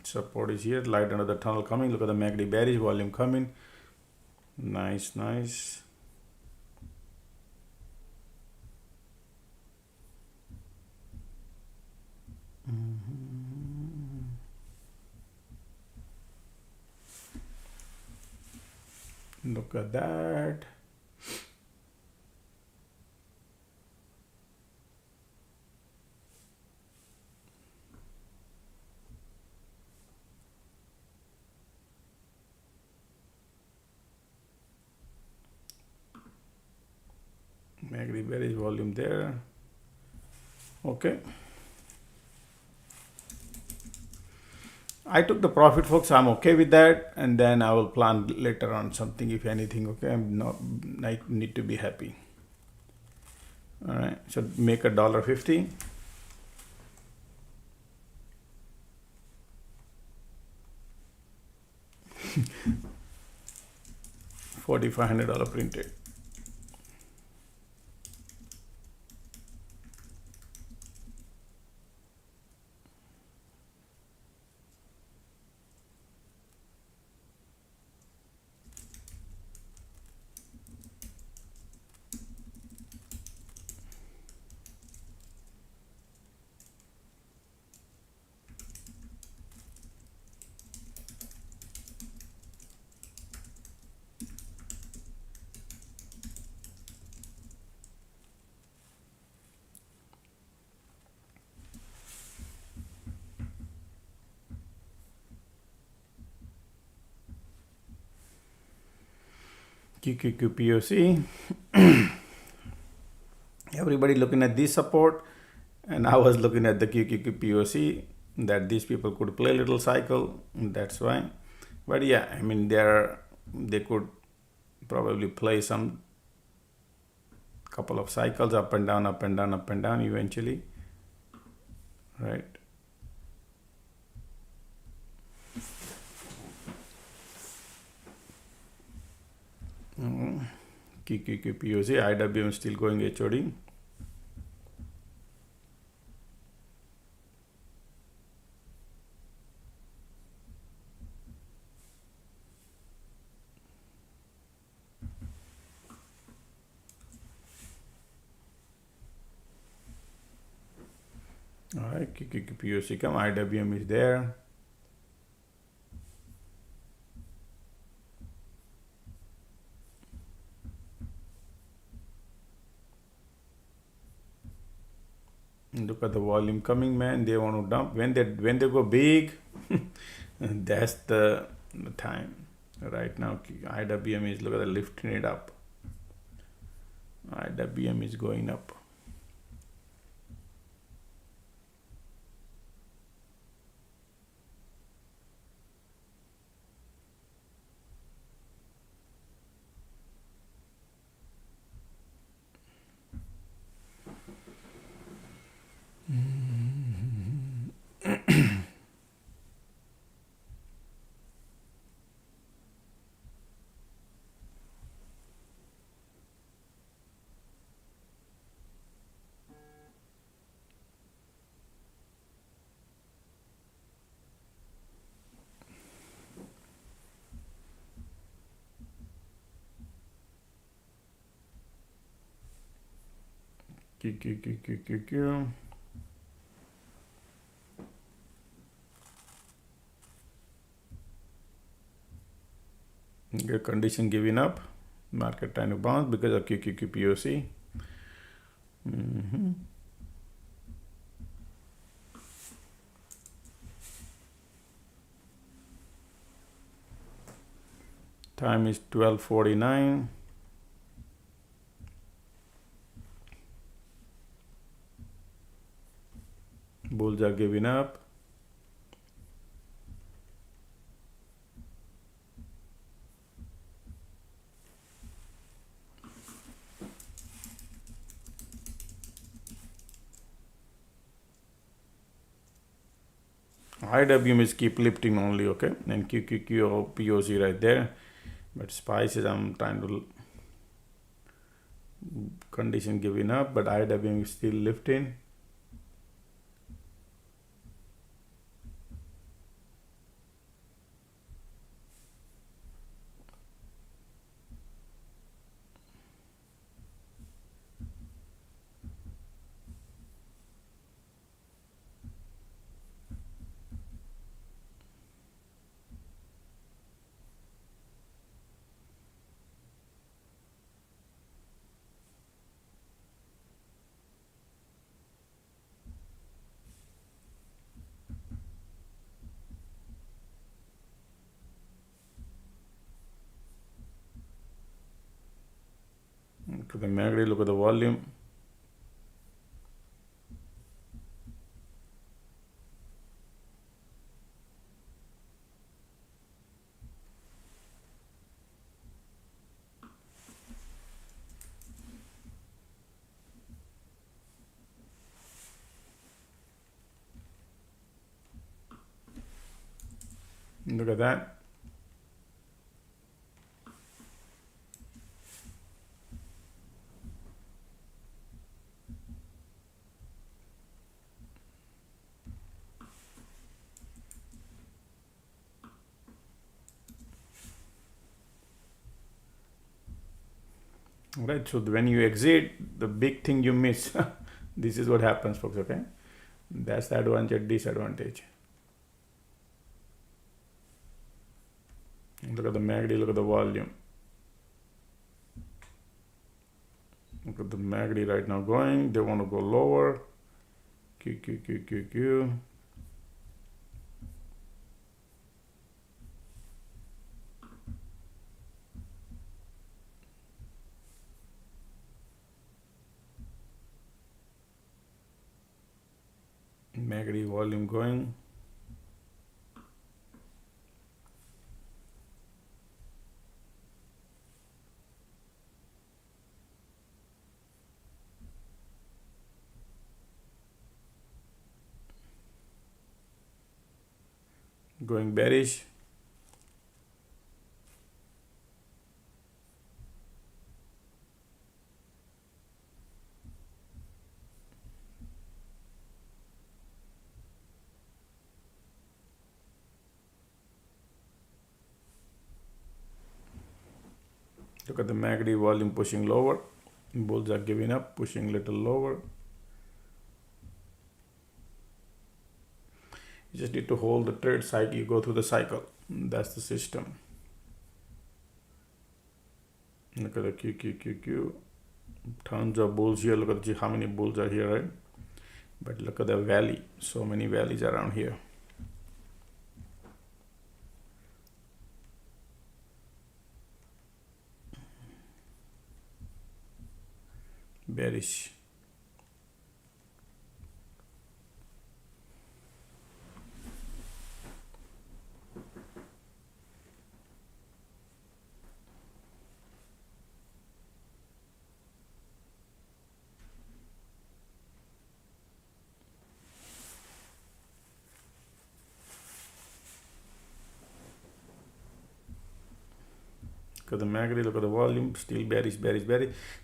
Speaker 1: Support is here, light under the tunnel coming. Look at the MACD bearish volume coming. Nice, nice. Look at that. where is volume there? Okay. I took the profit, folks. I'm okay with that, and then I will plan later on something if anything. Okay, I need to be happy. All right, so make $1.50. $4,500 printed. QQQ POC. Everybody looking at this support, and I was looking at the QQQ POC that these people could play a little cycle. That's why. But yeah, I mean they could probably play some couple of cycles up and down, up and down, up and down eventually, right? QQQ POC, IWM still going HOD. All right, QQQ POC come, IWM is there. Look at the volume coming, man. They want to dump when they go big. That's the time. Right now, IWM is, look at the lifting it up. IWM is going up. QQQ. Good condition giving up. Market trying to bounce because of QQQ POC. Time is 12:49. Bulls are giving up. IWM is keep lifting only, okay, and QQQ POC right there. But spices, I'm trying to condition giving up, but IWM is still lifting. Look at the MACD, look at the volume. Look at that. Right, so when you exit, the big thing you miss. This is what happens, folks. Okay, that's the advantage, disadvantage. Look at the MACD, look at the volume. Look at the MACD right now going. They want to go lower. Q. MACD volume going. Going bearish. Look at the MACD volume pushing lower. Bulls are giving up, pushing little lower. You just need to hold the trade cycle. You go through the cycle. That's the system. Look at the Q. Tons of bulls here. Look at how many bulls are here, right? But look at the valley. So many valleys around here. Bearish. Look at the MACD, look at the volume, still bearish.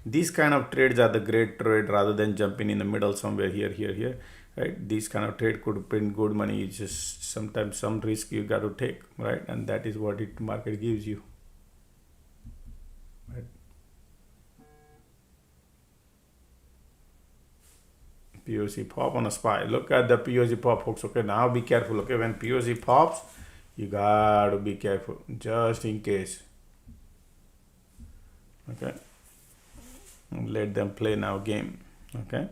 Speaker 1: These kind of trades are the great trade rather than jumping in the middle somewhere here, right? These kind of trade could print good money. It's just sometimes some risk you got to take, right? And that is what it market gives you, right? POC pop on a SPY. Look at the POC pop, folks. Okay, now be careful. Okay, when POC pops, you got to be careful just in case. Okay, let them play now game. Okay,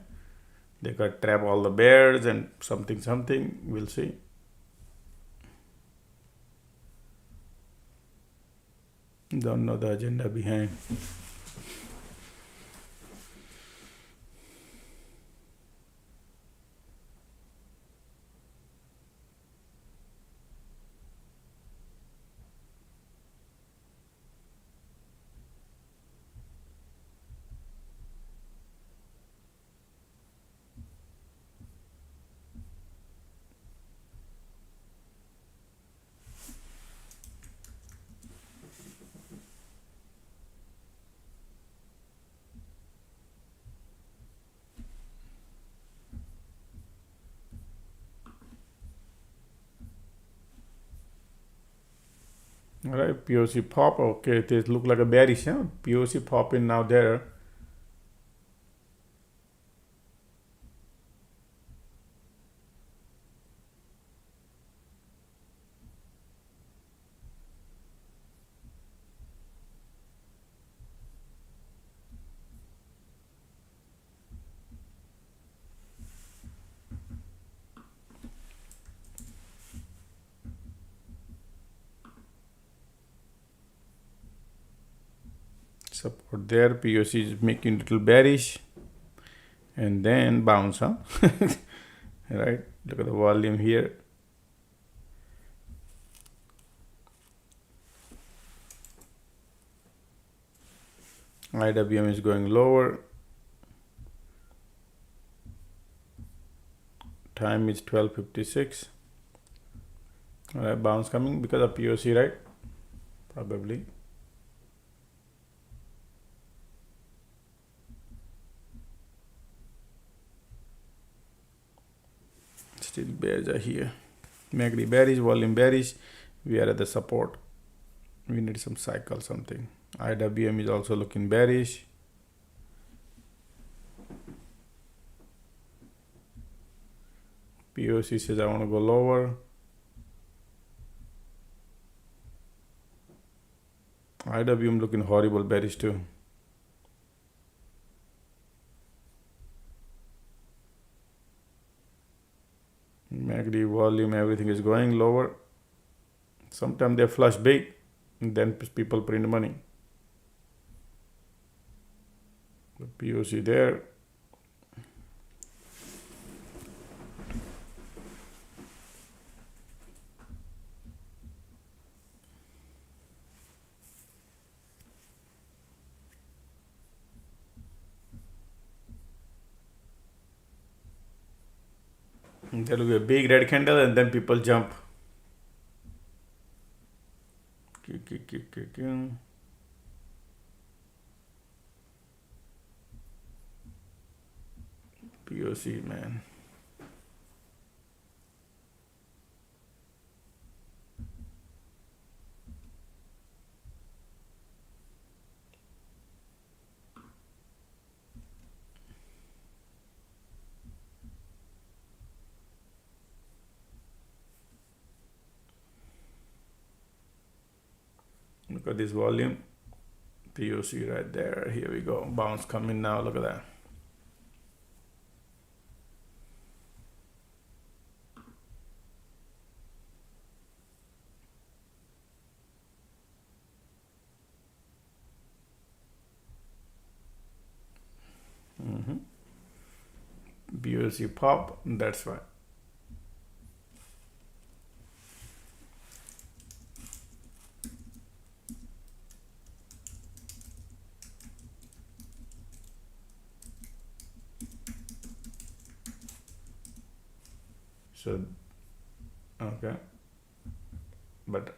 Speaker 1: they got trap all the bears and something. We'll see. Don't know the agenda behind. All right, POC pop. Okay, it look like a bearish, huh? POC pop in now there. Support there. POC is making little bearish and then bounce, huh? Right, look at the volume here. IWM is going lower. Time is 12:56. Bounce coming because of POC, right? Probably. Still bears are here. MACD bearish, volume bearish. We are at the support. We need some cycle, something. IWM is also looking bearish. POC says I want to go lower. IWM looking horrible bearish too. MACD volume, everything is going lower. Sometimes they flush big, and then people print money. The POC there. There will be a big red candle and then people jump. POC, man. Look at this volume. POC right there. Here we go. Bounce coming now. Look at that. POC pop. That's why. So, okay, but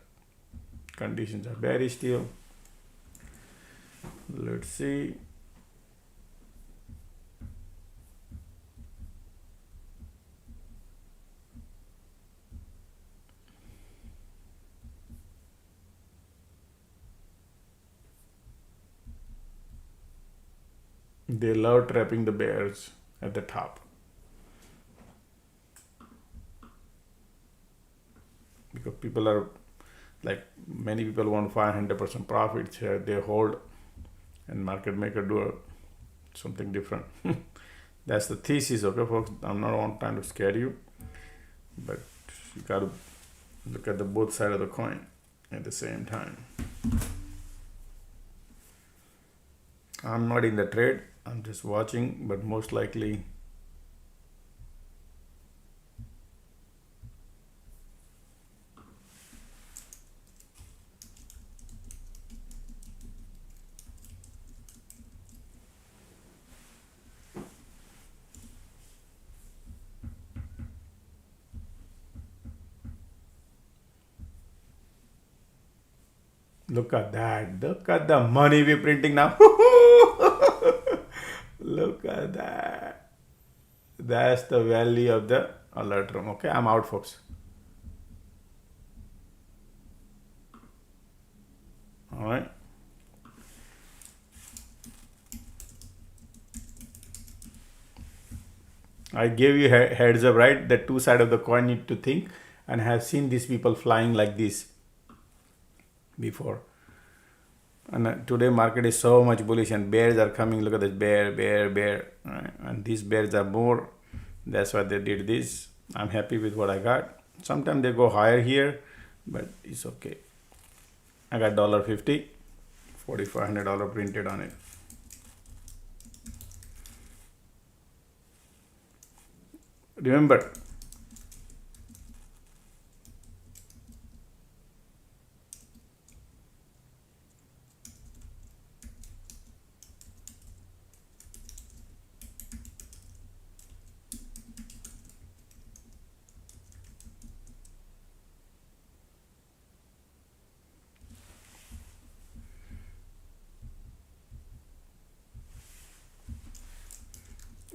Speaker 1: conditions are bearish still. Let's see. They love trapping the bears at the top. Because people are like, many people want 500% profits here, they hold, and market maker do something different. That's the thesis, okay, folks. I'm not on trying to scare you, but you got to look at the both sides of the coin at the same time. I'm not in the trade, I'm just watching, but most likely look at that. Look at the money we're printing now. Look at that. That's the value of the alert room. Okay, I'm out, folks. All right. I gave you heads up, right? The two sides of the coin need to think, and have seen these people flying like this before. And today market is so much bullish and bears are coming. Look at this bear, right? And these bears are more. That's why they did this. I'm happy with what I got. Sometimes they go higher here, but it's okay. I got $1.50, $4,500 printed on it. Remember,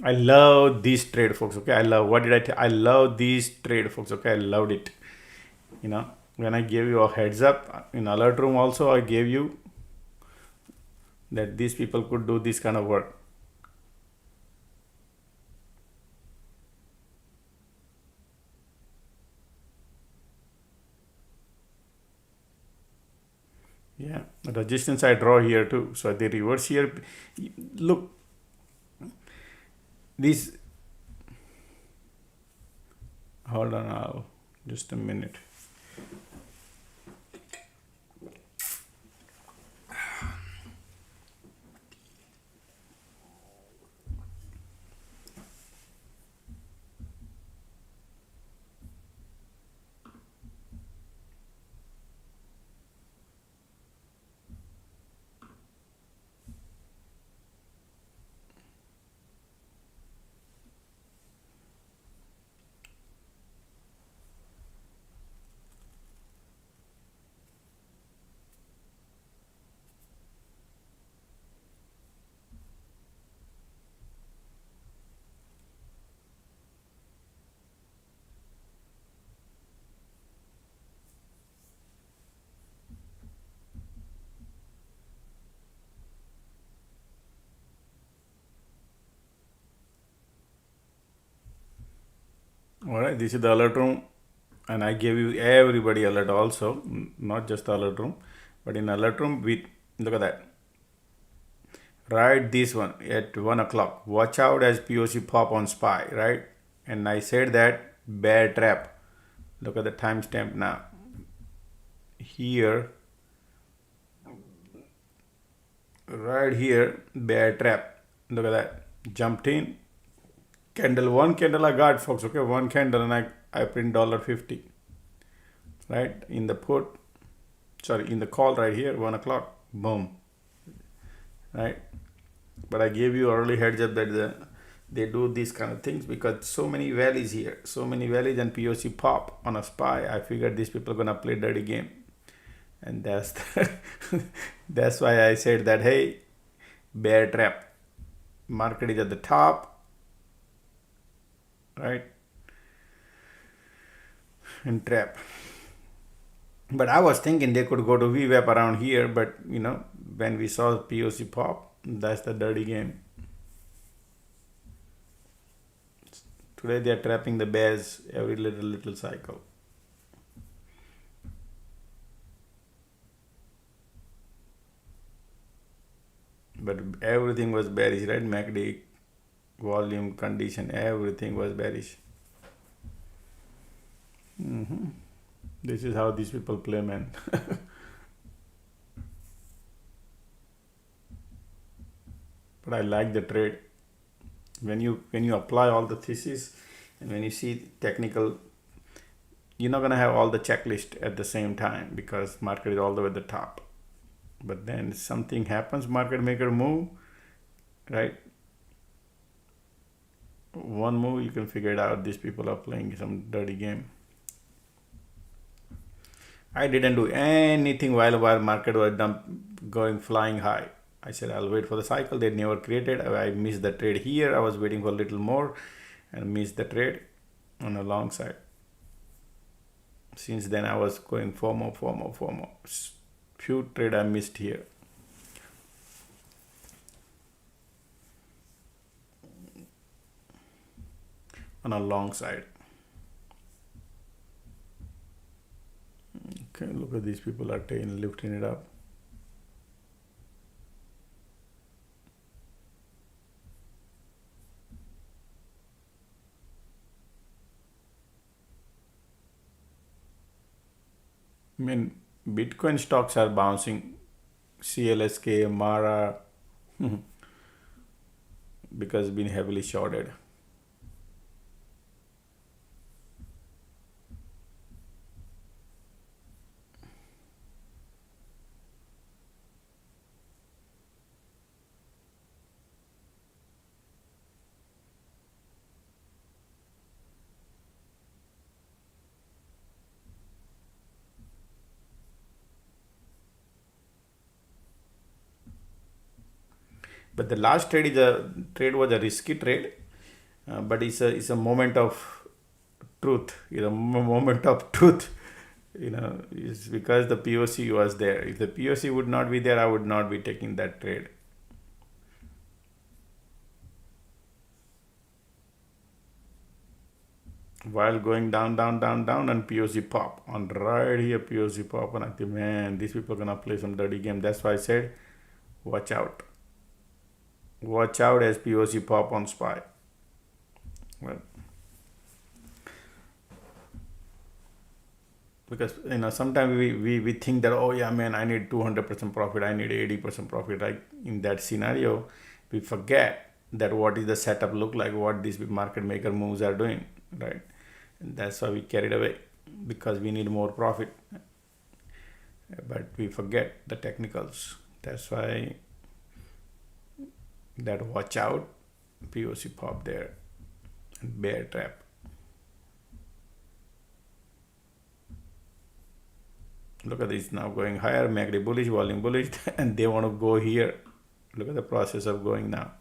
Speaker 1: I love this trade, folks. Okay, I love, what did I tell? I love this trade, folks. Okay, I loved it. You know, when I gave you a heads up in alert room, also I gave you that these people could do this kind of work. Yeah, resistance I draw here too. So the reverse here. Look, this. Hold on now, just a minute. All right, this is the alert room, and I gave you everybody alert also, not just the alert room, but in alert room with, look at that. Right, this one at 1 o'clock. Watch out as POC pop on SPY, right? And I said that bear trap. Look at the timestamp now. Here, right here, bear trap. Look at that. Jumped in. Candle, one candle I got, folks. Okay, one candle, and I print $50. Right? In the put, sorry, in the call right here, 1 o'clock. Boom. Right? But I gave you early heads up that they do these kind of things because so many valleys here, so many valleys, and POC pop on a SPY. I figured these people are gonna play dirty game, and that's why I said that, hey, bear trap. Market is at the top, right? And trap. But I was thinking they could go to VWAP around here, but you know, when we saw POC pop, that's the dirty game. Today they are trapping the bears every little cycle. But everything was bearish, right? MACD, volume, condition, everything was bearish. This is how these people play, man. But I like the trade. When you apply all the thesis, and when you see technical, you're not gonna have all the checklist at the same time because market is all the way at the top. But then something happens, market maker move, right? One move, you can figure it out. These people are playing some dirty game. I didn't do anything while market was going flying high. I said I'll wait for the cycle. They never created. I missed the trade here. I was waiting for a little more and missed the trade on a long side. Since then I was going for more. Few trade I missed here. On a long side. Okay, look at these people are lifting it up. I mean, Bitcoin stocks are bouncing. CLSK, Mara, because it's been heavily shorted. But the last trade was a risky trade. but it's a moment of truth, moment of truth. It's because the POC was there. If the POC would not be there, I would not be taking that trade. While going down, down, down, down, and POC pop. On right here, POC pop, and I think, man, these people are gonna play some dirty game. That's why I said, watch out. Watch out as POC pop on SPY. Well, because sometimes we think that, oh yeah, man, I need 200% profit, I need 80% profit. Right? In that scenario, we forget that what is the setup look like, what these market maker moves are doing, right? And that's why we carried away, because we need more profit, but we forget the technicals. That's why that watch out, POC pop there, and bear trap. Look at this now going higher, MACD bullish, volume bullish, and they want to go here. Look at the process of going now.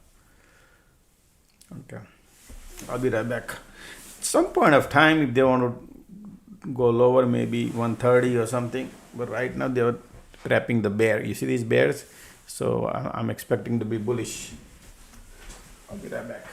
Speaker 1: Okay, I'll be right back. Some point of time, if they want to go lower, maybe 130 or something, but right now they are trapping the bear. You see these bears? So I'm expecting to be bullish. I'll be right back.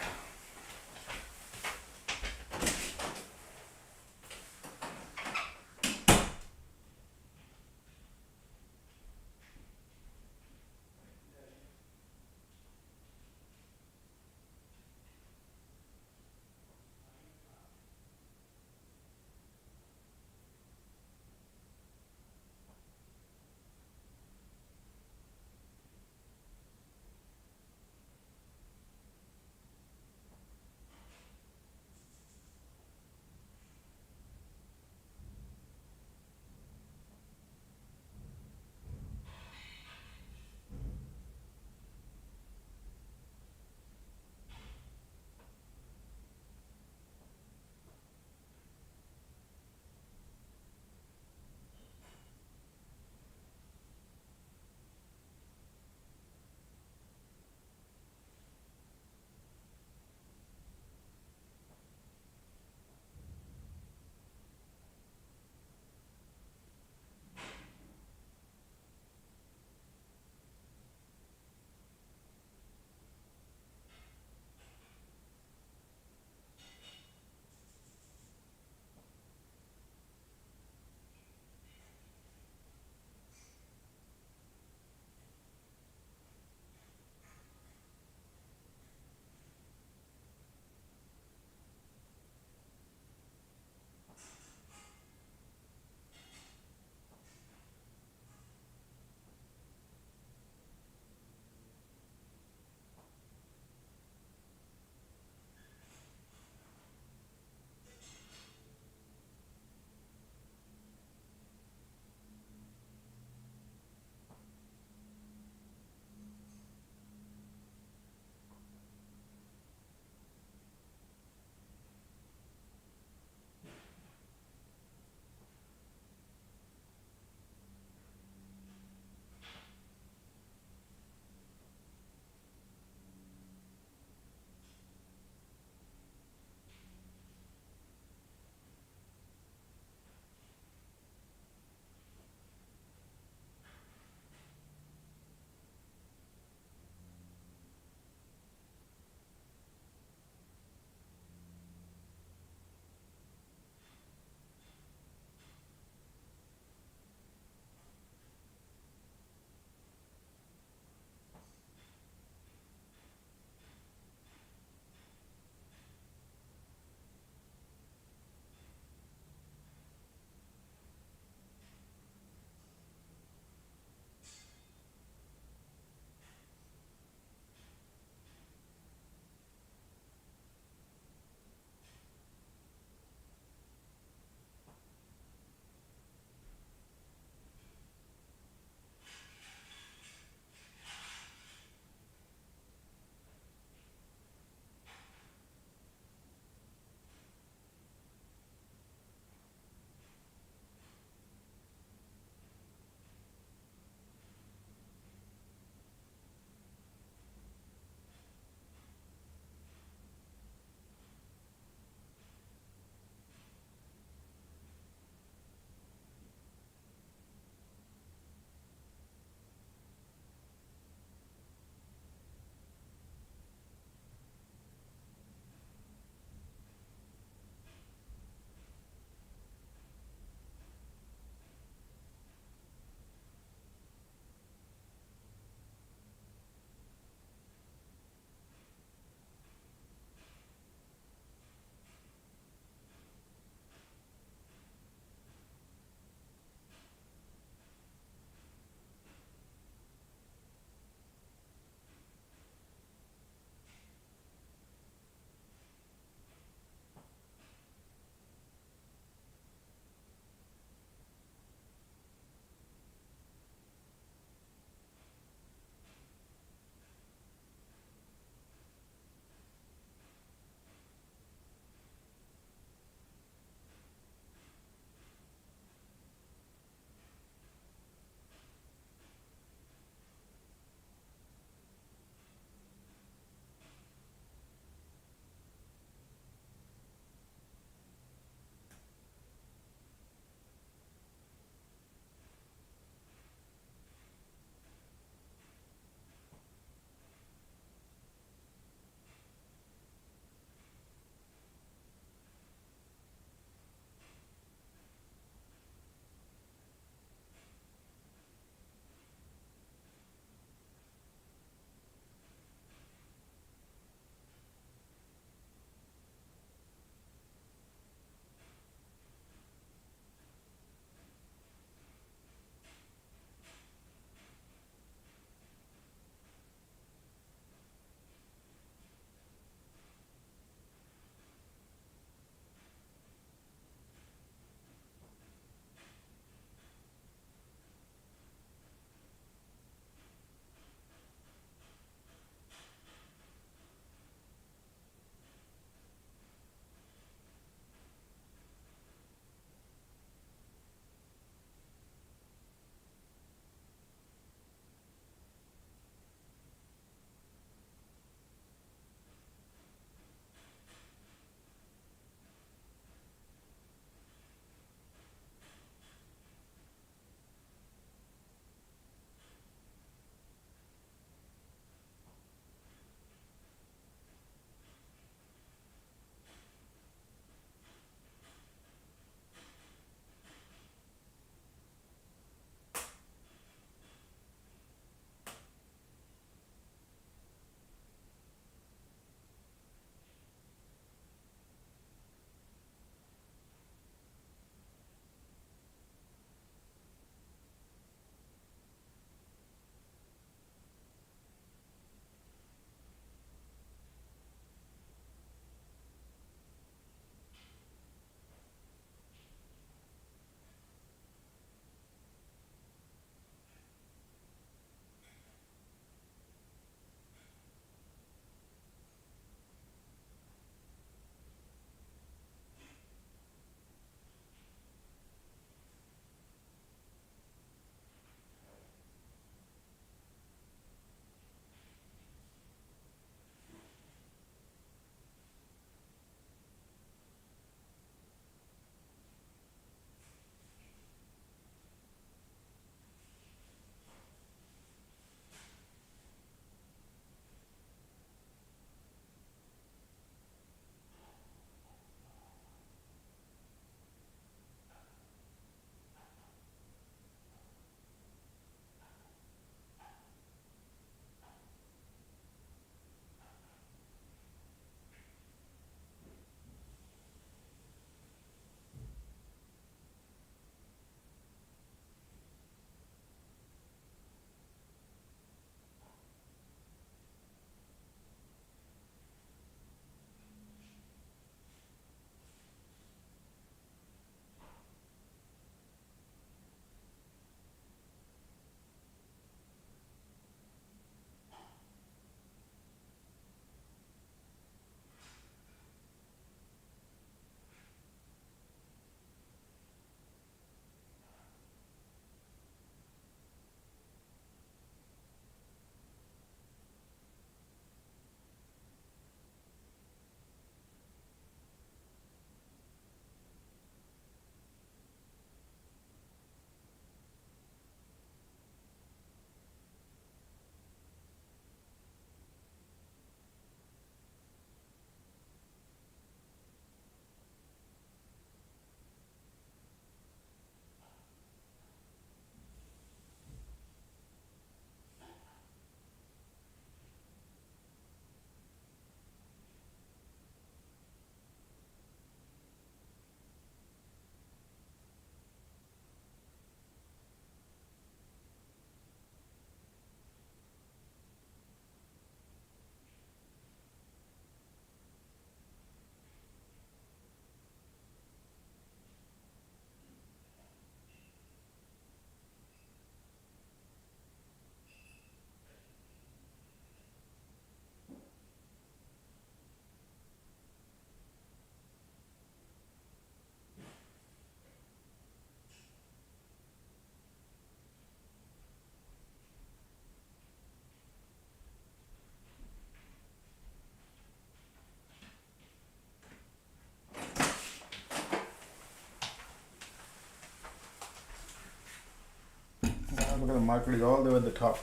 Speaker 1: Look at the market is all the way at the top.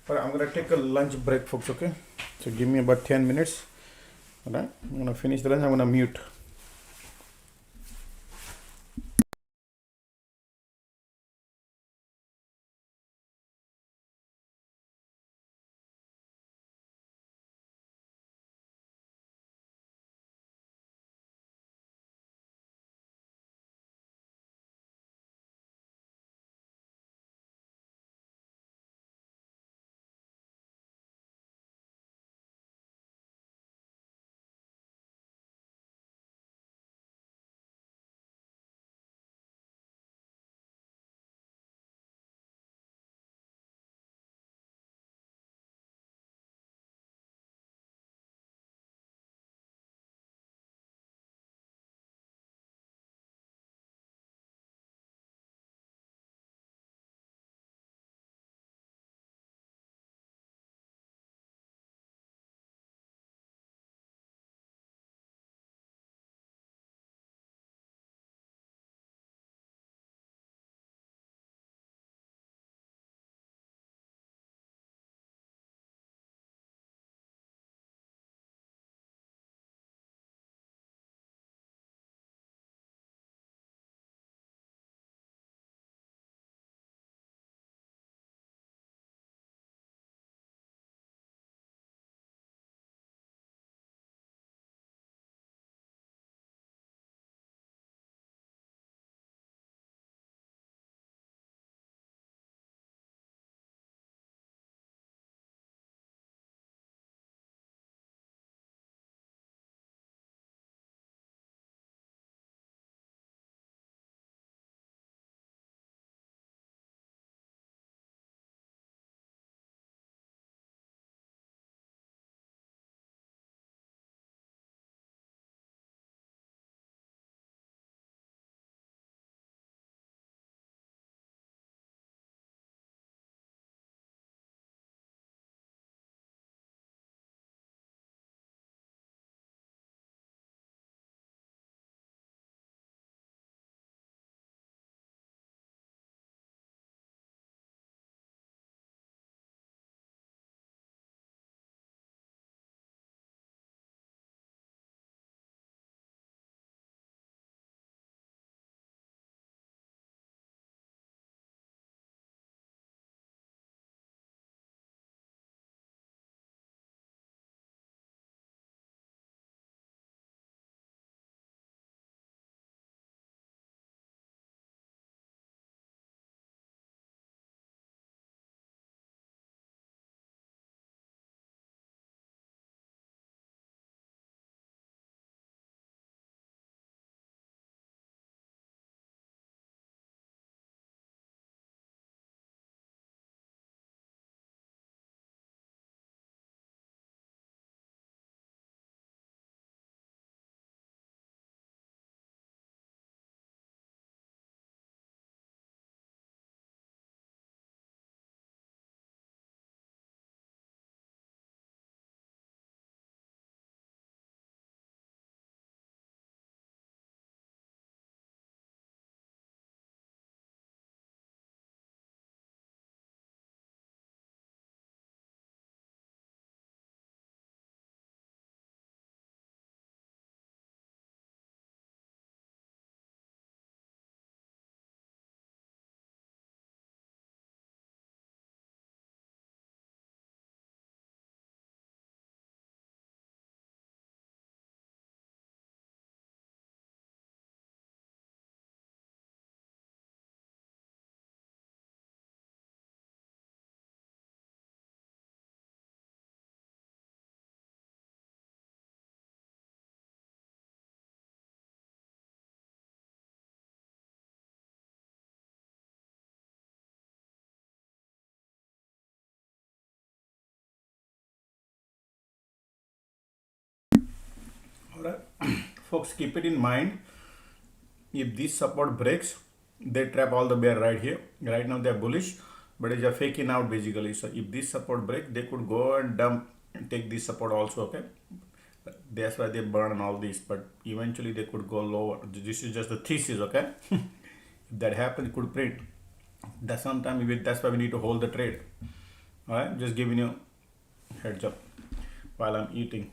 Speaker 1: But I'm gonna take a lunch break, folks. Okay, so give me about 10 minutes. All right, I'm gonna finish the lunch. I'm gonna mute. All right, folks, keep it in mind. If this support breaks, they trap all the bear right here. Right now they're bullish, but it's a faking out basically. So if this support break, they could go and dump and take this support also. Okay, that's why they burn all this, but eventually they could go lower. This is just the thesis. Okay, if that happens, it could print. That's why we need to hold the trade. All right, just giving you heads up while I'm eating.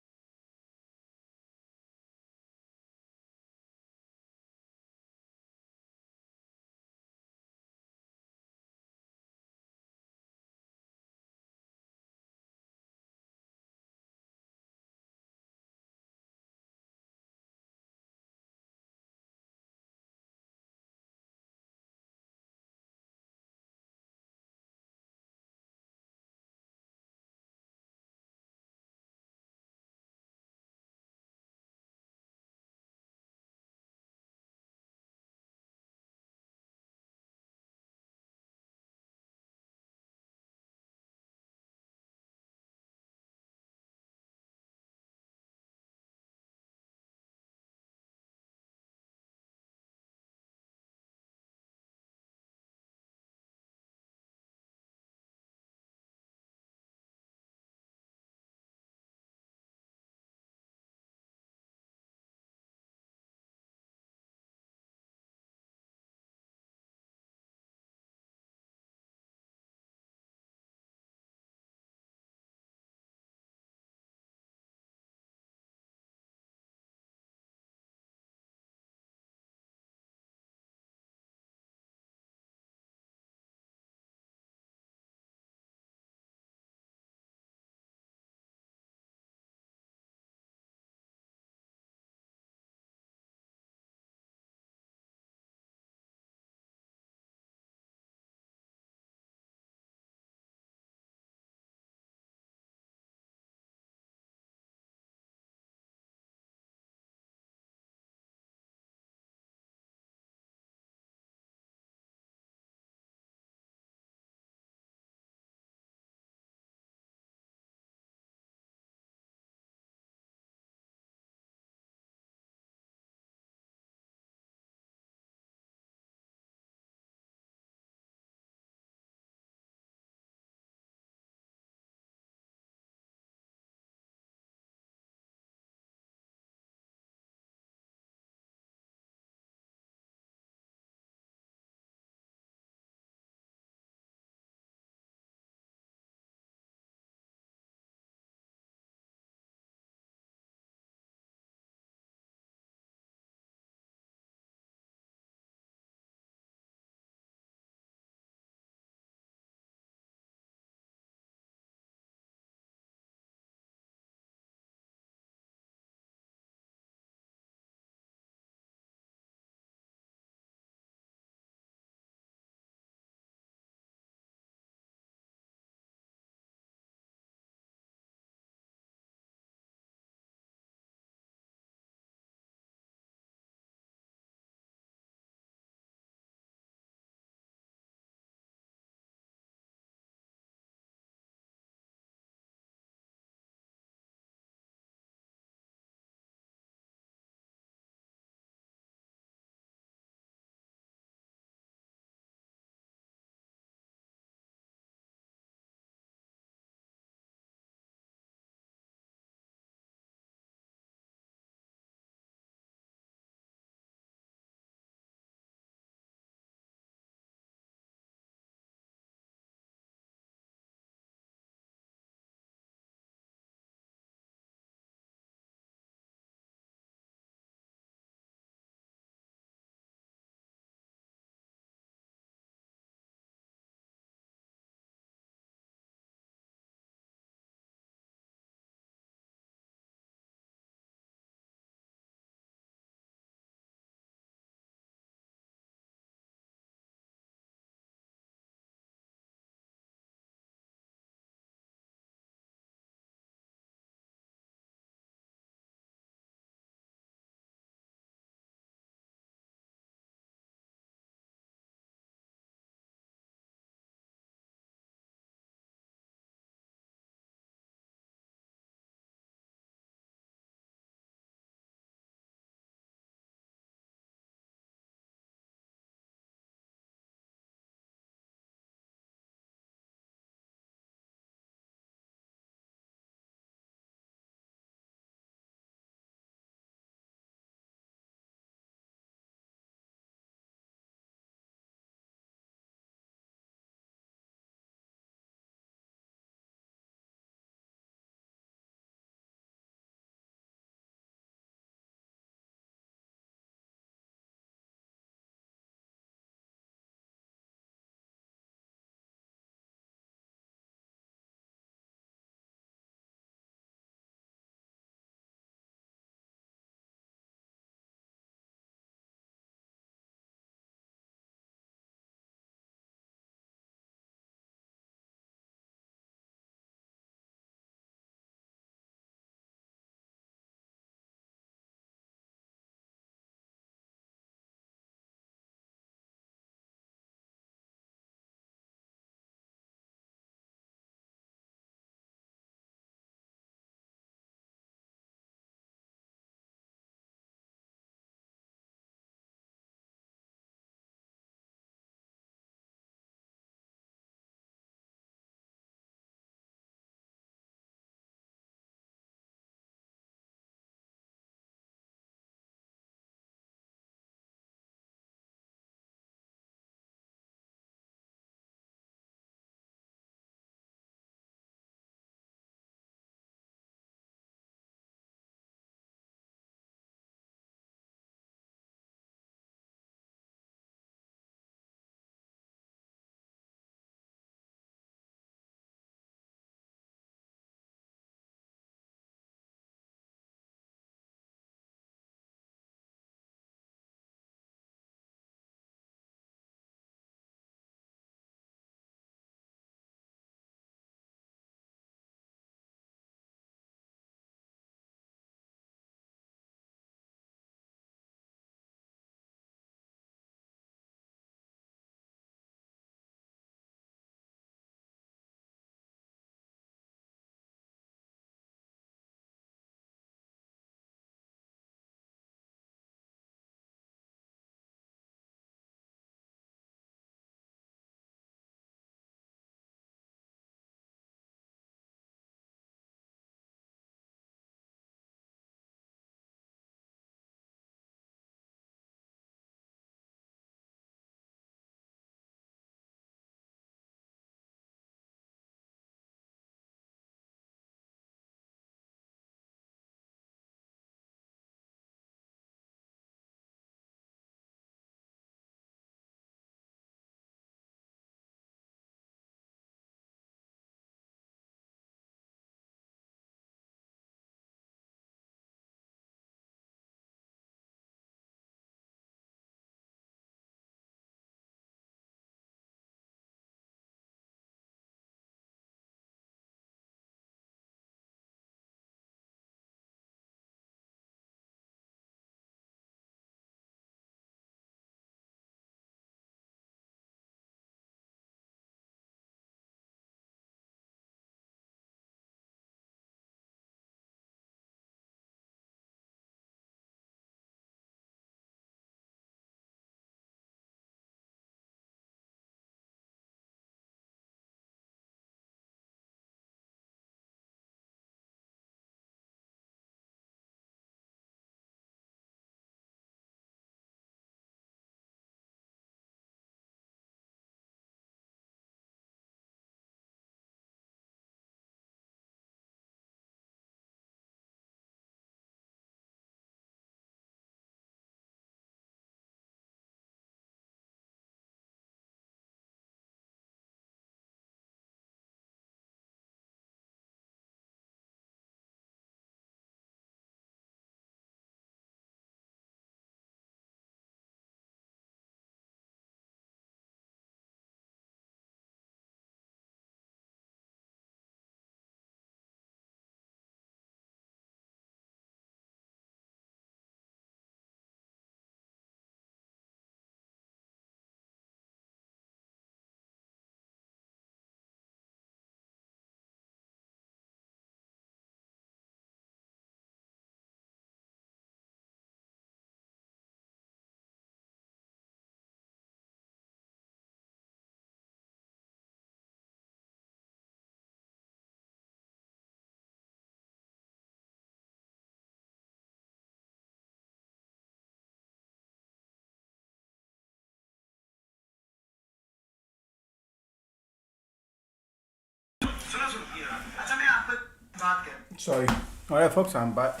Speaker 1: Sorry. All right, folks, I'm back.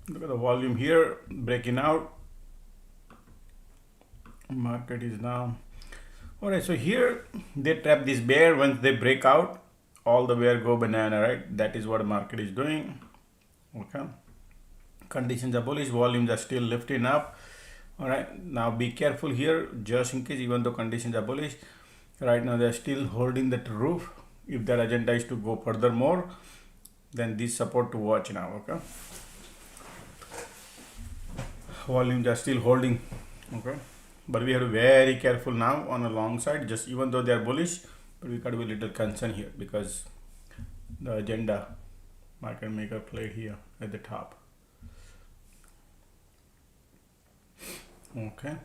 Speaker 1: Look at the volume here, breaking out. Market is now. All right, so here they trap this bear. Once they break out, all the bear go banana, right? That is what the market is doing. Okay. Conditions are bullish, volumes are still lifting up. All right, now be careful here, just in case, even though conditions are bullish, right now they're still holding that roof. If their agenda is to go further more, then this support to watch now. Okay, volumes are still holding. Okay, but we have to be very careful now on the long side. Just even though they are bullish, but we got to be a little concerned here because the agenda market maker play here at the top. Okay.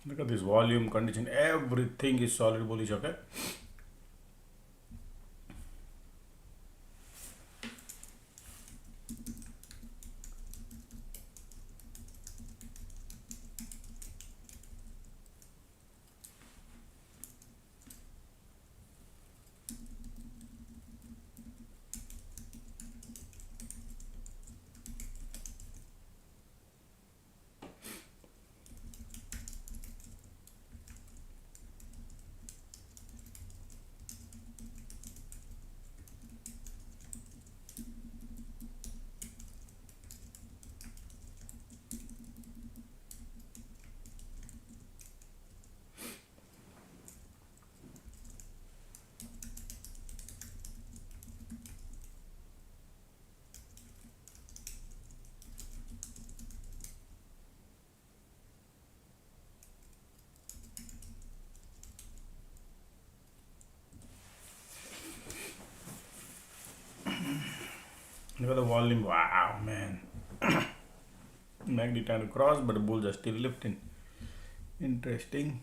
Speaker 1: Look at this volume, condition, everything is solid bullish. Okay. Look at the volume. Wow, man. MACD trying to cross, but the bulls are still lifting. Interesting.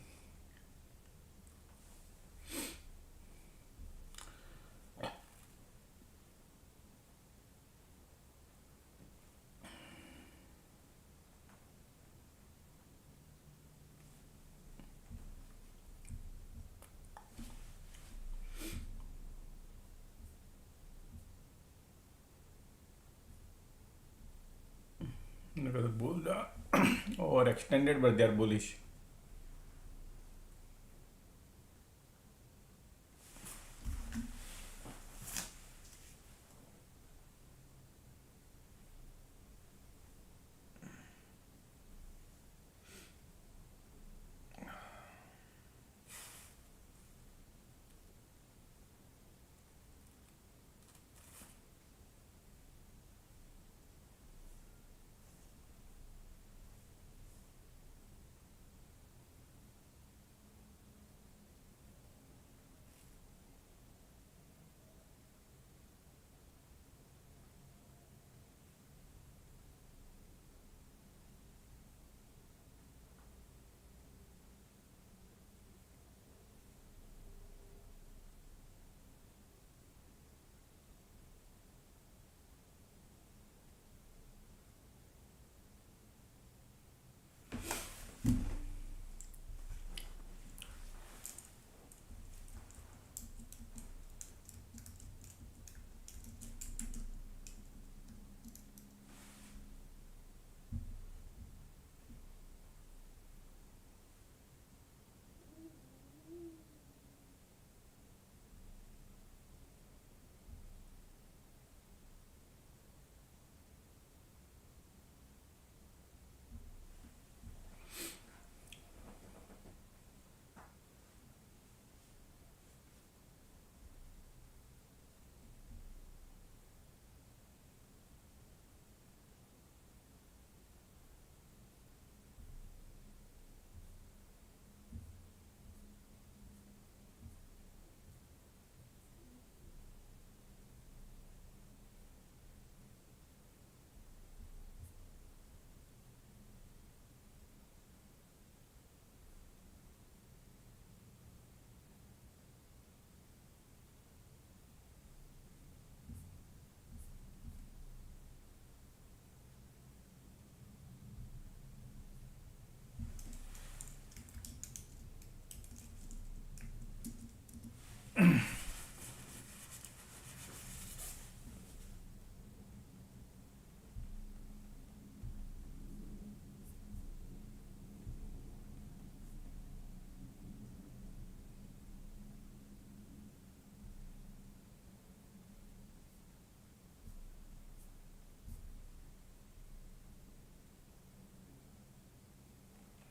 Speaker 1: Look at the bull overextended, but they are bullish.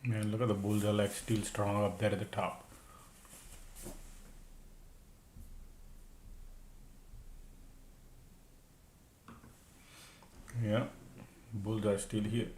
Speaker 1: Man, look at the bulls are like still strong up there at the top. Yeah, bulls are still here.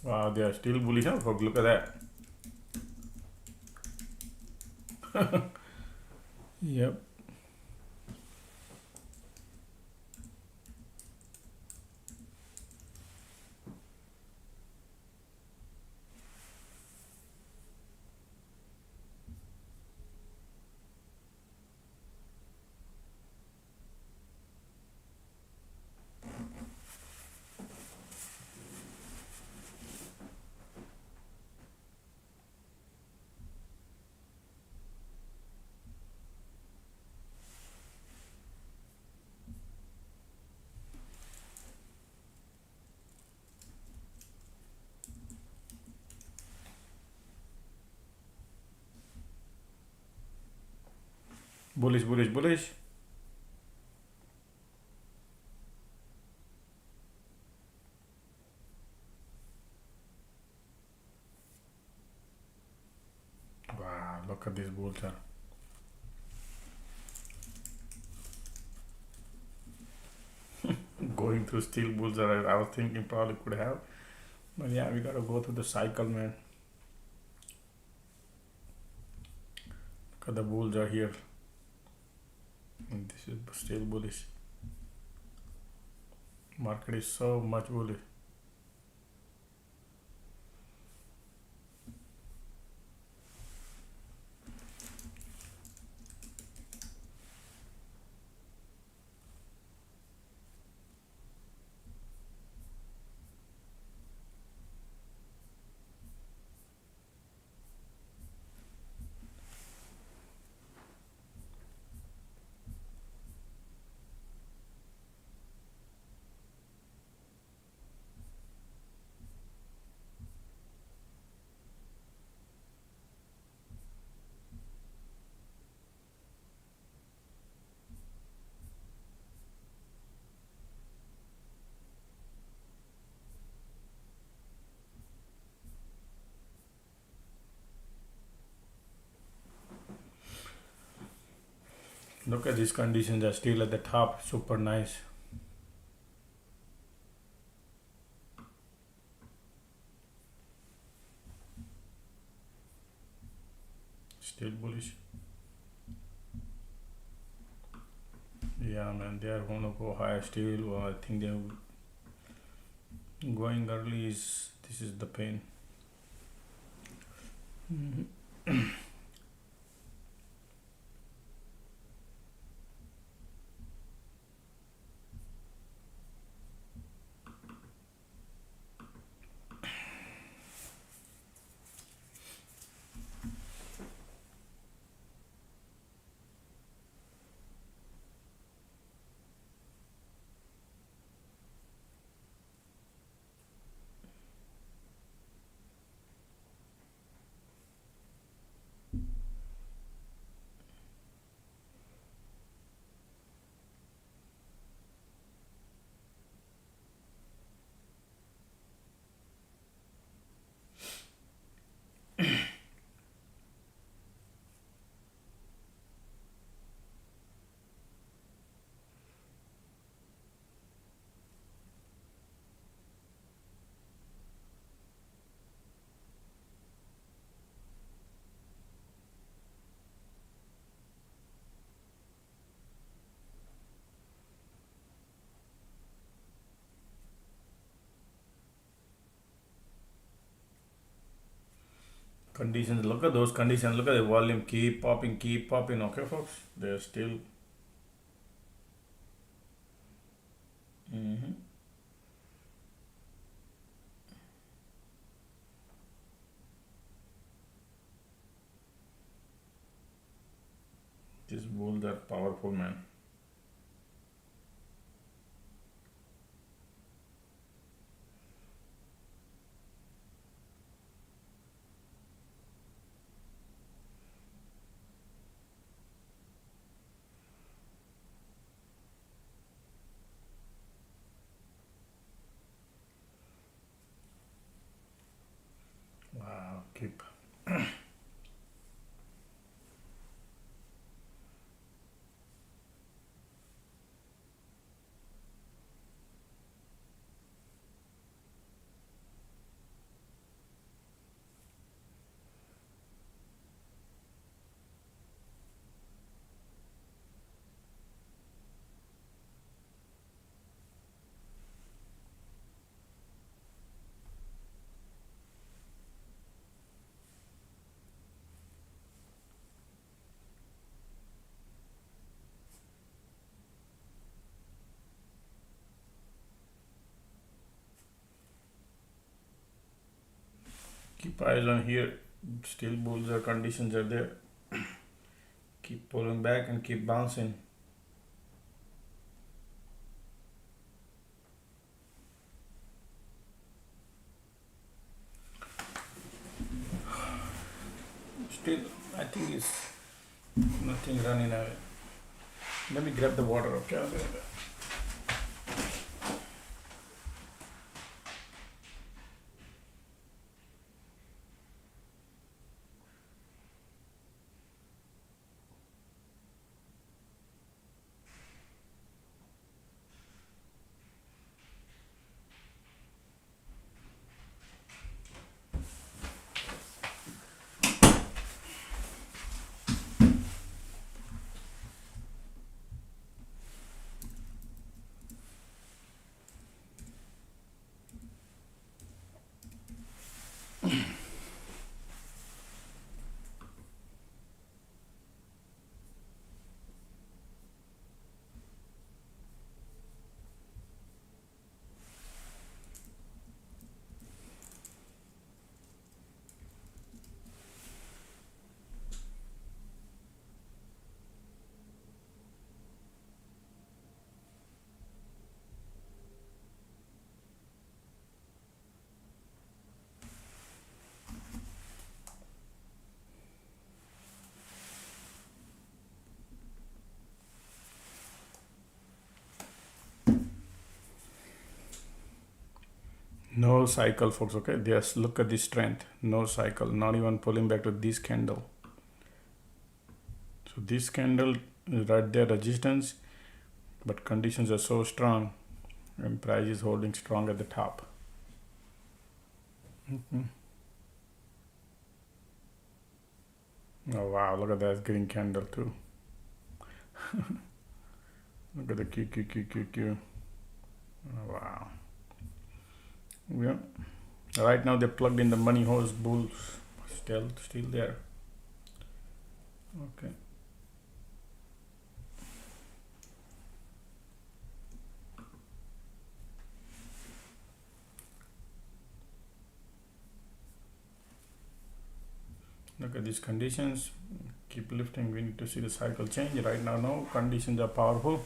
Speaker 1: Wow, they are still bullish, huh, folks? Look at that. Yep. Bullish, bullish, bullish. Wow, look at these bulls, huh? Going through steel bulls, I was thinking probably could have. But yeah, we gotta go through the cycle, man. Look at the bulls are here. And this is still bullish. Market is so much bullish. Look at these conditions are still at the top, super nice. Still bullish. Yeah, man, they are gonna go higher still. Well, I think they're going early. This is the pain. conditions, look at those conditions, look at the volume, keep popping, okay folks, they're still these bulls are powerful, man. Wow, keep eyes on here. Still bulls or conditions are there. Keep pulling back and keep bouncing. Still, I think it's nothing running away. Let me grab the water, okay? I'll be right back. No cycle, folks, okay? Just look at this strength. No cycle, not even pulling back to this candle. So this candle is right there, resistance, but conditions are so strong and price is holding strong at the top. Oh wow, look at that green candle too. Look at the QQQQQ. Oh, wow. Yeah. Right now they plugged in the money horse bulls. Still there. Okay. Look at these conditions. Keep lifting. We need to see the cycle change. Right now, no. Conditions are powerful.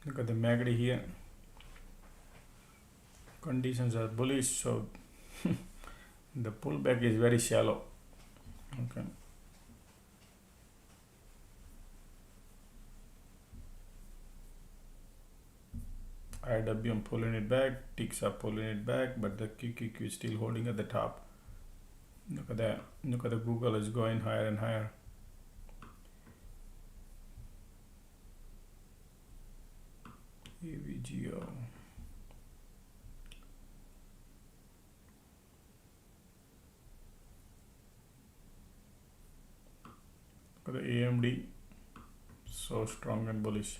Speaker 1: Look at the MACD here. Conditions are bullish, so The pullback is very shallow. Okay. IWM pulling it back, ticks are pulling it back, but the QQQ is still holding at the top. Look at that. Look at the Google is going higher and higher. EVGO. Look at the AMD, so strong and bullish.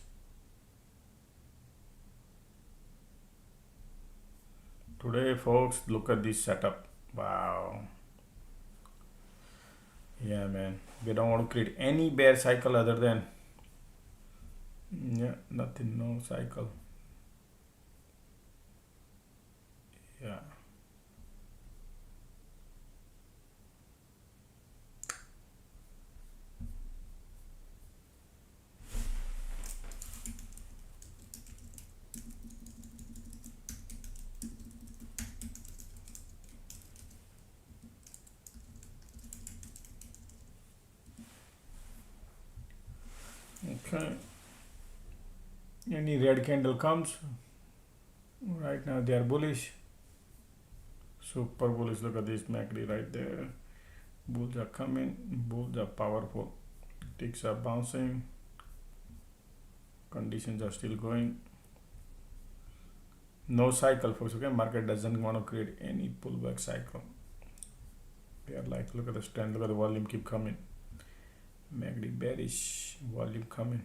Speaker 1: Today, folks, look at this setup. Wow. Yeah, man. We don't want to create any bear cycle other than, yeah, nothing, no cycle. Yeah. Okay. Any red candle comes, right now they are bullish. Super bullish. Look at this MACD right there. Bulls are coming. Bulls are powerful. Ticks are bouncing. Conditions are still going. No cycle, folks. Okay, market doesn't want to create any pullback cycle. They are like, look at the stand. Look at the volume keep coming. MACD bearish. Volume coming.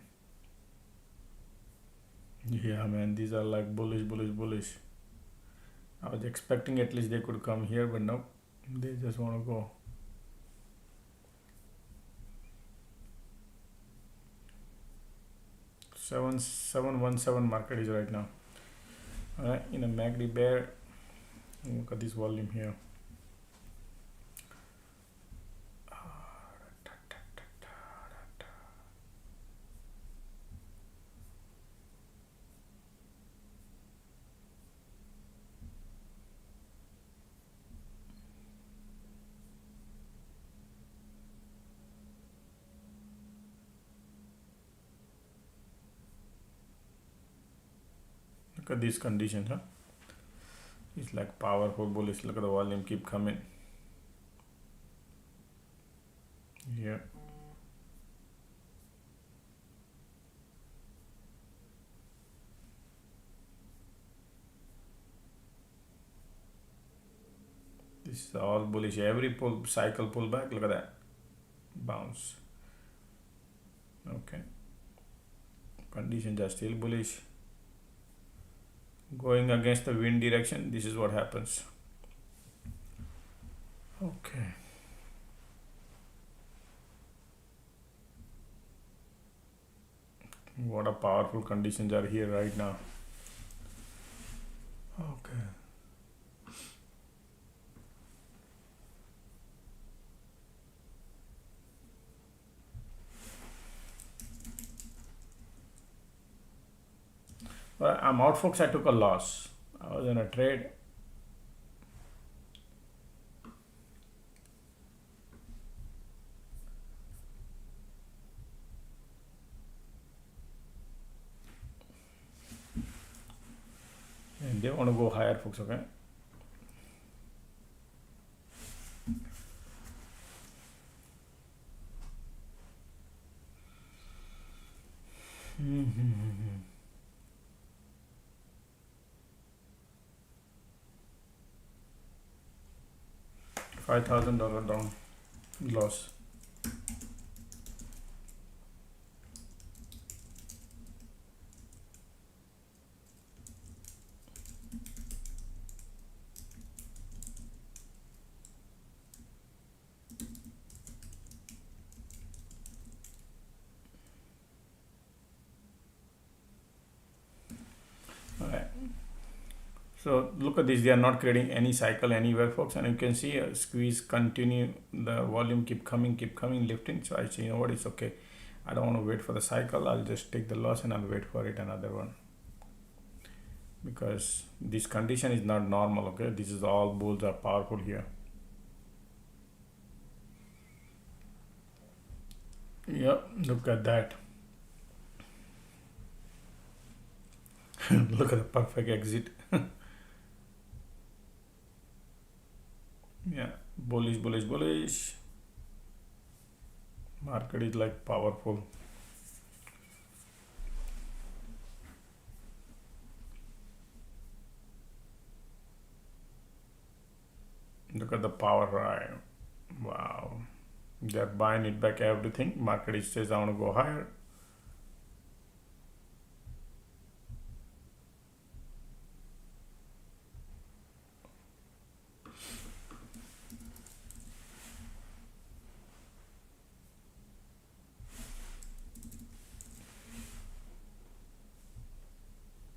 Speaker 1: Yeah, man. These are like bullish, bullish, bullish. I was expecting at least they could come here, but no, they just want to go. $717 market is right now. Alright, in a MACD bear, look at this volume here. Look at these conditions, huh? It's like powerful bullish. Look at the volume keep coming. Yeah. This is all bullish. Every cycle pullback. Look at that. Bounce. Okay. Conditions are still bullish. Going against the wind direction, this is what happens. Okay. What a powerful conditions are here right now. Okay. Well, I'm out, folks. I took a loss. I was in a trade. And they want to go higher, folks, okay? $5,000 down loss. So look at this, they are not creating any cycle anywhere, folks, and you can see a squeeze continue, the volume keep coming, lifting. So I say, you know what, it's okay. I don't want to wait for the cycle. I'll just take the loss and I'll wait for it another one. Because this condition is not normal, okay? This is all bulls are powerful here. Yep, look at that. Look at the perfect exit. Yeah, bullish, bullish, bullish. Market is like powerful. Look at the power, right? Wow. They're buying it back everything. Market is says I want to go higher.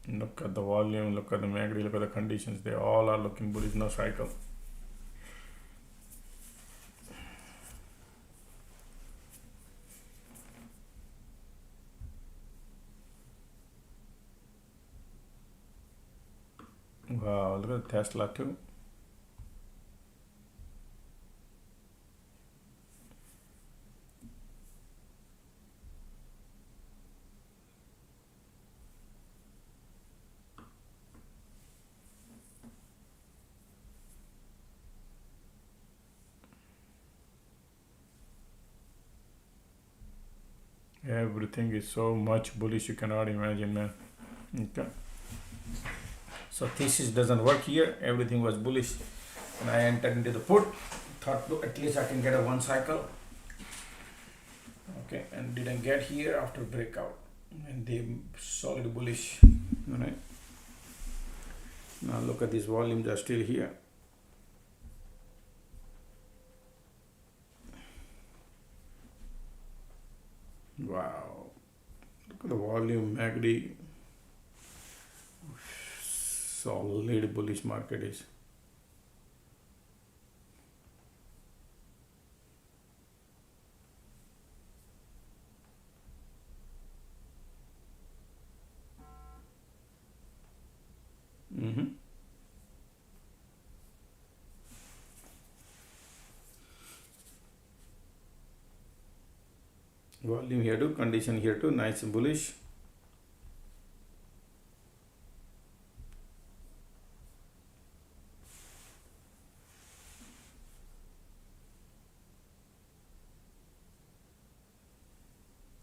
Speaker 1: Look at the volume, look at the MACD, look at the conditions. They all are looking bullish, no cycle. Wow, look at Tesla too. Everything is so much bullish you cannot imagine, man. Okay. So thesis doesn't work here. Everything was bullish. And I entered into the put. Thought at least I can get a one cycle. Okay, and didn't get here after breakout. And they solid bullish. Alright. Now look at these volumes are still here. Wow. Look at the volume, MACD. Solid bullish market is. Volume here too, condition here too, nice and bullish.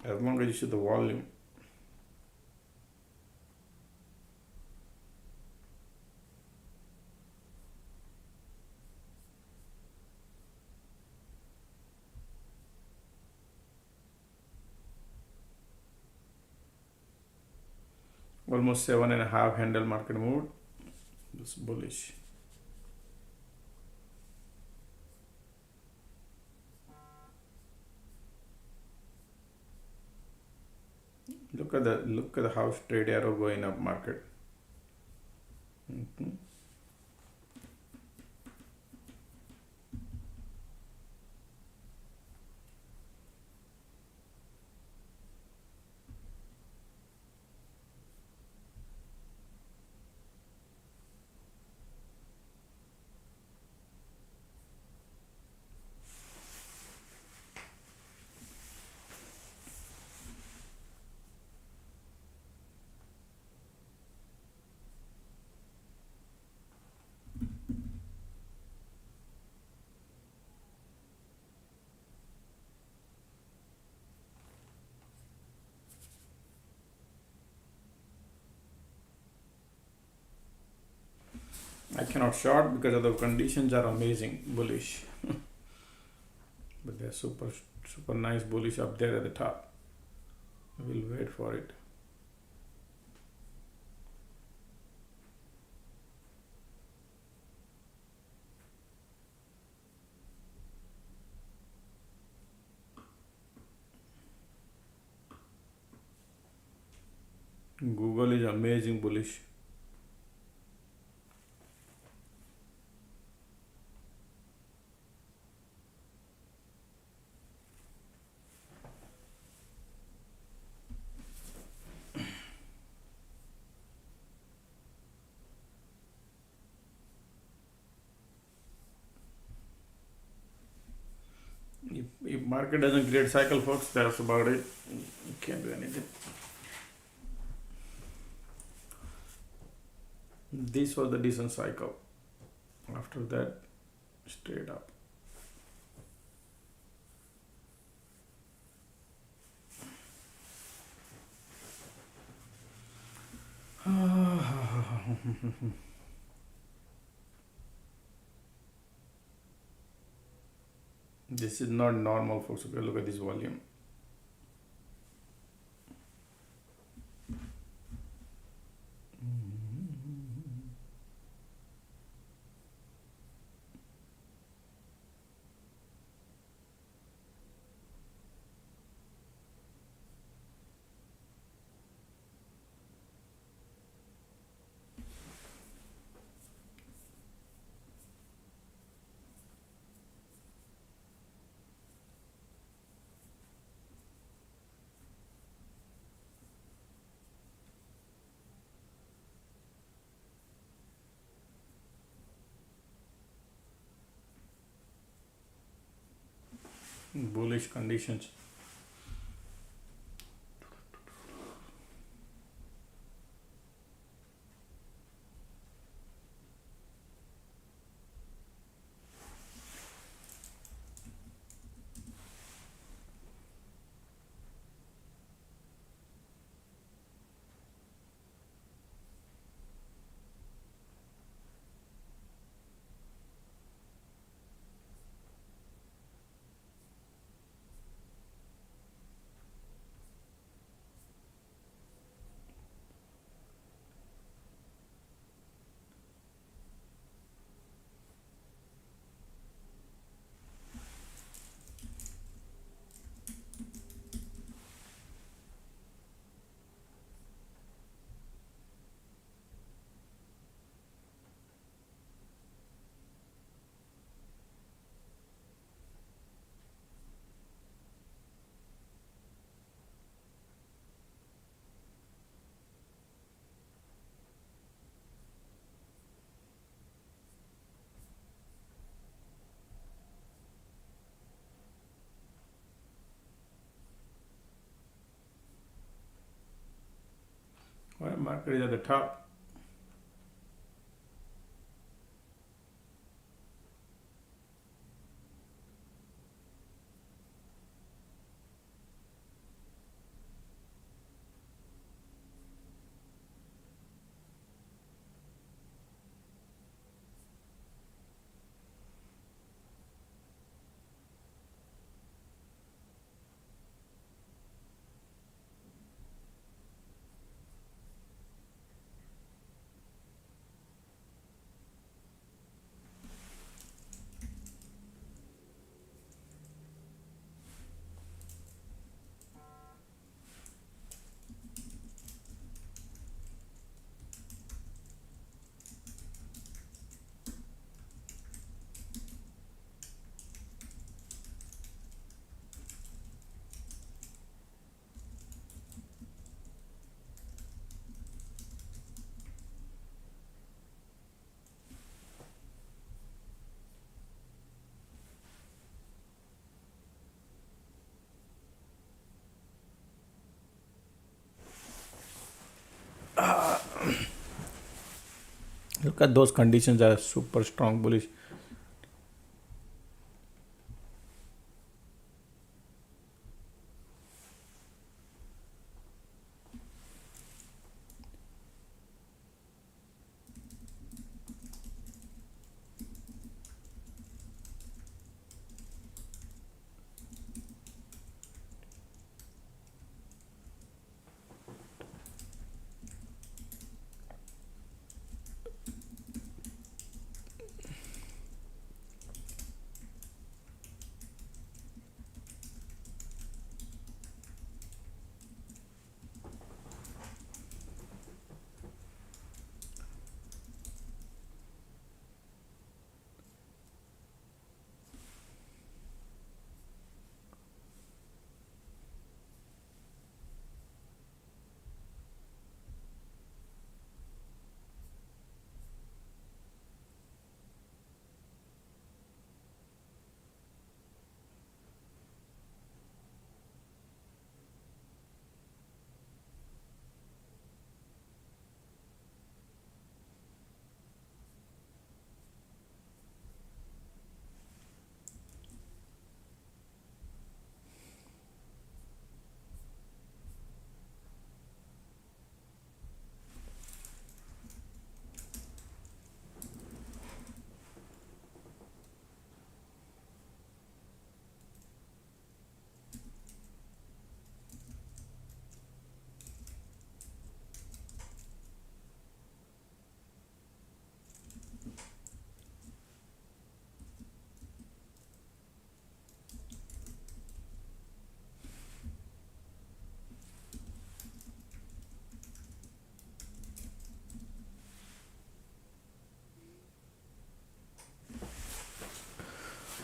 Speaker 1: As long as you see the volume. Almost 7.5 handle market mode. It's bullish. Look at the how straight arrow going up market. I cannot short because of the conditions are amazing bullish. But they're super nice bullish up there at the top. We'll wait for it. Google is amazing bullish. If Market doesn't create cycle, folks. That's about it. Can't do anything. This was the decent cycle. After that, straight up. This is not normal, folks. Okay, look at this volume. Bullish conditions. Well, market is at the top. Look at those conditions are super strong bullish.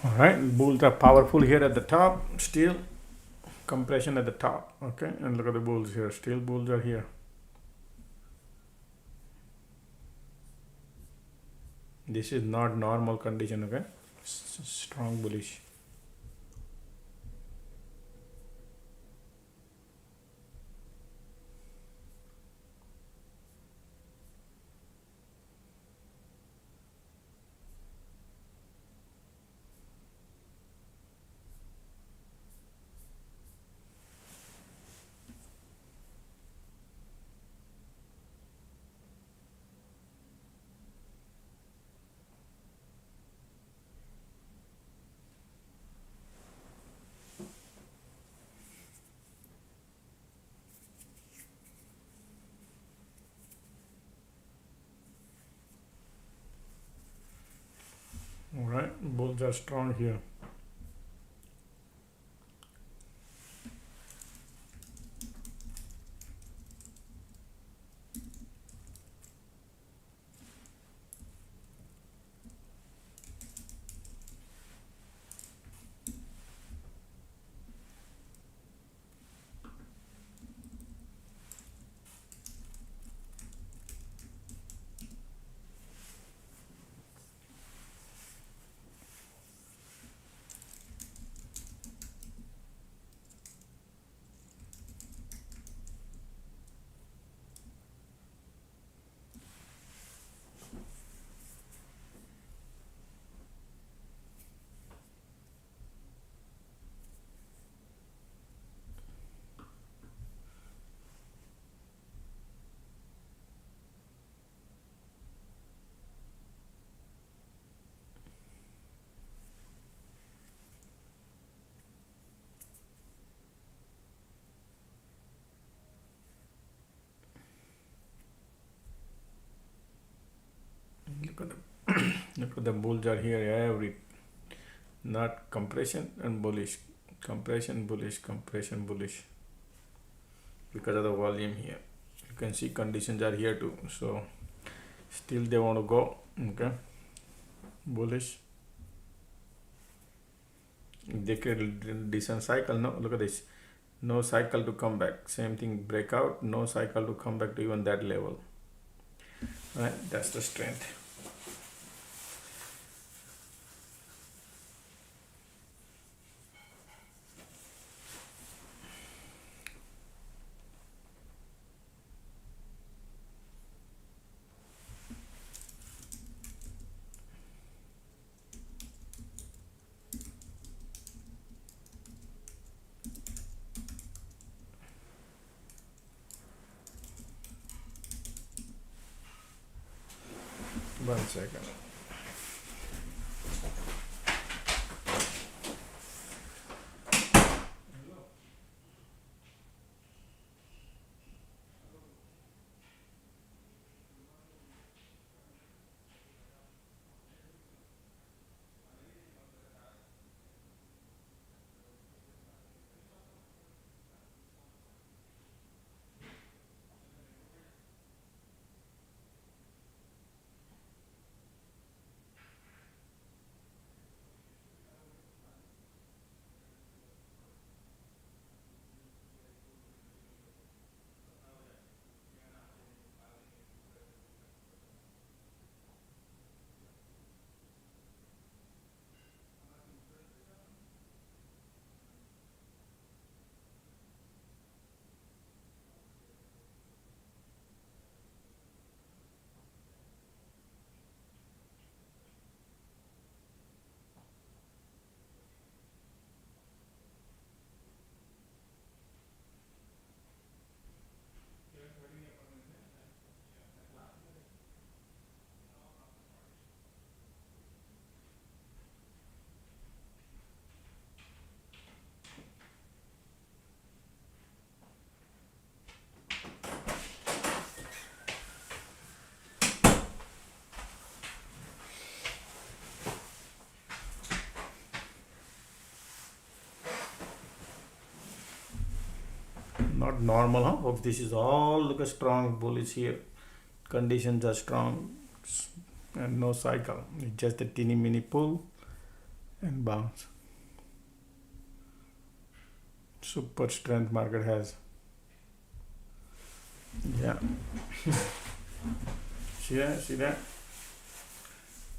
Speaker 1: All right, bulls are powerful here at the top, still compression at the top. Okay, and look at the bulls here, still bulls are here. This is not normal condition. Okay, strong bullish. All right, bulls are strong here. Look at the look at the bulls are here. Every not compression and bullish, compression bullish, compression bullish, because of the volume here. You can see conditions are here too. So still they want to go. Okay, bullish. They could decent cycle. No, look at this. No cycle to come back. Same thing, breakout. No cycle to come back to even that level. Right, that's the strength. One second. Not normal, huh? Folks, this is all look a strong bullish here. Conditions are strong and no cycle. It's just a teeny mini pull and bounce. Super strength market has. Yeah. See that? See that?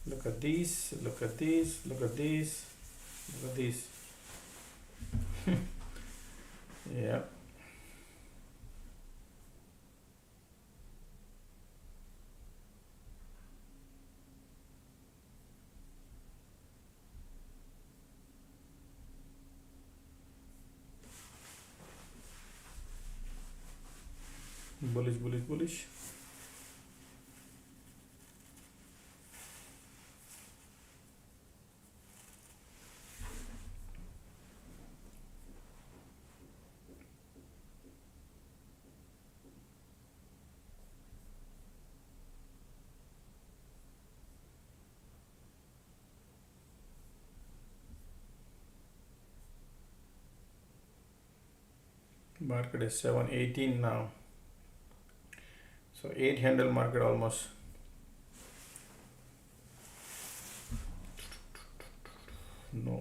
Speaker 1: Look at these, look at these, look at these, look at these. Yeah. Bullish, bullish, bullish. Market is 718 now. So 8 handle market almost. No,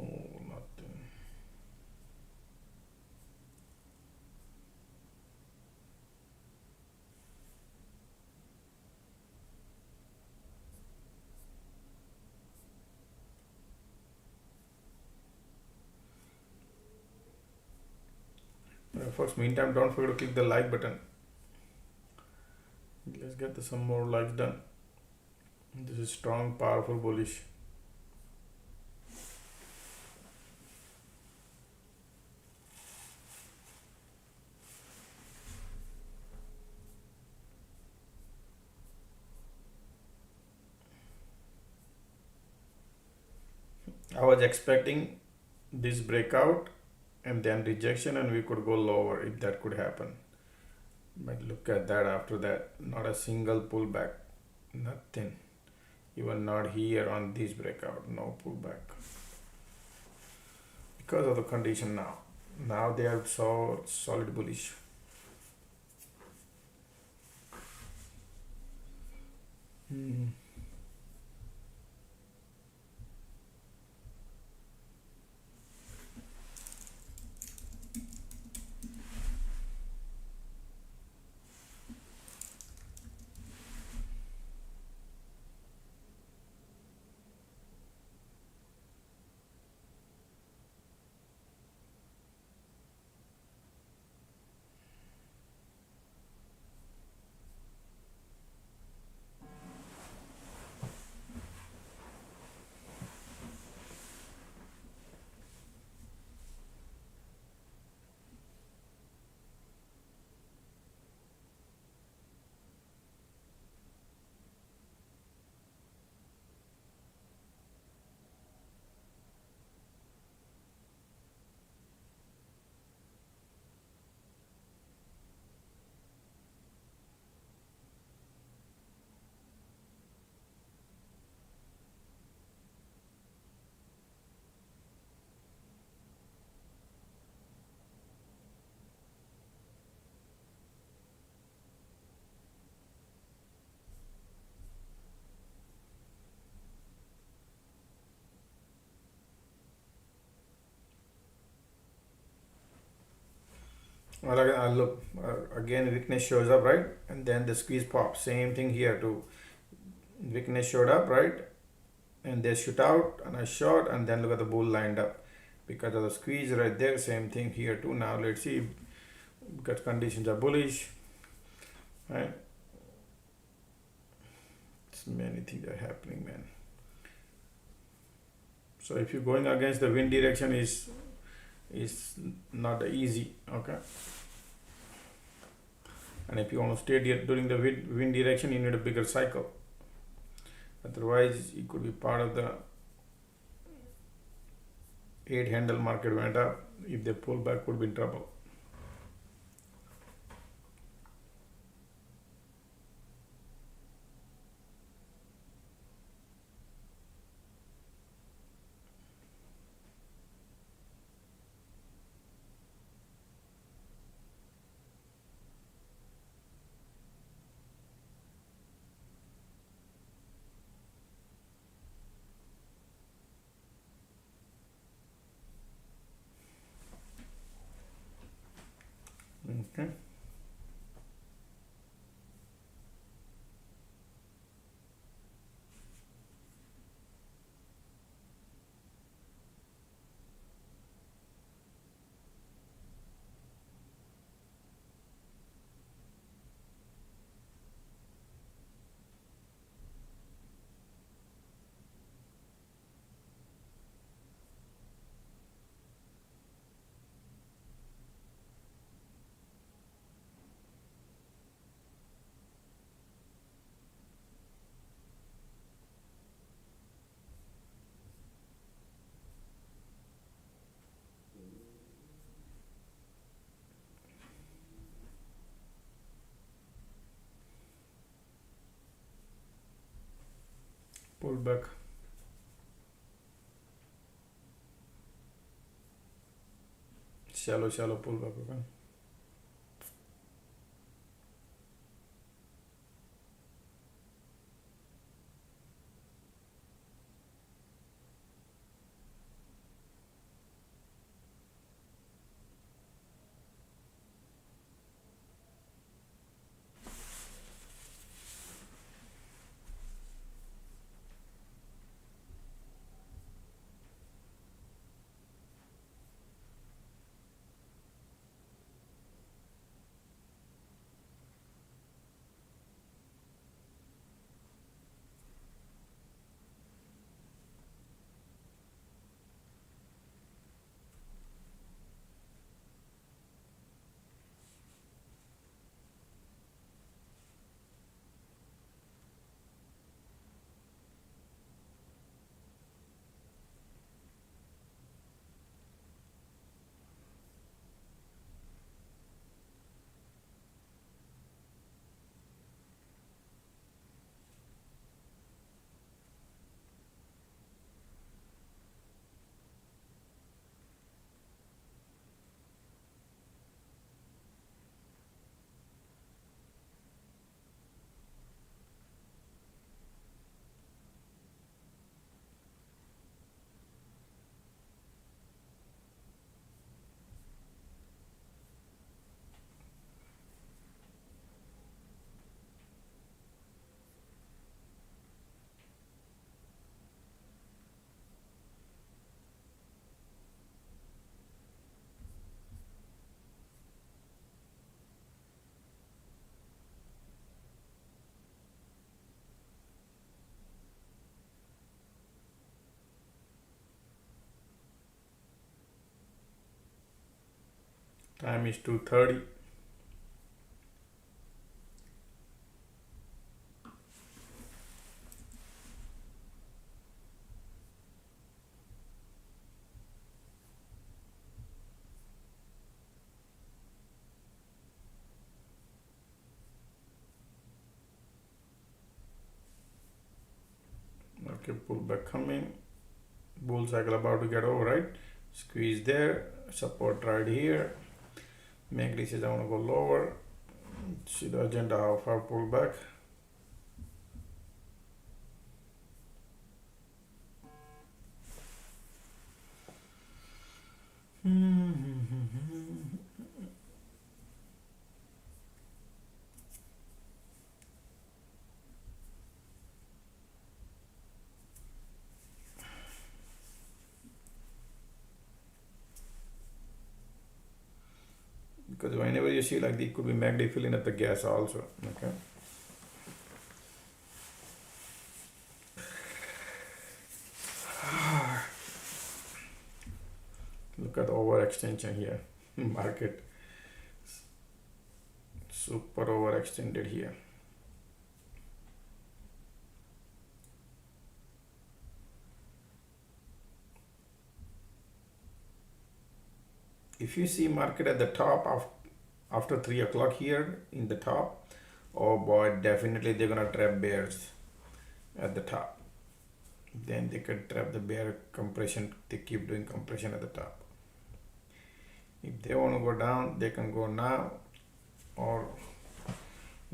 Speaker 1: nothing. Folks, meantime, don't forget to click the like button. Let's get some more likes done. This is strong, powerful, bullish. I was expecting this breakout and then rejection, and we could go lower if that could happen. But look at that, after that, not a single pullback, nothing. Even not here on this breakout, no pullback. Because of the condition now. Now they are so solid bullish. Well, look, again weakness shows up, right? And then the squeeze pops. Same thing here too. Weakness showed up, right? And they shoot out and I short, and then look at the bull lined up because of the squeeze right there. Same thing here too. Now let's see, because conditions are bullish, right? Many things are happening, man. So if you're going against the wind direction, is not easy, okay? And if you want to stay during the wind direction, you need a bigger cycle. Otherwise, it could be part of the 8 handle market went up. If they pull back, could be in trouble. Okay. Pull back. Shallow pullback. Okay. Time is 2:30. Okay, pullback coming. Bull cycle about to get over, right? Squeeze there. Support right here. Make this is I want to go lower. See the agenda how far pullback. Because whenever you see like it could be MACD filling up the gas also. Okay. Look at overextension here. Market super overextended here. If you see market at the top of after 3 o'clock here in the top, oh boy, definitely they're gonna trap bears at the top. Then they could trap the bear compression. They keep doing compression at the top. If they want to go down, they can go now, or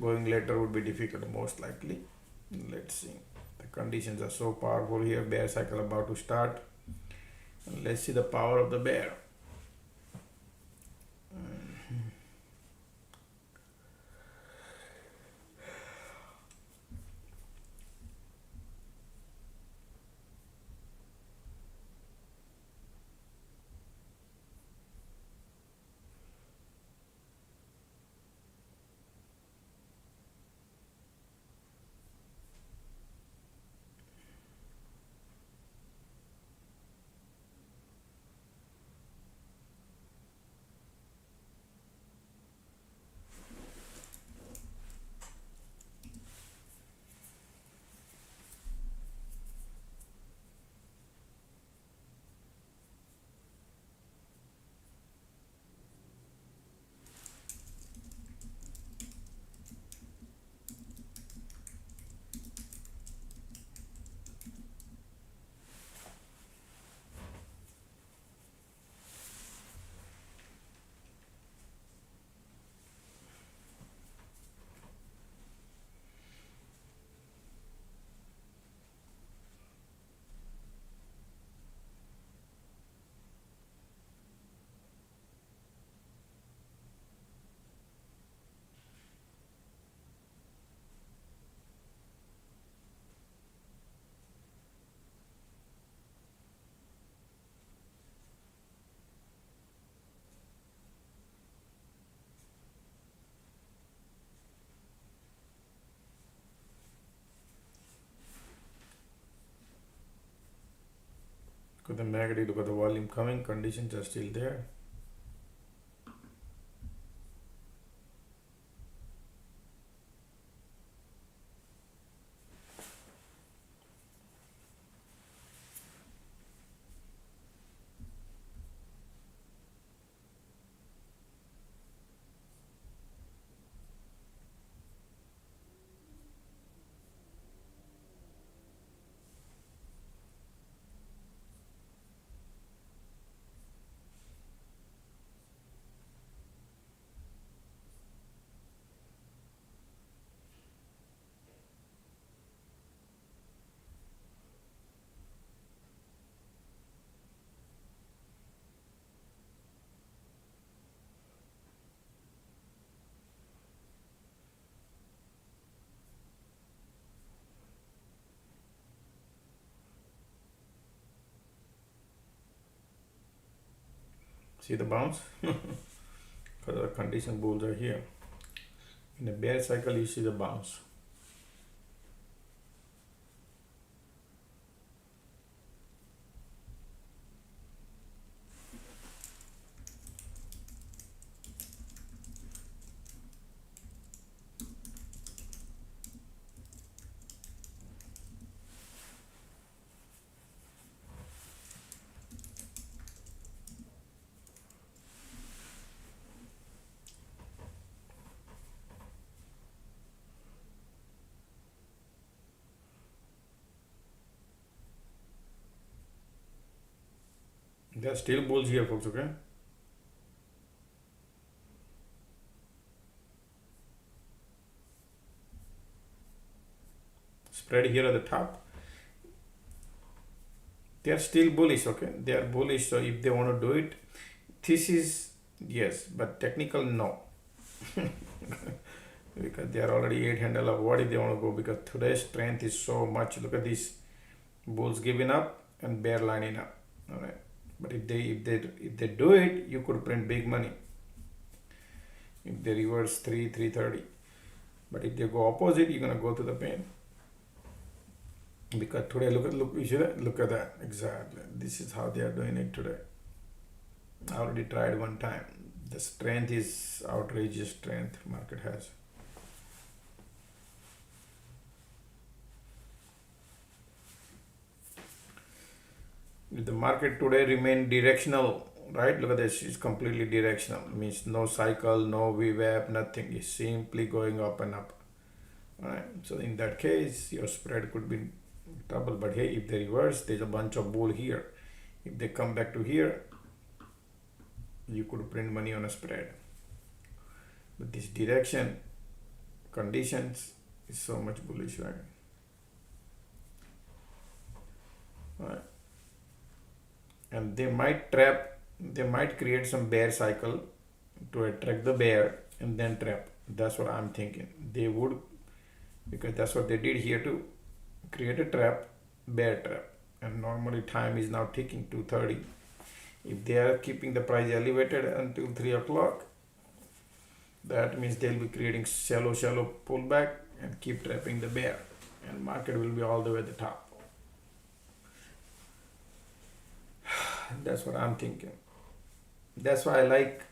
Speaker 1: going later would be difficult most likely. Let's see. The conditions are so powerful here. Bear cycle about to start. And let's see the power of the bear. Look at the negative, look at the volume coming, conditions are still there. See the bounce? Because the condition bulls are here. In a bear cycle, you see the bounce. There are still bulls here, folks, okay? Spread here at the top. They are still bullish, okay? They are bullish, so if they want to do it, this is yes, but technical no. Because they are already 8 handle of what if they want to go, because today's strength is so much. Look at this, bulls giving up and bear lining up. All right, but if they do it, you could print big money if they reverse 330. But if they go opposite, you're gonna go to the pain. Because today, look at that exactly. This is how they are doing it today. I already tried one time. The strength is outrageous strength market has. If the market today remain directional, right? Look at this, it's completely directional. It means no cycle, no VWAP, nothing. It's simply going up and up. Alright, so in that case, your spread could be trouble. But hey, if they reverse, there's a bunch of bull here. If they come back to here, you could print money on a spread. But this direction, conditions is so much bullish, right? Alright. And they might create some bear cycle to attract the bear and then trap. That's what I'm thinking. They would, because that's what they did here too. Create a trap, bear trap. And normally time is now ticking 2:30. If they are keeping the price elevated until 3 o'clock, that means they'll be creating shallow pullback and keep trapping the bear. And market will be all the way at the top. That's what I'm thinking. That's why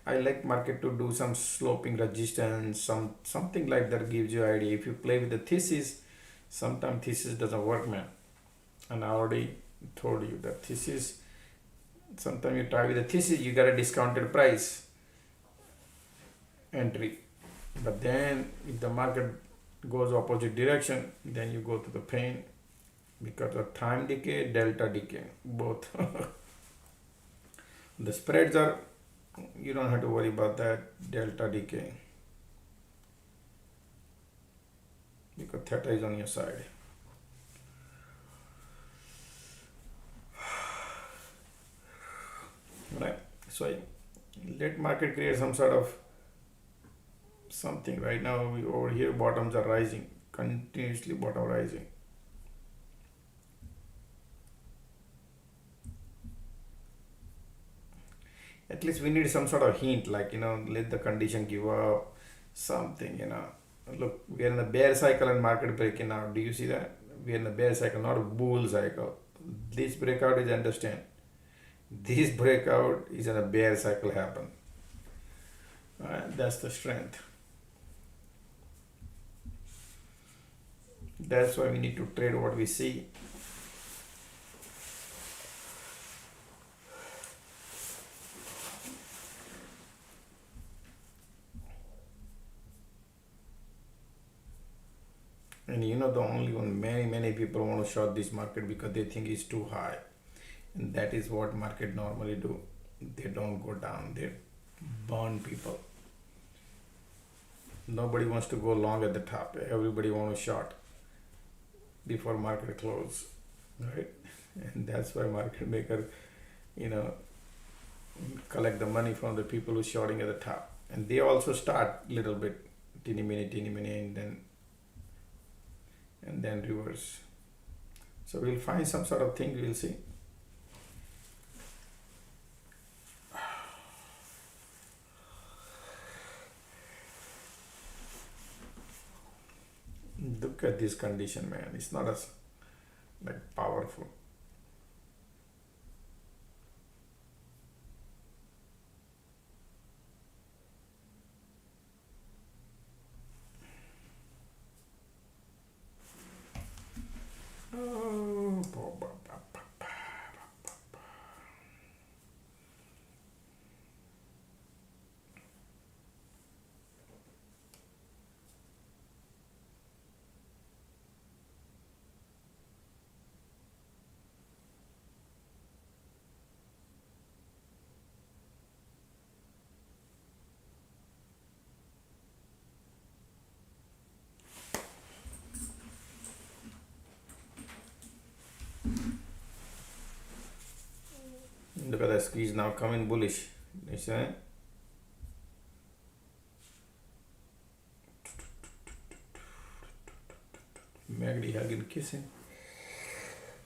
Speaker 1: I like market to do some sloping resistance, something like that gives you idea. If you play with the thesis, sometimes thesis doesn't work, man. And I already told you that thesis, sometimes you try with the thesis, you get a discounted price entry. But then if the market goes opposite direction, then you go to the pain because of time decay, delta decay, both. The spreads are, you don't have to worry about that delta decay because theta is on your side. Right, so let market create some sort of something. Right now over here bottoms are rising, continuously bottom rising. At least we need some sort of hint, like, let the condition give up, something, Look, we are in a bear cycle and market breaking now. Do you see that? We are in a bear cycle, not a bull cycle. This breakout is understand. This breakout is in a bear cycle happen. Alright, that's the strength. That's why we need to trade what we see. And you know, the only one, many people want to short this market because they think it's too high. And that is what market normally do. They don't go down, they burn people. Nobody wants to go long at the top. Everybody want to short before market close, right? And that's why market maker, collect the money from the people who shorting at the top. And they also start little bit, teeny mini, and then reverse. So we'll find some sort of thing, we'll see. Look at this condition, man. It's not as like powerful. Oh, look at the squeeze now coming bullish. You see? Magdy hugging, kissing.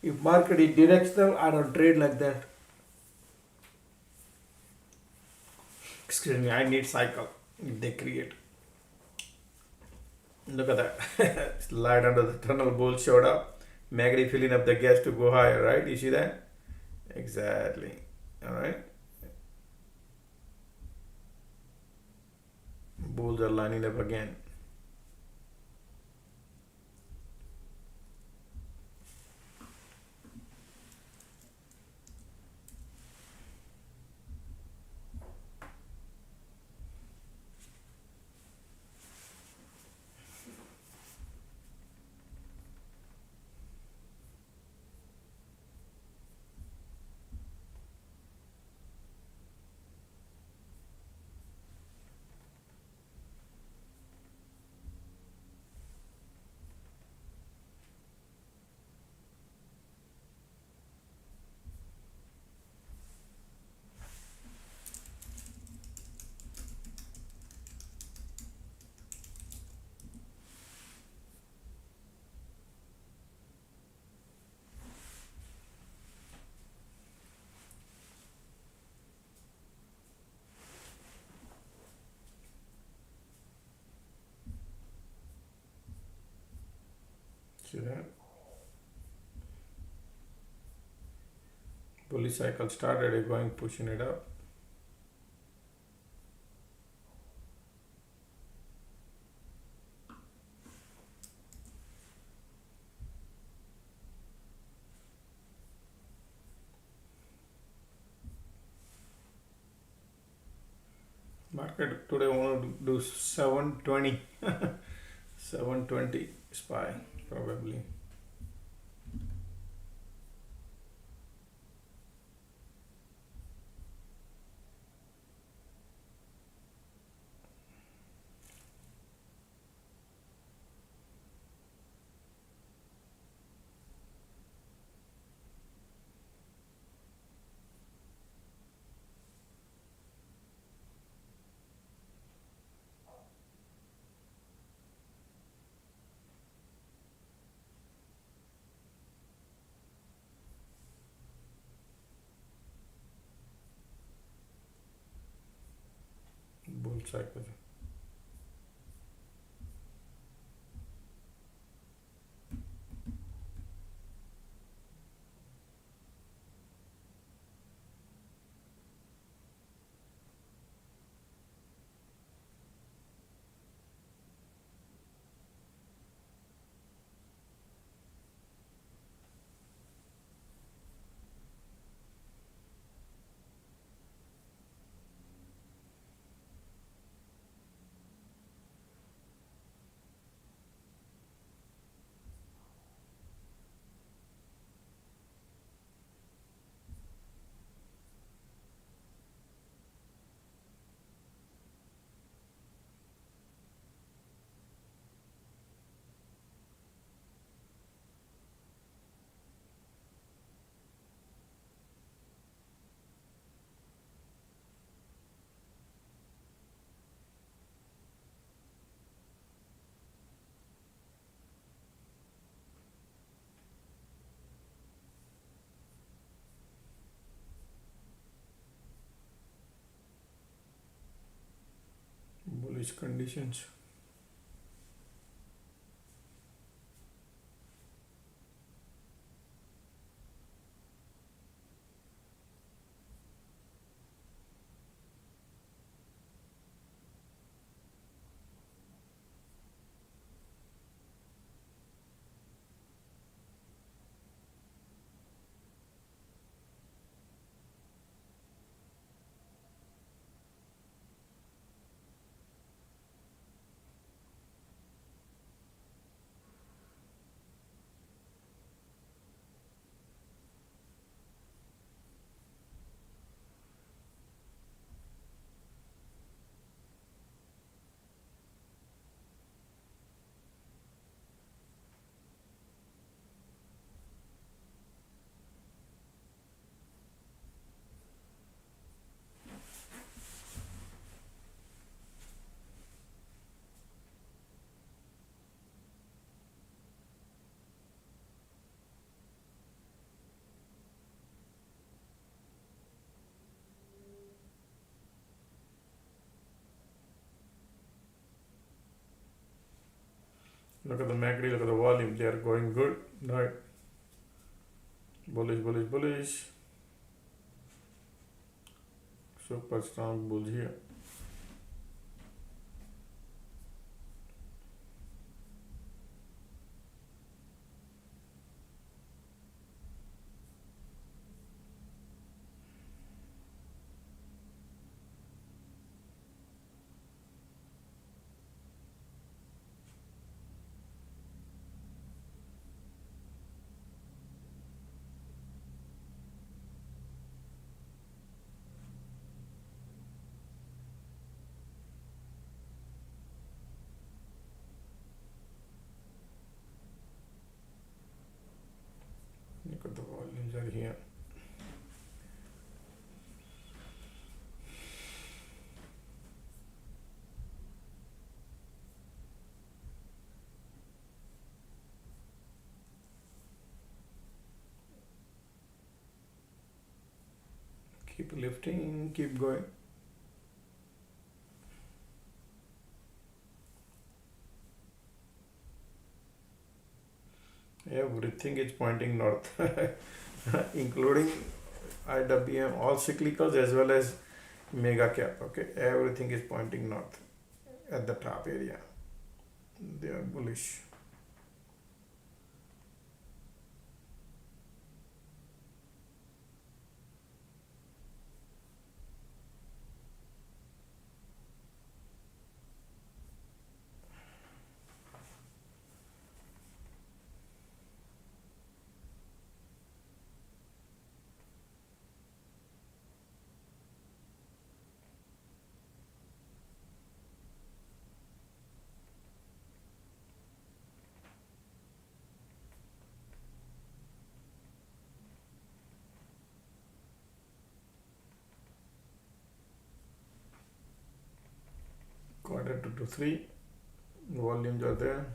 Speaker 1: If market is directional, I don't trade like that. Excuse me, I need cycle. If they create. Look at that. Light under the tunnel, bull showed up. Magdy filling up the gas to go higher, right? You see that? Exactly. Alright. Bulls are lining up again. See that? Bullish cycle started going, pushing it up. Market today want to do 720. 720 SPY probably. Bull cycle. bullish conditions. Look at the MACD, look at the volume, they are going good, right? Bullish, bullish, bullish. Super strong bulls here. Look at the volumes are here. Keep lifting, keep going. Everything is pointing north, including IWM, all cyclicals as well as mega cap. Okay, everything is pointing north at the top area. They are bullish. Quarter 2 to 3, volumes are there.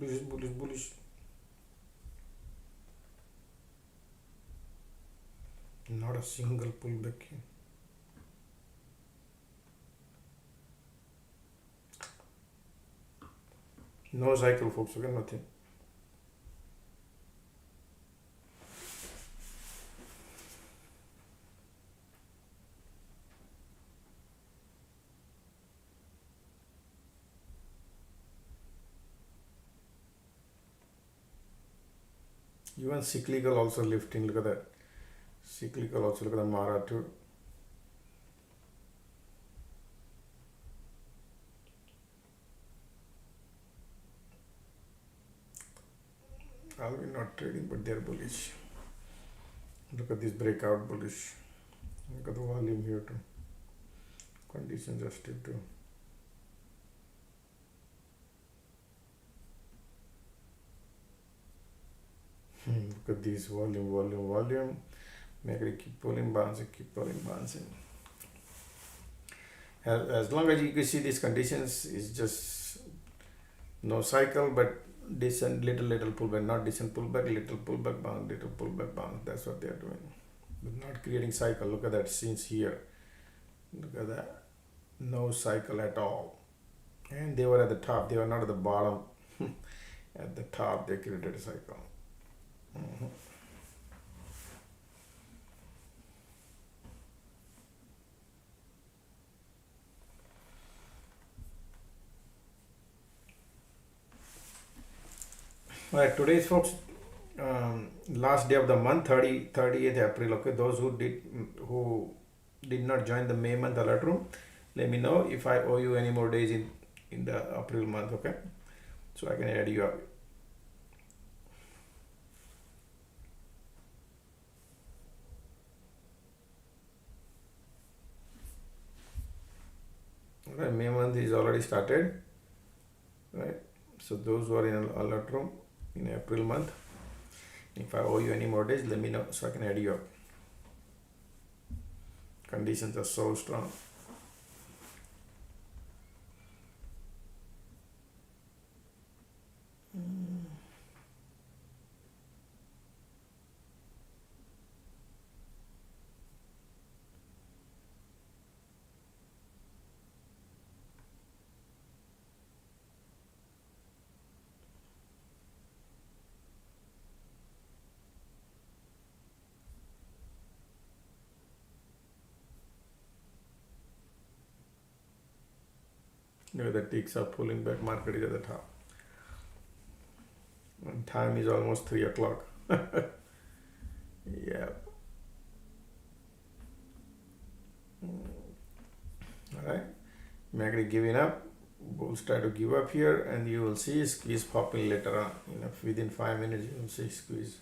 Speaker 1: bullish, bullish, bullish. Not a single pullback here. No cycle, folks. Okay, nothing. Even cyclical also lifting. Look at that. Cyclical also. Look at the Mara too. I'll be not trading, but they're bullish. Look at this breakout bullish. Look at the volume here too. Conditions are still too. Look at this volume. Make it keep pulling, bouncing. As long as you can see these conditions, it's just no cycle, but decent little pullback, not decent pullback, little pullback bounce, little pullback bounce. That's what they are doing, but not creating cycle. Look at that since here. Look at that, no cycle at all. And they were at the top. They were not at the bottom. At the top, they created a cycle. All right, today's folks, last day of the month, 30th April. Okay, those who did not join the May month alert room, let me know if I owe you any more days in the April month. Okay, so I can add you up. All right, May month is already started, right? So those who are in alert room in April month, if I owe you any more days, let me know so I can add you up. Conditions are so strong. Look at the ticks are pulling back, market is at the top. And time is almost 3 o'clock. Yeah. Alright. Market giving up. Bulls try to give up here, and you will see squeeze popping later on. Within 5 minutes you will see squeeze.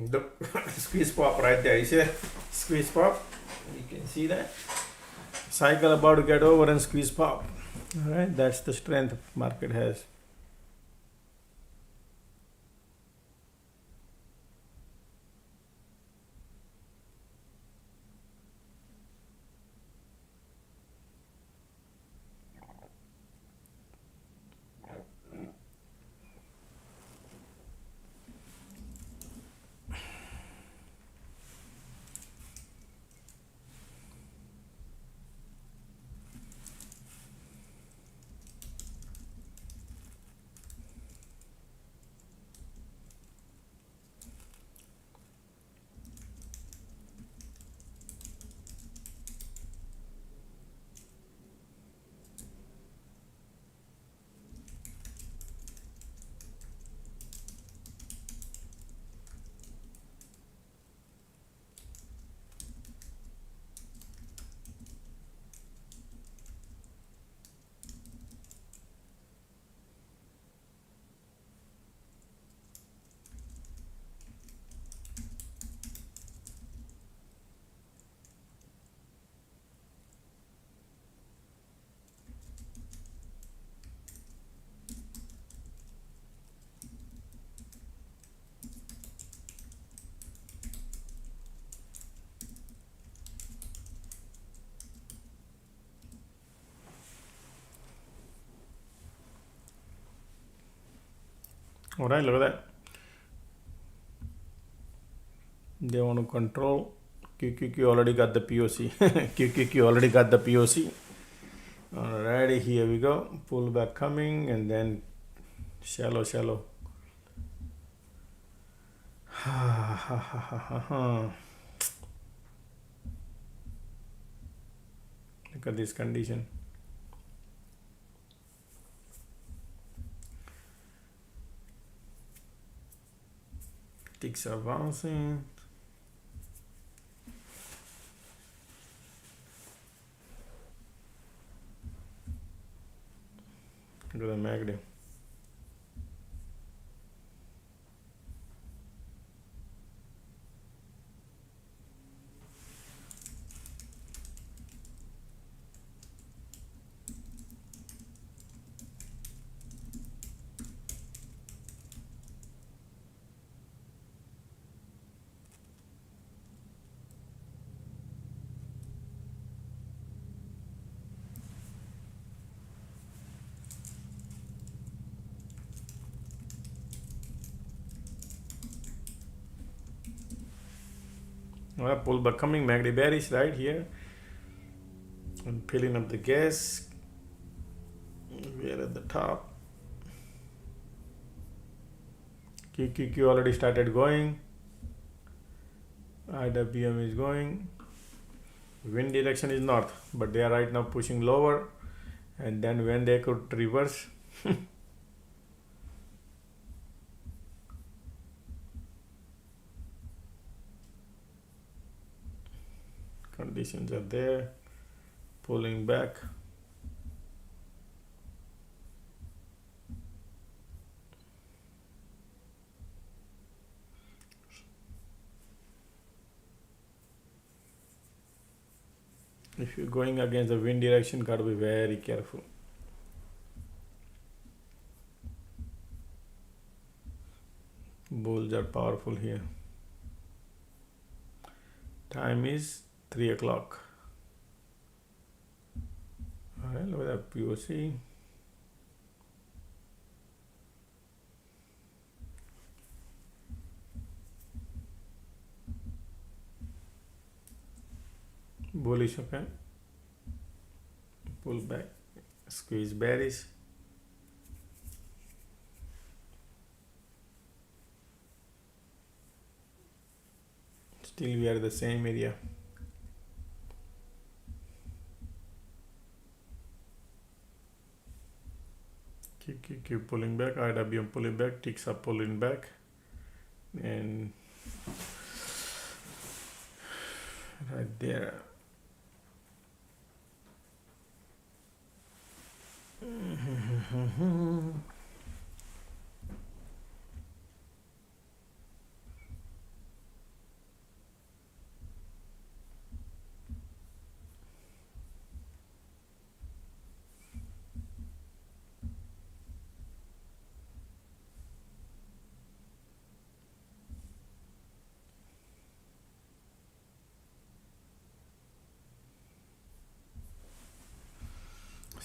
Speaker 1: The squeeze pop right there. You see squeeze pop? You can see that. Cycle about to get over and squeeze pop. All right, that's the strength market has. All right, look at that. They want to control. QQQ already got the POC. QQQ already got the POC. Alrighty, here we go. Pullback coming and then shallow. Look at this condition. Ticks are bouncing. Look at the MACD. Well, pullback coming, MACD bearish right here. I'm filling up the gas. We are at the top. QQQ already started going. IWM is going. Wind direction is north, but they are right now pushing lower. And then when they could reverse, conditions are there, pulling back. If you're going against the wind direction, got to be very careful. Bulls are powerful here. Time is 3 o'clock. All right, look at that POC. Bullish, okay. Pull back, squeeze bearish. Still we are in the same area. Keep pulling back, IWM pulling back, ticks are pulling back, and right there.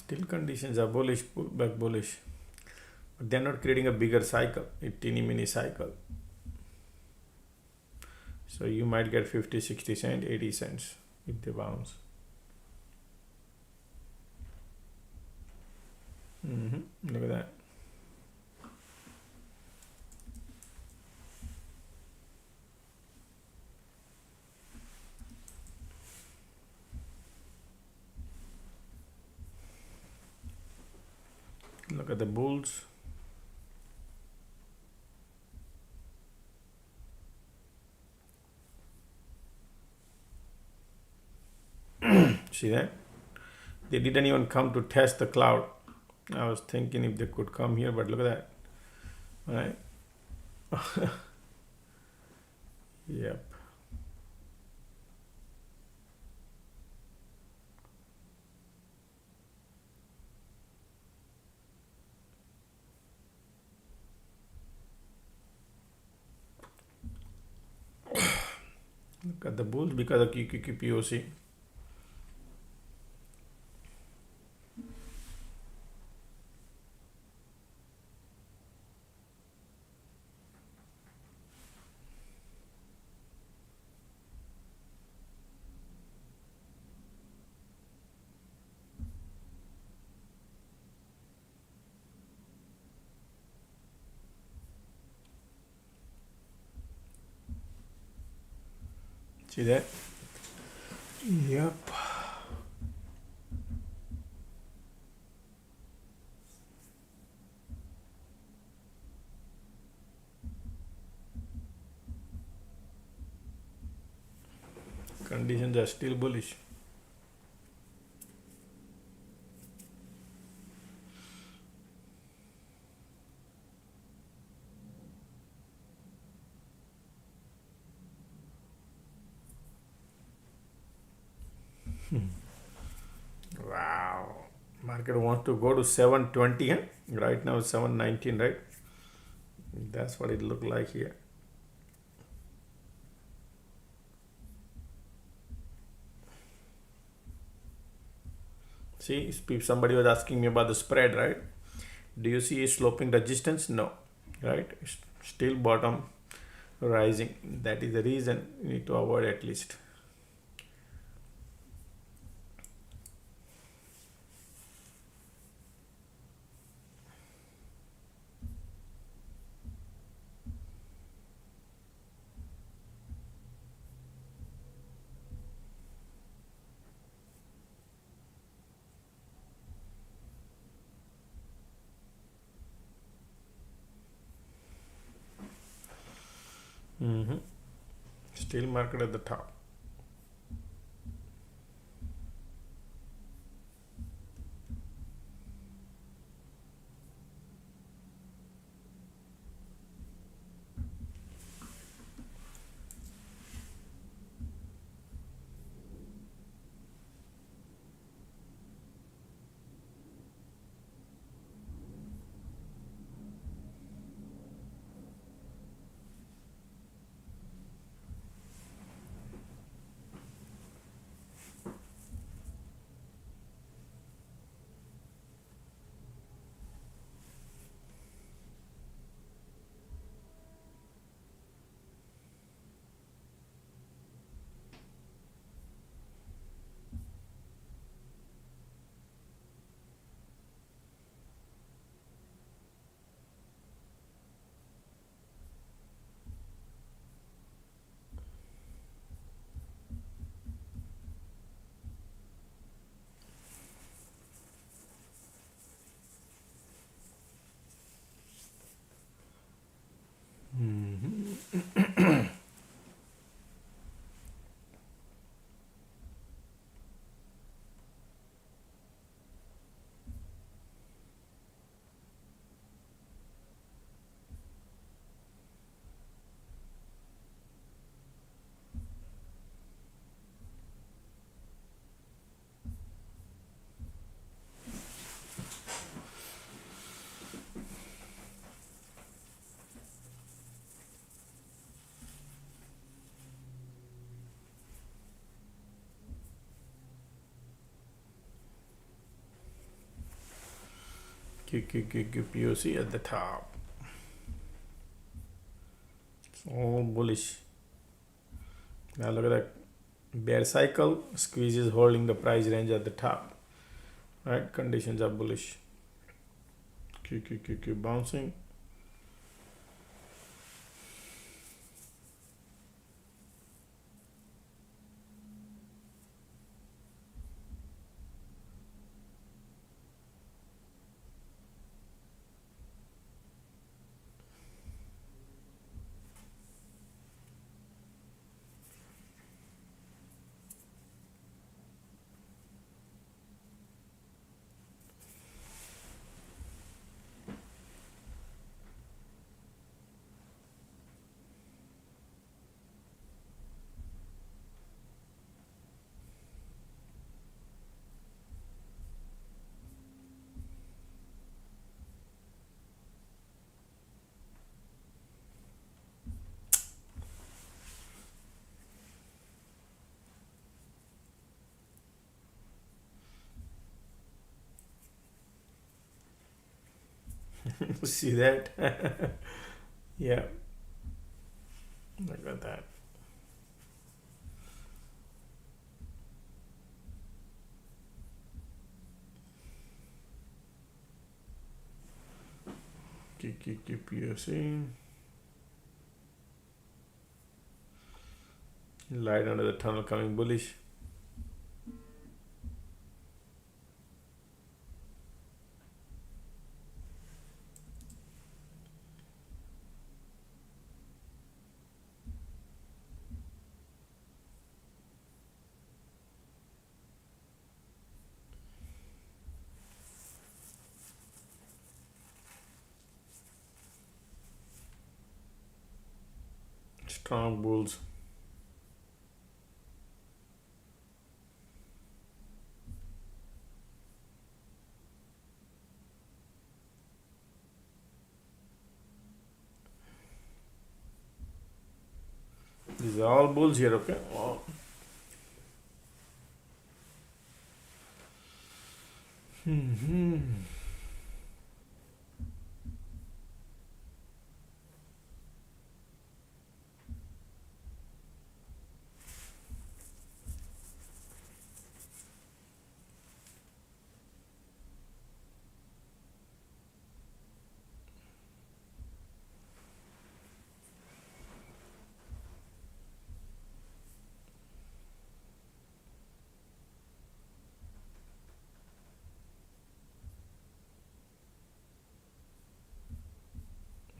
Speaker 1: Still conditions are bullish, pullback bullish, but they're not creating a bigger cycle, a teeny mini cycle. So you might get 50, 60 cents, 80 cents if they bounce. Look at that. Look at the bulls. See that? They didn't even come to test the cloud. I was thinking if they could come here, but look at that. Right? Yep. Look at the bulls because of QQQ POC. See that? Yep. Conditions are still bullish. Wow. Market wants to go to 720. Huh? Right now it's 719, right? That's what it looked like here. See, somebody was asking me about the spread, right? Do you see a sloping resistance? No, right? It's still bottom rising. That is the reason you need to avoid at least. Still market at the top. POC at the top. It's all bullish. Now look at that bear cycle. Squeeze is holding the price range at the top. Right, conditions are bullish. QQQQ bouncing. See that? Yeah, look at that. POC. Light under the tunnel coming bullish. Strong bulls. These are all bulls here, okay? Wow.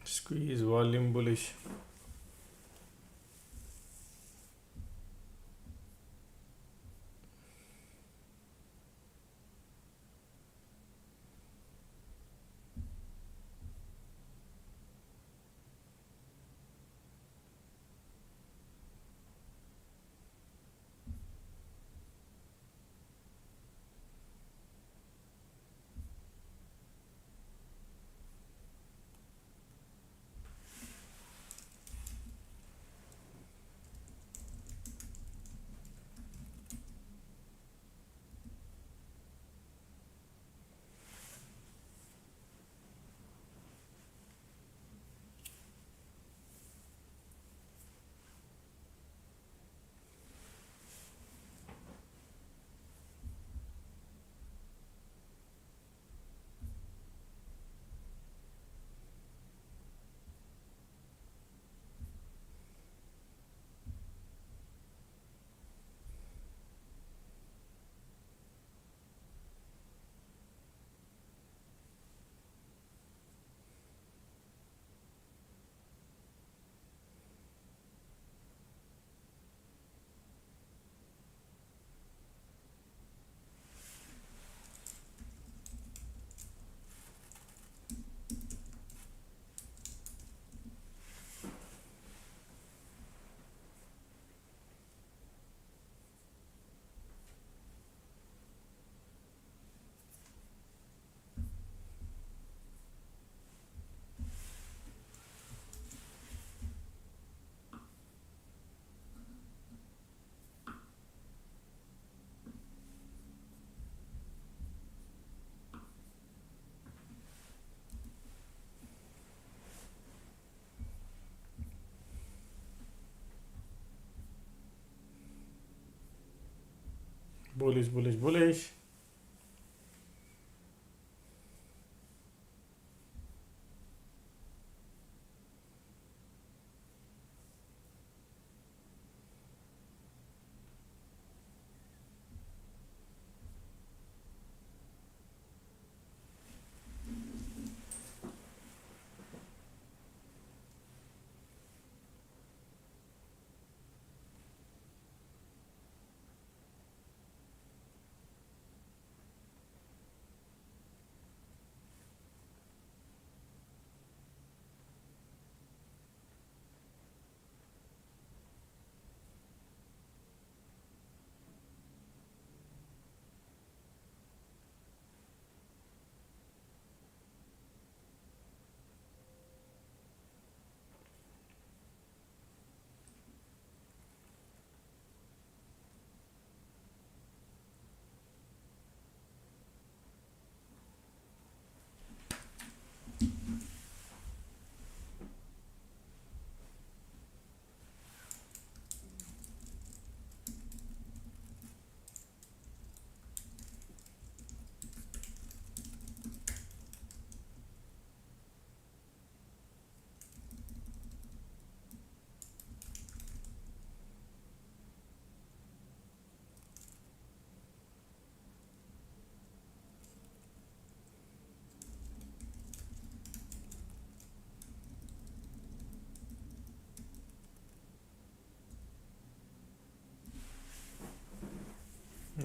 Speaker 1: Squeeze volume bullish. Bullish, bullish, bullish.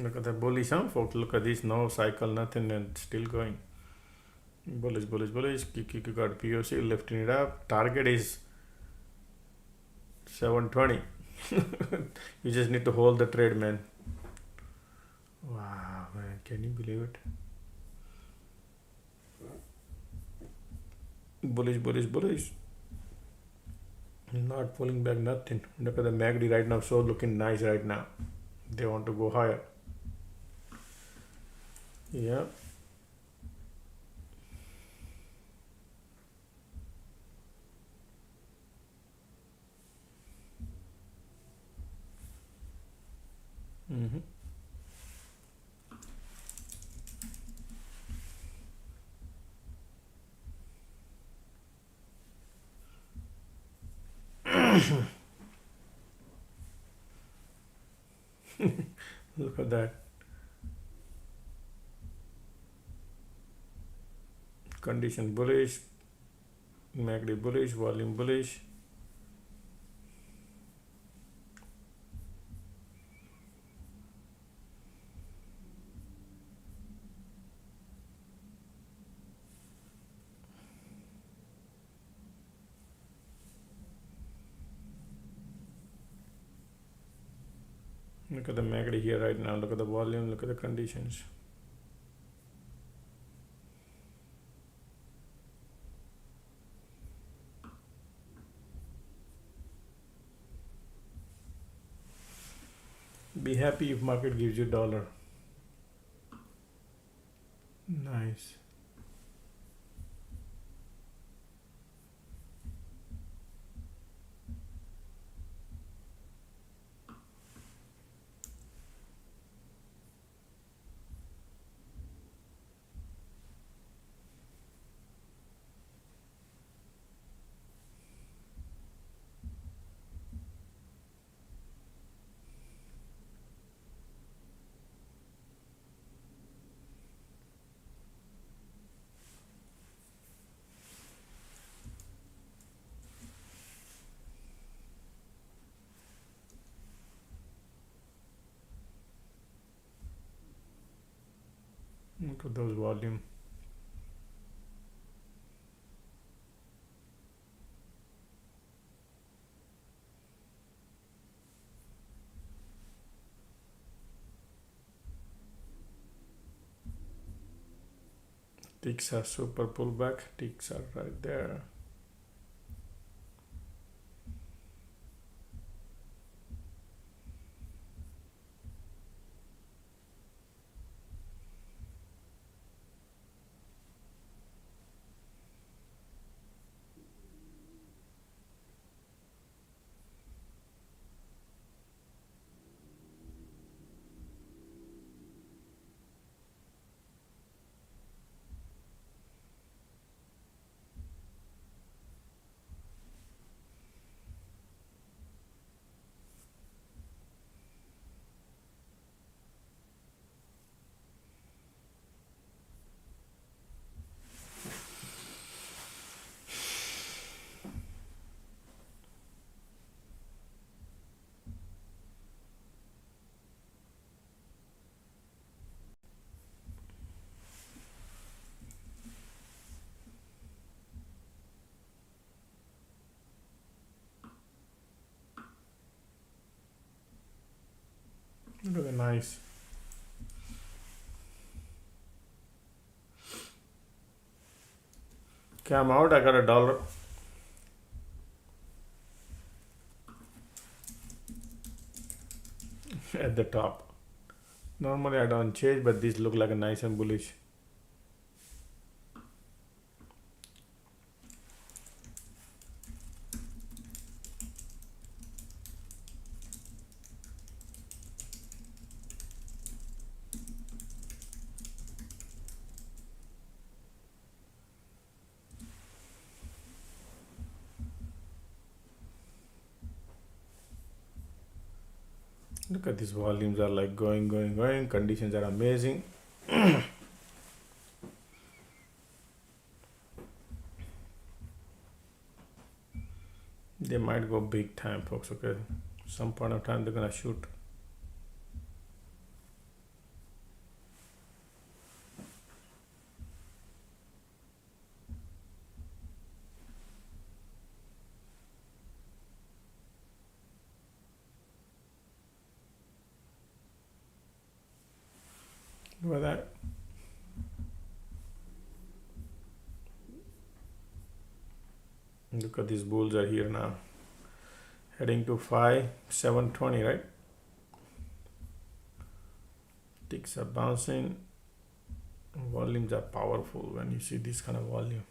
Speaker 1: Look at the bullish, huh, folks? Look at this, no cycle, nothing, and still going. Bullish, bullish, bullish. QQQ got POC, lifting it up. Target is 720. You just need to hold the trade, man. Wow, man, can you believe it? Bullish, bullish, bullish. Not pulling back, nothing. Look at the MACD right now, so looking nice right now. They want to go higher. Yeah. Mm-hmm. Look at that. Condition bullish, MACD bullish, volume bullish. Look at the MACD here right now. Look at the volume. Look at the conditions. Be happy if market gives you $1. Nice. Look at those volume. Ticks are super pullback. Ticks are right there. Look at the nice. Okay, I'm out. I got $1 at the top. Normally I don't change, but this look like a nice and bullish. Look at these volumes are like going. Conditions are amazing. They might go big time, folks. Okay, some point of time they're gonna shoot. Look at that. Look at these bulls are here now. Heading to 5,720, right? Ticks are bouncing. Volumes are powerful when you see this kind of volume.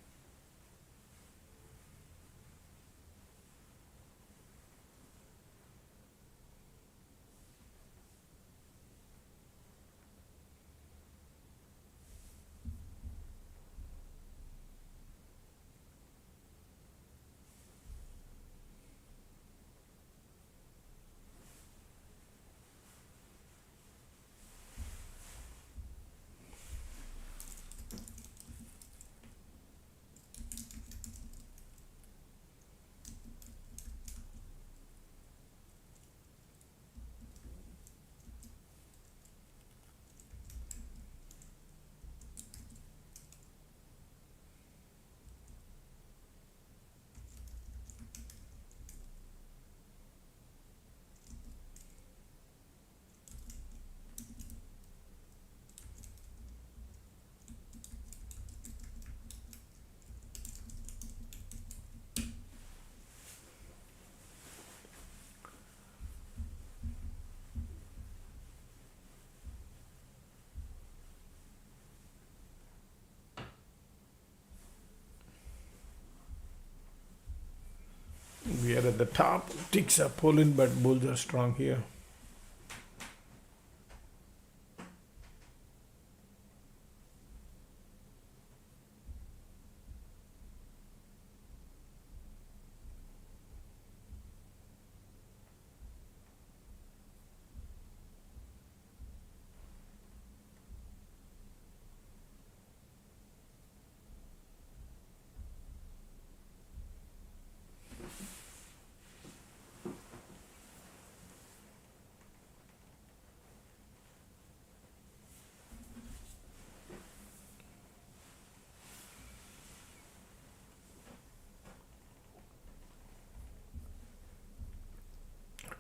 Speaker 1: We are at the top. Ticks are pulling, but bulls are strong here.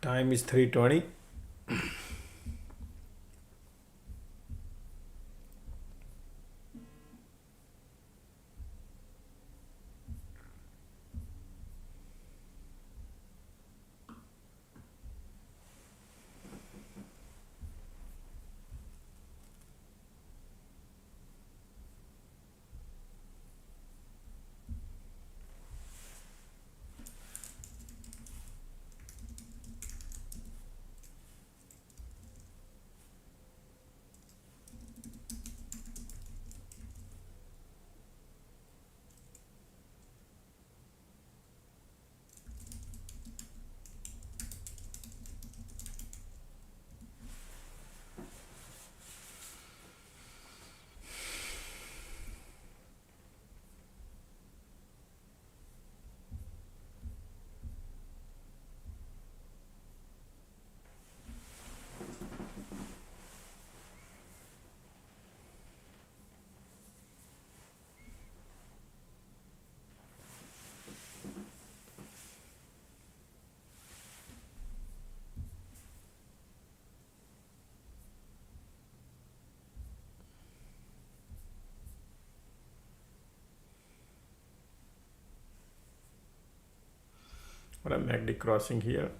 Speaker 1: Time is 3:20. for a MACD crossing here.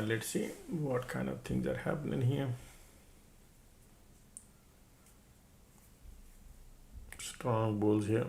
Speaker 1: Let's see what kind of things are happening here. Strong bulls here.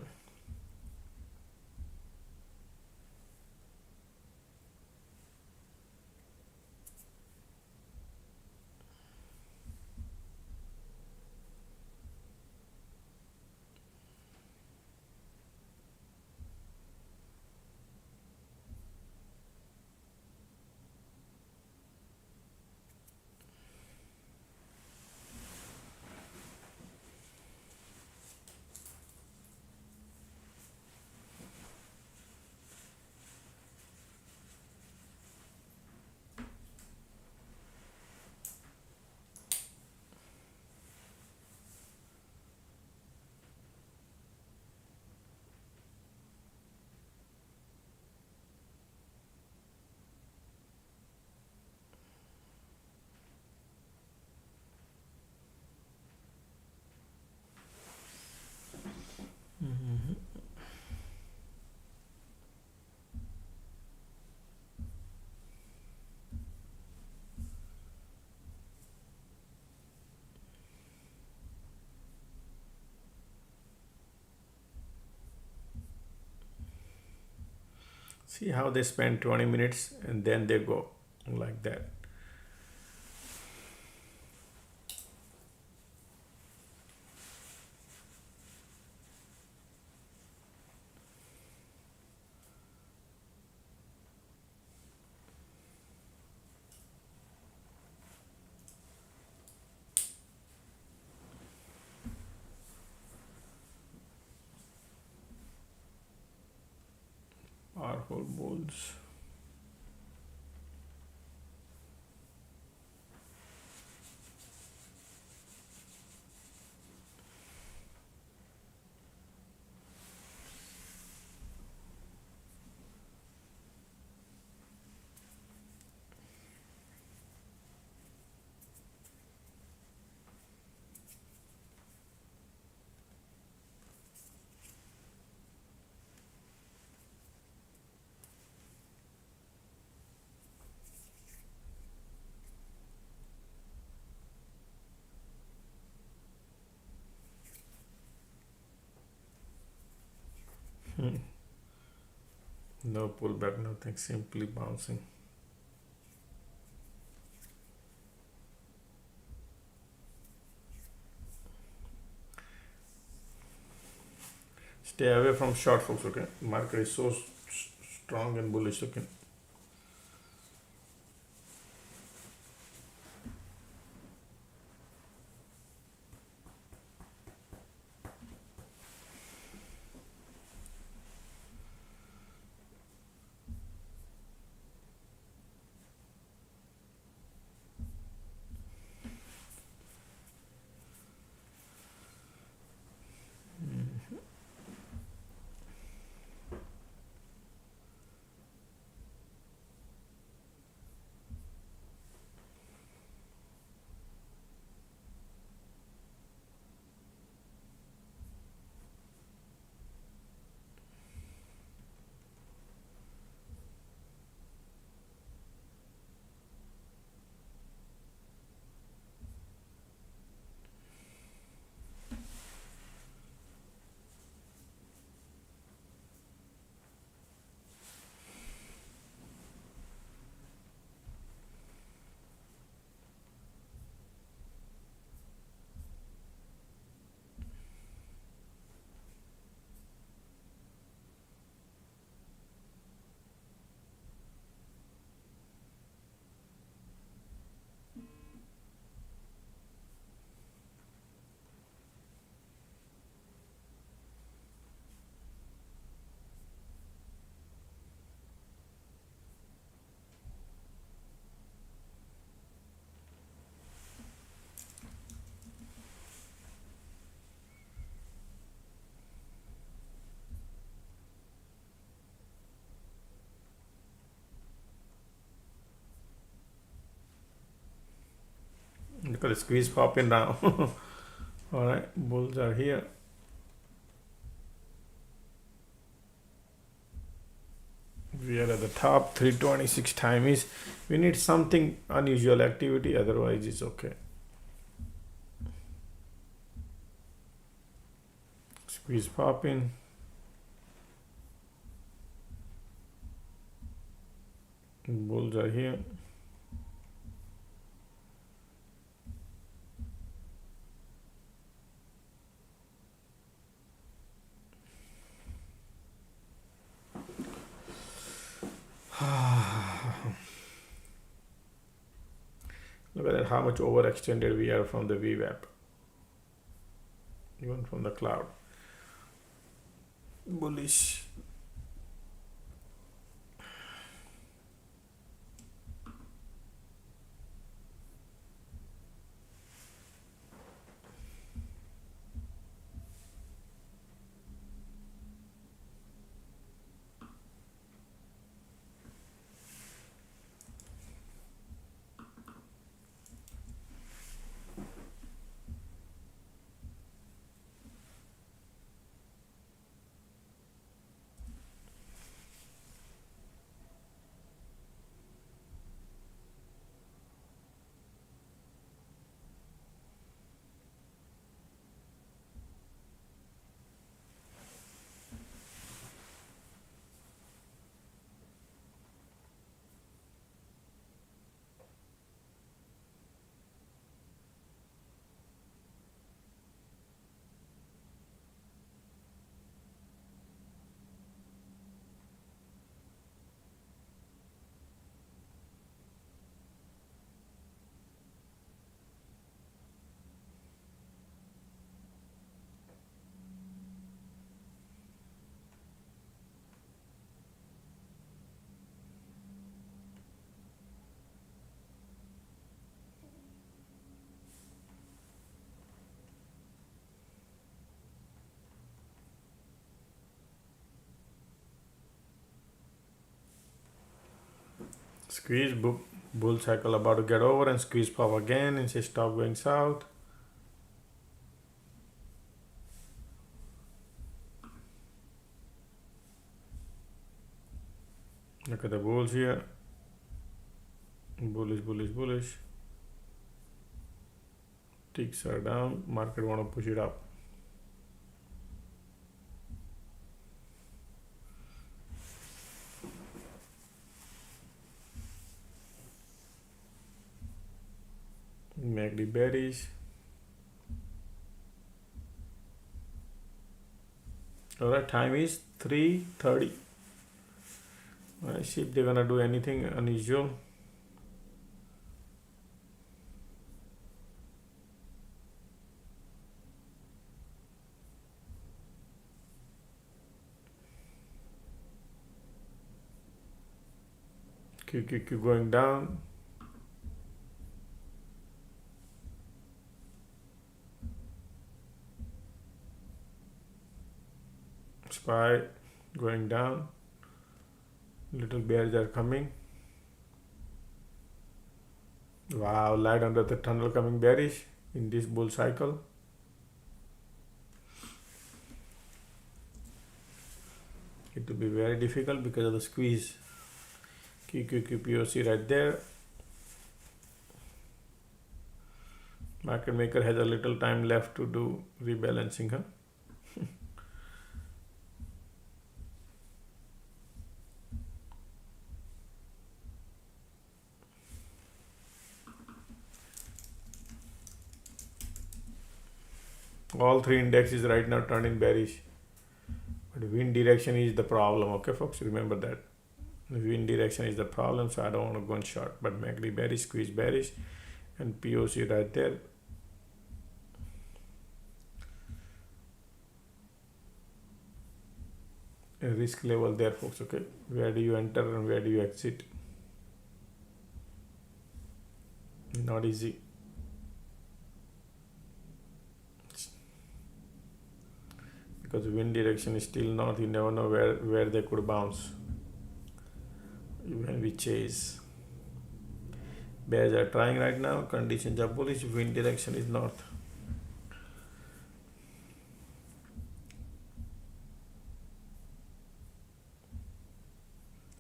Speaker 1: See how they spend 20 minutes and then they go like that. Powerful bulls. No pullback, nothing, simply bouncing. Stay away from short, folks, okay? Market is so strong and bullish, okay? Look at the squeeze popping down. All right, bulls are here. We are at the top. 326 time is. We need something unusual activity, otherwise it's okay. Squeeze popping. Bulls are here. Look at that, how much overextended we are from the VWAP, even from the cloud. Bullish. Squeeze, bull cycle about to get over, and squeeze pop again and say stop going south. Look at the bulls here. Bullish, bullish, bullish. Ticks are down. Market want to push it up. MACD bearish. Alright, time is 3:30. Let's see if they're gonna do anything unusual. QQQ going down. SPY going down. Little bears are coming. Wow, light under the tunnel coming bearish in this bull cycle. It will be very difficult because of the squeeze. QQQ POC right there. Market maker has a little time left to do rebalancing, huh? All three indexes right now turning bearish, but wind direction is the problem. Okay, folks, remember that the wind direction is the problem, so I don't want to go in short. But MACD bearish, squeeze bearish, and POC right there. A risk level there, folks. Okay, where do you enter and where do you exit? Not easy. Because the wind direction is still north, you never know where they could bounce when we chase. Bears are trying right now. Conditions are bullish. Wind direction is north.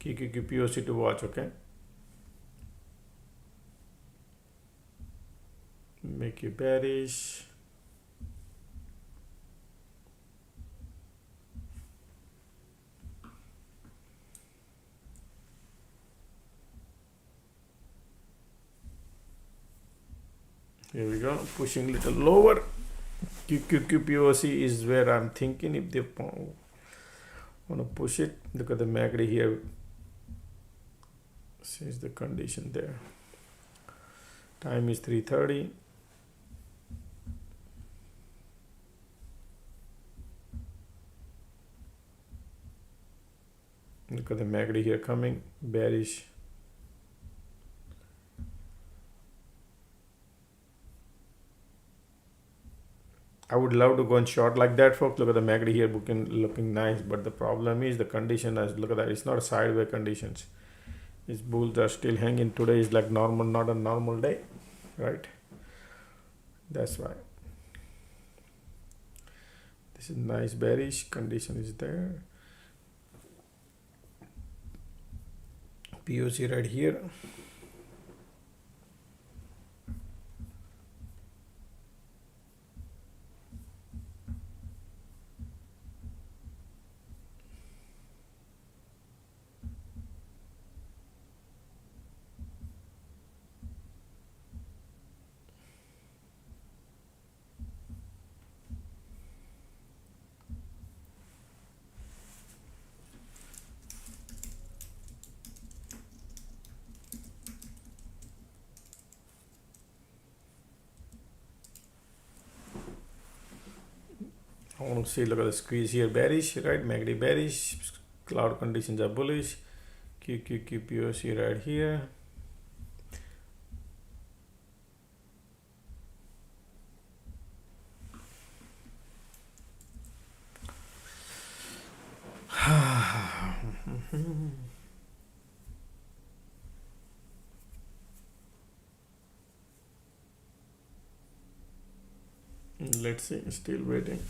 Speaker 1: QQQ POC to watch, okay? Make you bearish. Here we go, pushing little lower. QQQ POC is where I'm thinking if they want to push it. Look at the MACD here. Since the condition there. Time is 3:30. Look at the MACD here coming, bearish. I would love to go and short like that, folks. Look at the MACD here looking nice, but the problem is the condition. As look at that, it's not sideways conditions. These bulls are still hanging. Today is like normal, not a normal day, right? That's why. This is nice bearish condition is there. POC right here. I want to see, look at the squeeze here, bearish, right? MACD bearish, cloud conditions are bullish. QQQ POC right here. Let's see, still waiting.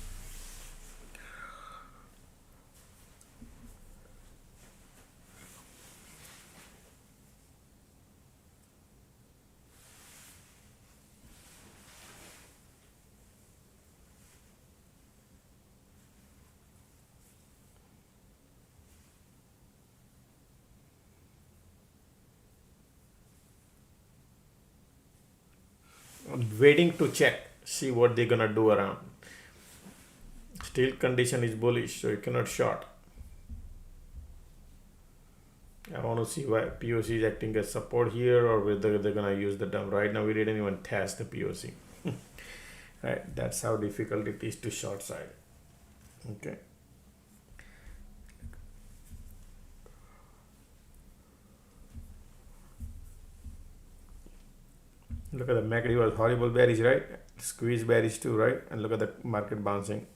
Speaker 1: Waiting to check, see what they're gonna do around. Still condition is bullish, so you cannot short. I want to see why POC is acting as support here, or whether they're gonna use the dump. Right now we didn't even test the POC. Right, that's how difficult it is to short side. Okay. Look at the MACD was horrible bearish, right? Squeeze bearish too, right? And look at the market bouncing.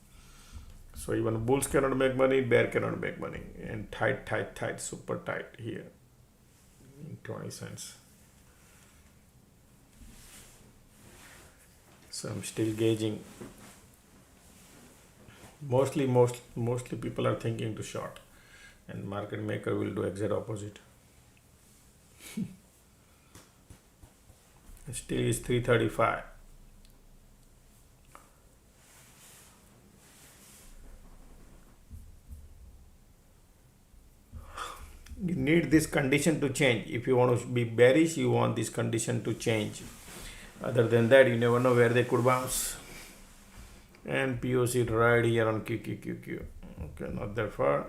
Speaker 1: So even bulls cannot make money, bear cannot make money. And tight, super tight here. 20 cents. So I'm still gauging. Mostly people are thinking to short. And market maker will do exact opposite. Still is 335. You need this condition to change. If you want to be bearish, you want this condition to change. Other than that, you never know where they could bounce. And POC right here on QQQQ. Okay, not that far.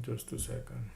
Speaker 1: Just a second.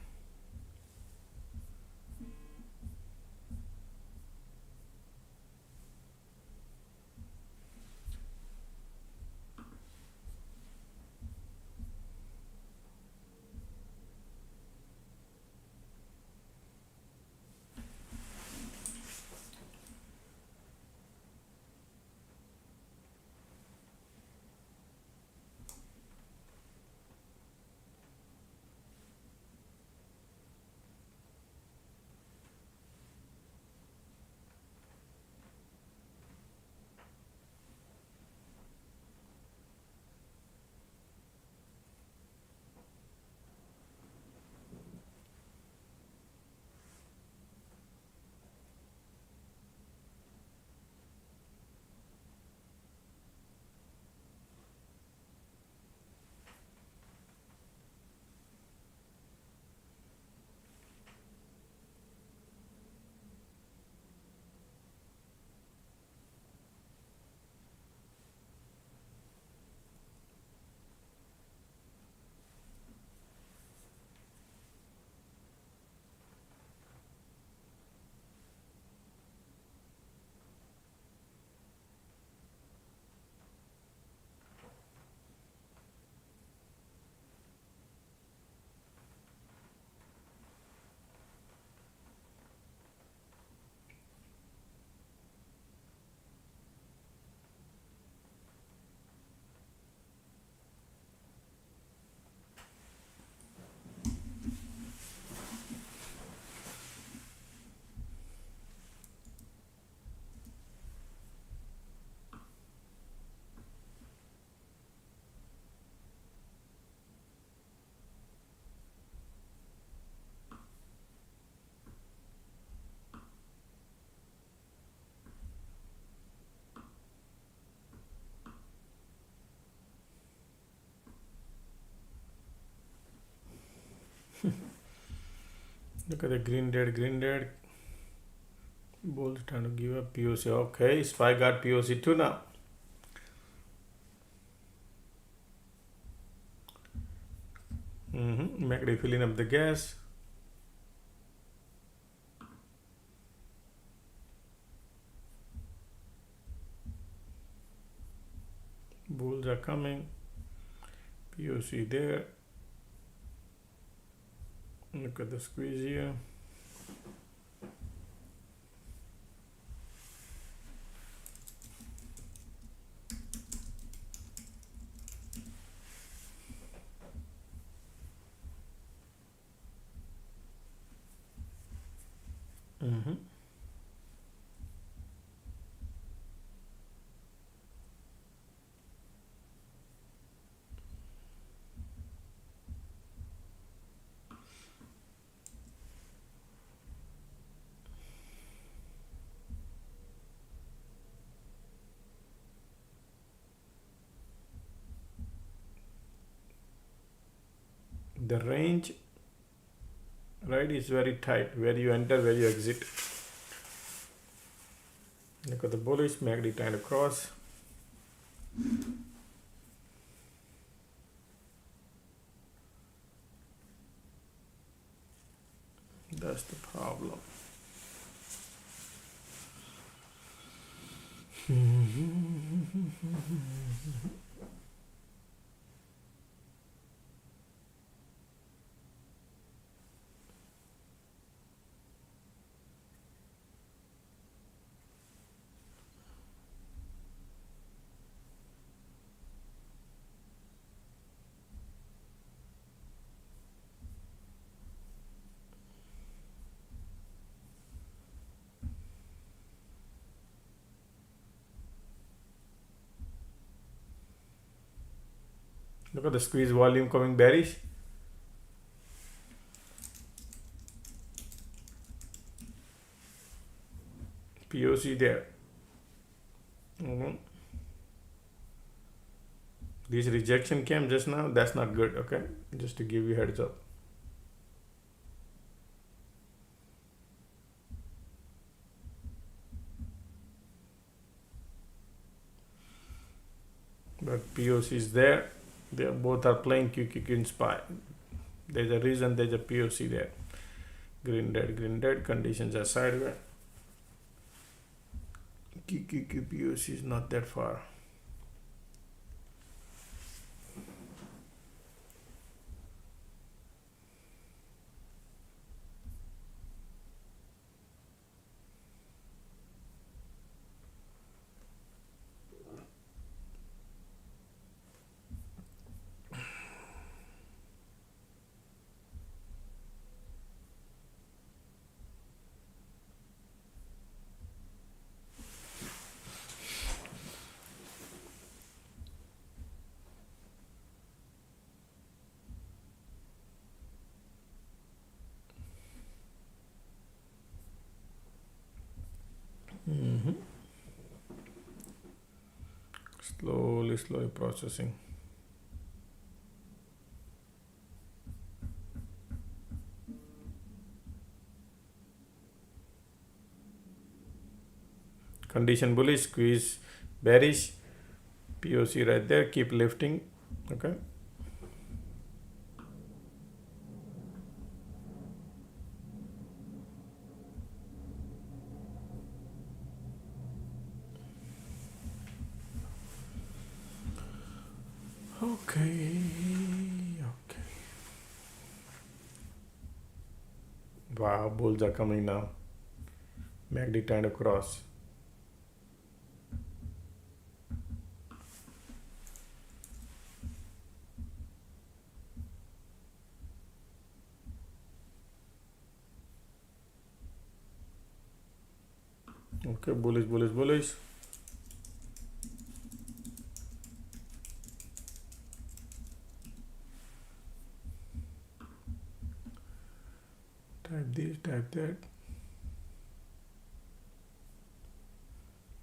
Speaker 1: Look at the green red. Bulls trying to give a POC. Okay, SPY got POC too now. MACD filling up the gas. Bulls are coming. POC there. Look at the squeeze here. The range, right, is very tight. Where you enter, where you exit. Look at the bullish MACD trying to cross. That's the problem. Look at the squeeze volume coming bearish. POC there. This rejection came just now. That's not good. Okay, just to give you heads up. But POC is there. They both are playing QQQ in SPY. There's a reason there's a POC there. Green red, conditions are sideways. QQQ POC is not that far. Slowly processing. Condition bullish, squeeze bearish, POC right there, keep lifting. Okay. Okay. Wow, bulls are coming now. MACD trying to cross. Okay, bullish. Type this, type that.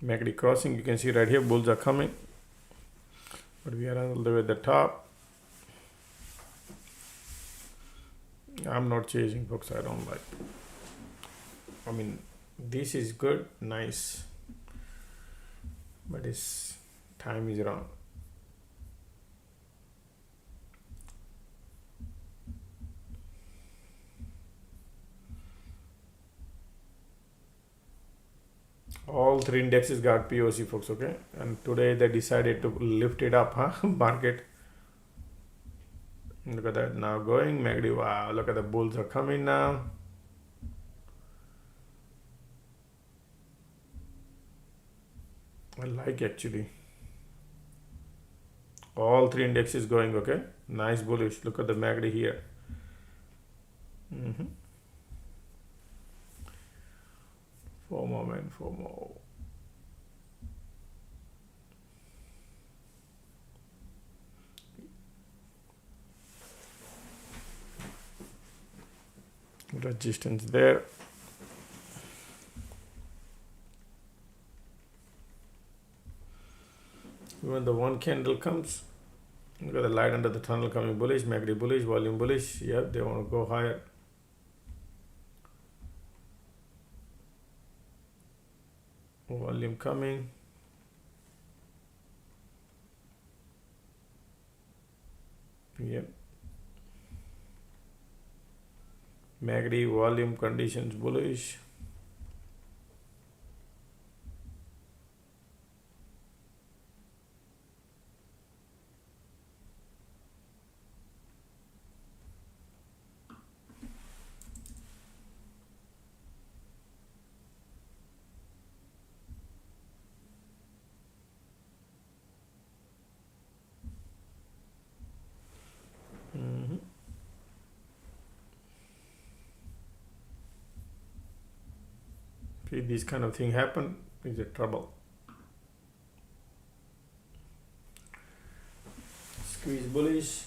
Speaker 1: MACD crossing, you can see right here, bulls are coming. But we are all the way at the top. I'm not chasing, folks, I don't like. I mean, this is good, nice. But its time is wrong. All three indexes got POC, folks, okay? And today they decided to lift it up, market. Look at that, now going, MACD, wow, look at the bulls are coming now. I like actually. All three indexes going, okay? Nice bullish, look at the MACD here. Four more. Resistance there. When the one candle comes, look at the light under the tunnel coming bullish, MACD bullish, volume bullish. Yep, they want to go higher. Volume coming. Yep. MACD volume conditions bullish. If this kind of thing happen, is a trouble. Squeeze bullish.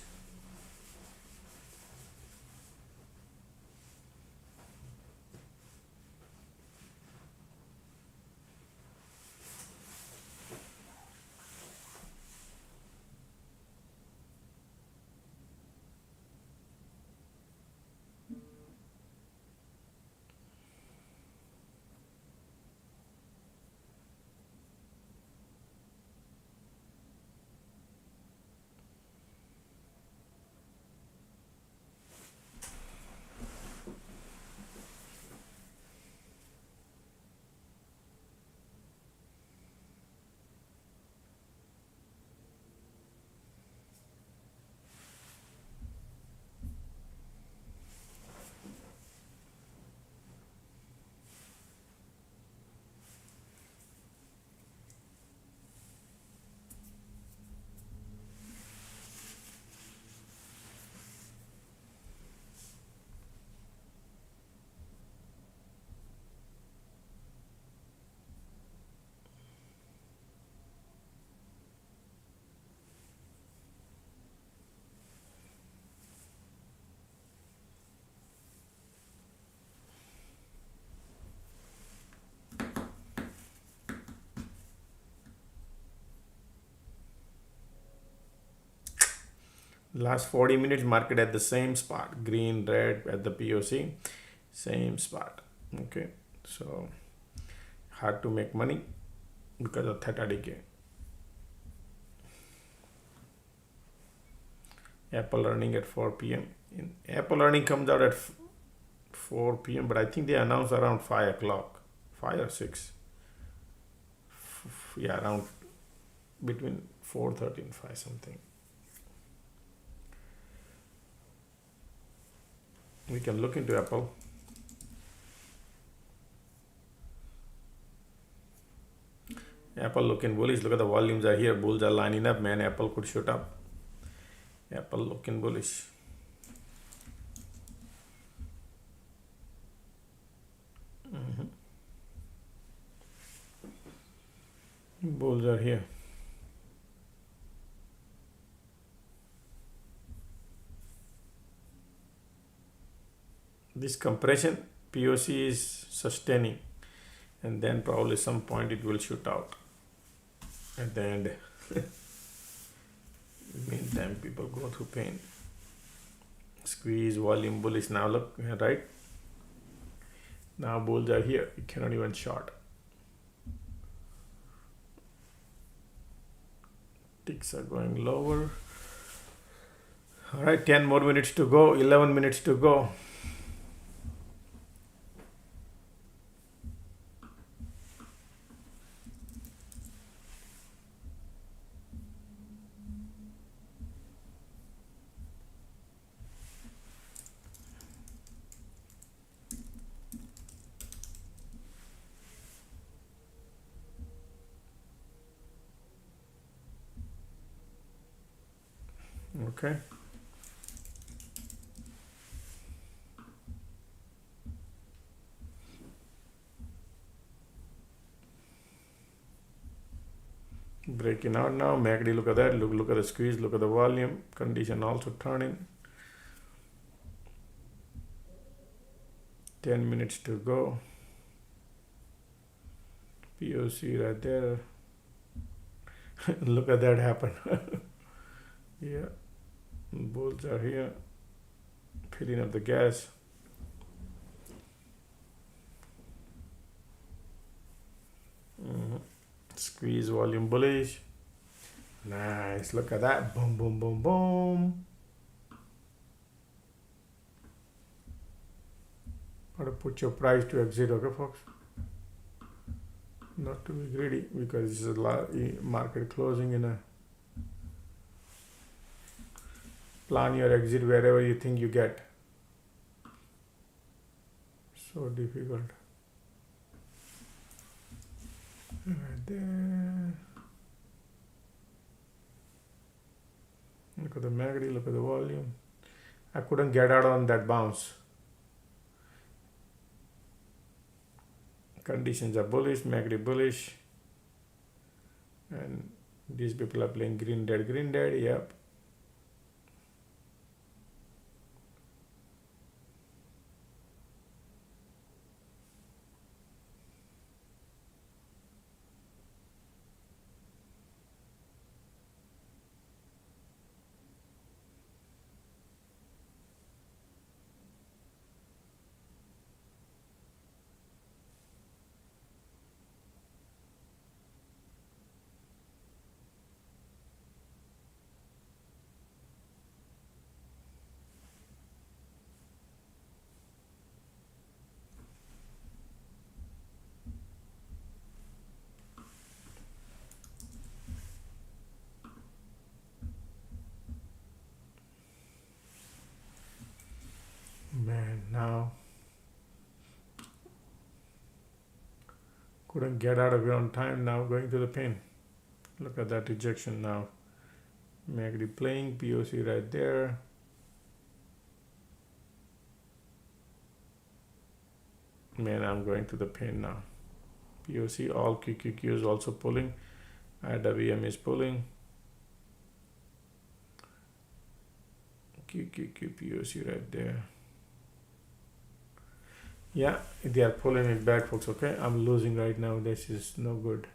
Speaker 1: Last 40 minutes market at the same spot, green, red at the POC, same spot. Okay, so hard to make money because of theta decay. Apple earning at 4 p.m. Apple earning comes out at 4 p.m. but I think they announce around 5 o'clock, 5 or 6. Yeah, around between 4:30 and 5 something. We can look into Apple. Apple looking bullish. Look at the volumes are here. Bulls are lining up, man. Apple could shoot up. Apple looking bullish. Bulls are here. This compression POC is sustaining, and then probably some point it will shoot out at the end. Meantime, people go through pain. Squeeze, volume, bullish. Now look, right? Now bulls are here. You cannot even short. Ticks are going lower. All right, 10 more minutes to go. 11 minutes to go. Okay. Breaking out now. MACD, look at that. Look at the squeeze. Look at the volume. Condition also turning. 10 minutes to go. POC right there. Look at that happen. Yeah. Bulls are here. Filling up the gas. Squeeze, volume, bullish. Nice. Look at that. Boom, boom, boom, boom. Got to put your price to exit, okay, folks? Not to be greedy, because this is a market closing in a. Plan your exit wherever you think you get. So difficult. Right there. Look at the MACD, look at the volume. I couldn't get out on that bounce. Conditions are bullish, MACD bullish. And these people are playing green, dead, yep. Man, now couldn't get out of it on time. Now going to the pin. Look at that rejection now. MACD playing, POC right there. Man, I'm going to the pin now. POC, all QQQ is also pulling. IWM is pulling. QQQ, POC right there. Yeah, they are pulling it back, folks. Okay, I'm losing right now. This is no good.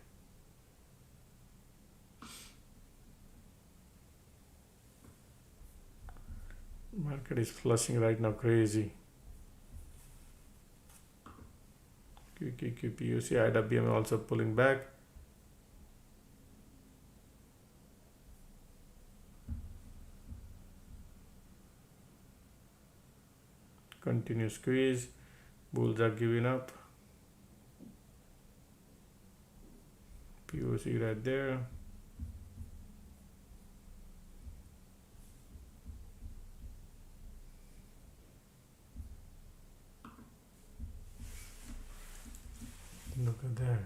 Speaker 1: Market is flushing right now, crazy. QQQ, PUC, IWM also pulling back. Continue squeeze. Bulls are giving up. POC right there. Look at that.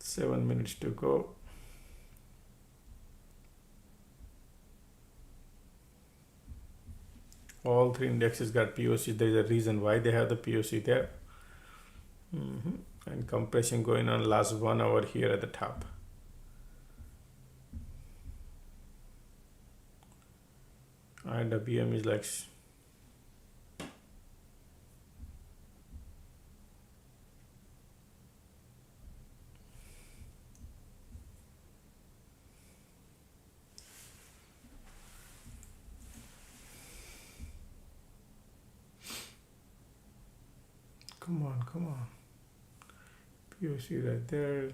Speaker 1: Seven minutes to go. All three indexes got POC. There is a reason why they have the POC there. And compression going on last 1 hour here at the top. IWM is like come on. POC right there.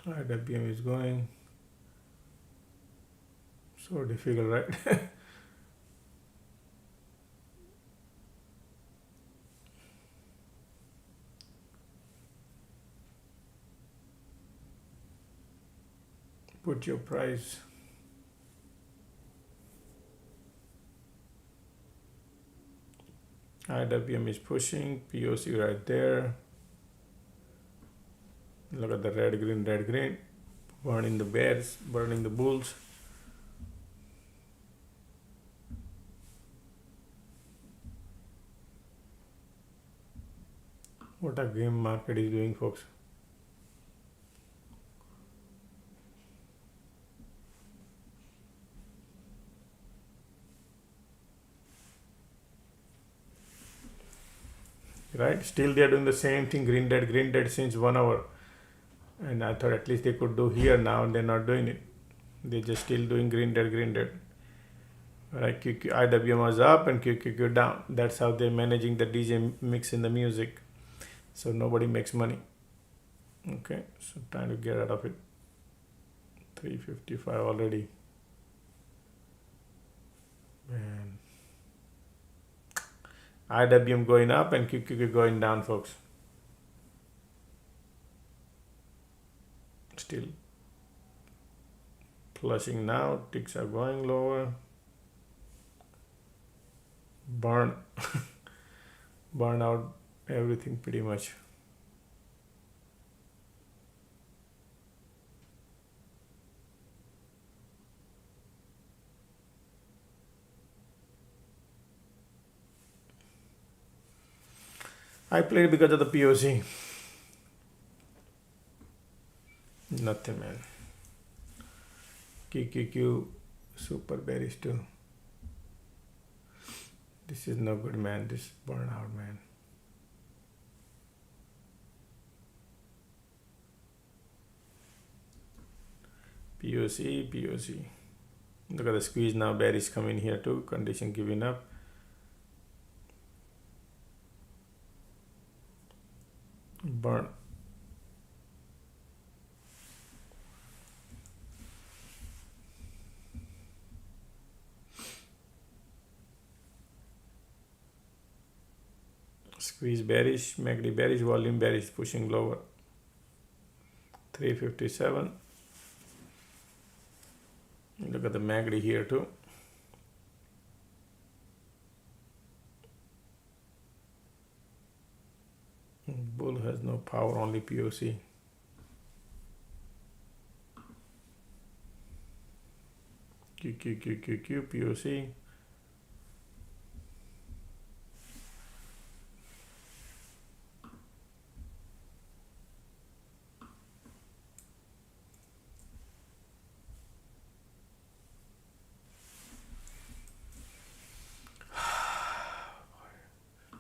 Speaker 1: IWM is going. So difficult, right? Put your price. IWM is pushing, POC right there. Look at the red, green. Burning the bears, burning the bulls. What a game market is doing, folks. Right? Still they are doing the same thing, green dead since 1 hour. And I thought at least they could do here now, and they're not doing it. They're just still doing green dead. Right? IWM was up and QQQ down. That's how they're managing the DJ mix in the music. So nobody makes money. Okay, so trying to get out of it. 355 already. Man. IWM going up and QQQ going down, folks. Still flushing now. Ticks are going lower. Burn out everything pretty much. I played because of the POC. Nothing, man. QQQ super bearish too. This is no good, man. This burnout, man. POC. Look at the squeeze now. Bearish coming here too. Condition giving up. Burn. Squeeze bearish, MACD bearish, volume bearish, pushing lower. 357. Look at the MACD here too. Bull has no power, only POC. POC.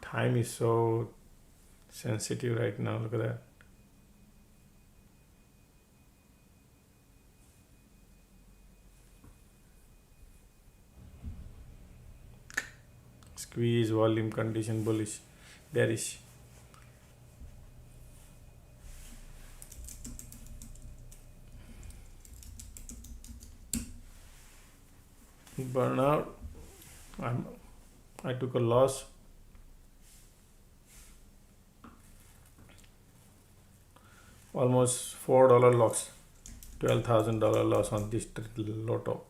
Speaker 1: Time is so sensitive right now. Look at that. Squeeze, volume, condition, bullish, bearish. Burnout. I took a loss. Almost $4 loss. $12,000 loss on this lotto.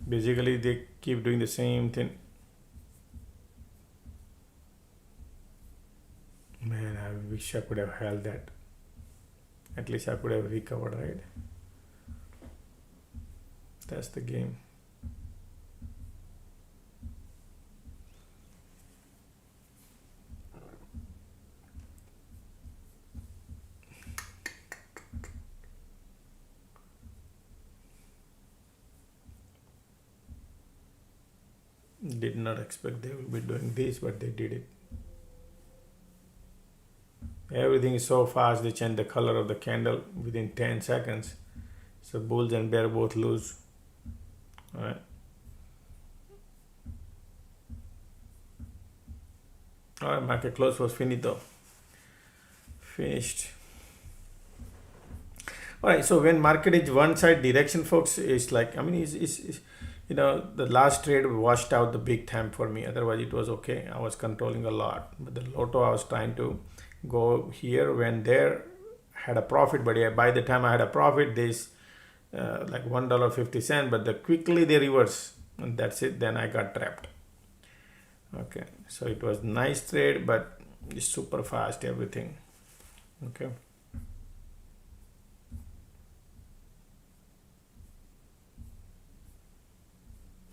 Speaker 1: Basically, they keep doing the same thing. Man, I wish I could have held that. At least I could have recovered, right? That's the game. Did not expect they will be doing this, but they did it. Everything is so fast, they change the color of the candle within 10 seconds. So bulls and bear both lose. All right. All right, market close was finito. Finished. All right, so when market is one side direction, folks, it's like, I mean, it's you know, the last trade washed out the big time for me. Otherwise, it was okay. I was controlling a lot. But the lotto, I was trying to go here when there had a profit. But by the time I had a profit, this like $1.50, but quickly they reverse. And that's it. Then I got trapped. Okay. So it was nice trade, but it's super fast, everything. Okay.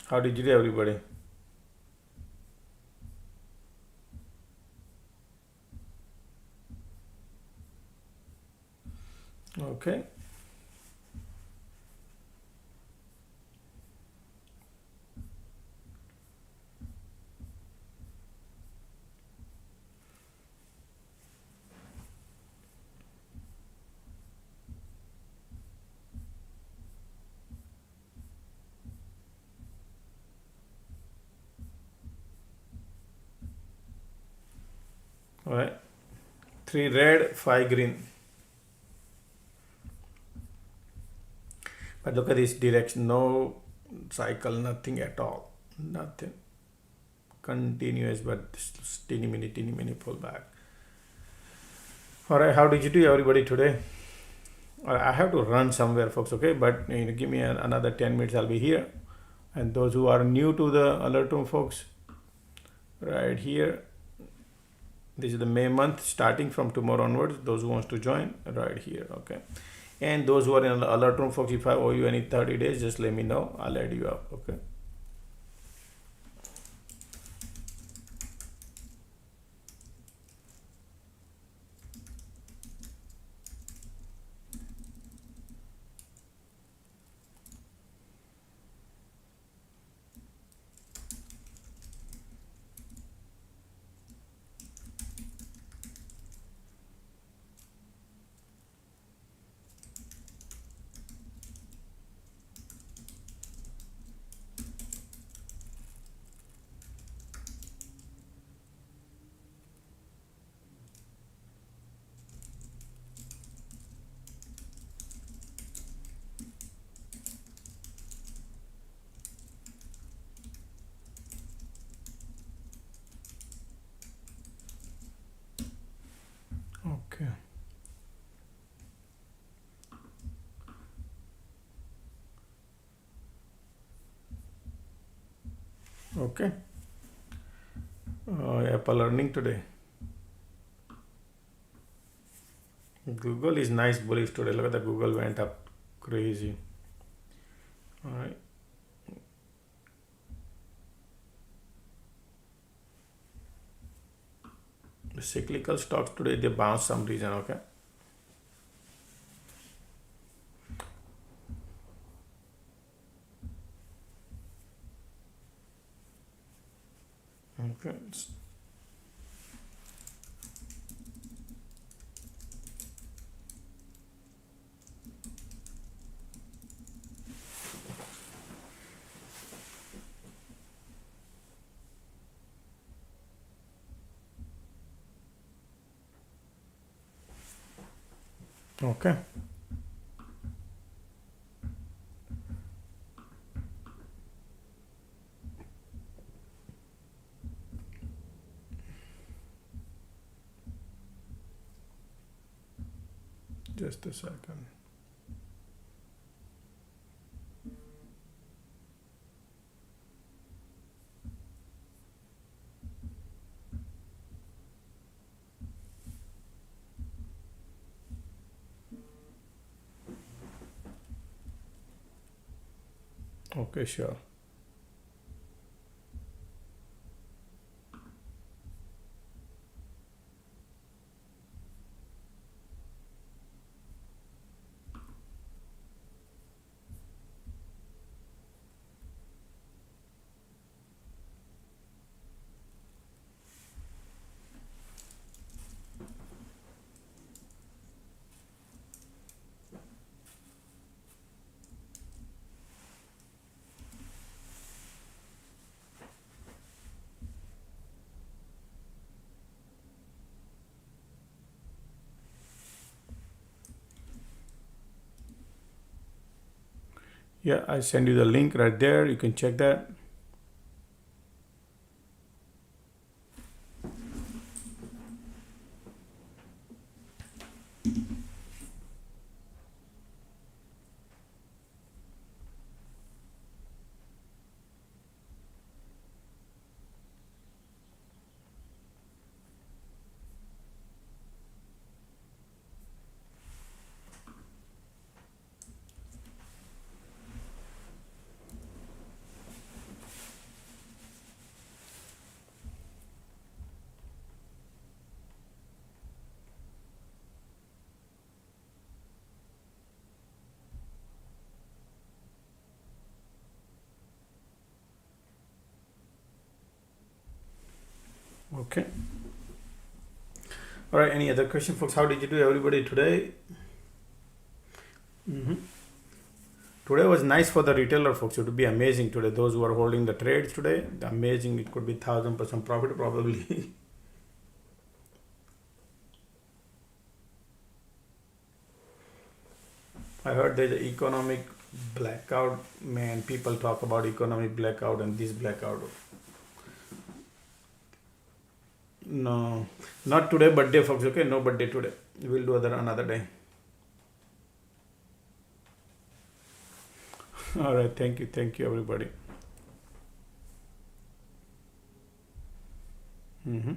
Speaker 1: How did you do, everybody? Okay. All right. 3 red, 5 green. But look at this direction, no cycle, nothing at all, nothing. Continuous, but teeny mini pullback. All right, how did you do, everybody, today? All right, I have to run somewhere, folks, okay? But give me another 10 minutes, I'll be here. And those who are new to the alert room, folks, right here, this is the May month, starting from tomorrow onwards. Those who wants to join, right here, okay? And those who are in the alert room, folks, if I owe you any 30 days, just let me know. I'll add you up, okay? Okay. Apple earning today. Google is nice bullish today. Look at the Google went up crazy. All right. The cyclical stocks today, they bounce some reason. Okay. Okay. Okay. Just a second. Okay, sure. Yeah, I send you the link right there. You can check that. Okay. All right. Any other question, folks? How did you do, everybody, today? Today was nice for the retailer, folks. It would be amazing today. Those who are holding the trades today, amazing. It could be 1,000% profit probably. I heard there's an economic blackout. Man, people talk about economic blackout and this blackout. No, not today, birthday, folks. Okay, no birthday today. We'll do another day. All right, thank you, everybody. Mm-hmm.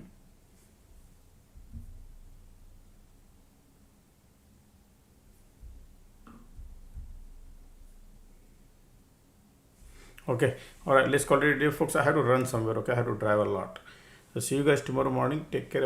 Speaker 1: Okay, all right, let's call it a day, folks. I have to run somewhere. Okay, I have to drive a lot. So see you guys tomorrow morning. Take care, everybody.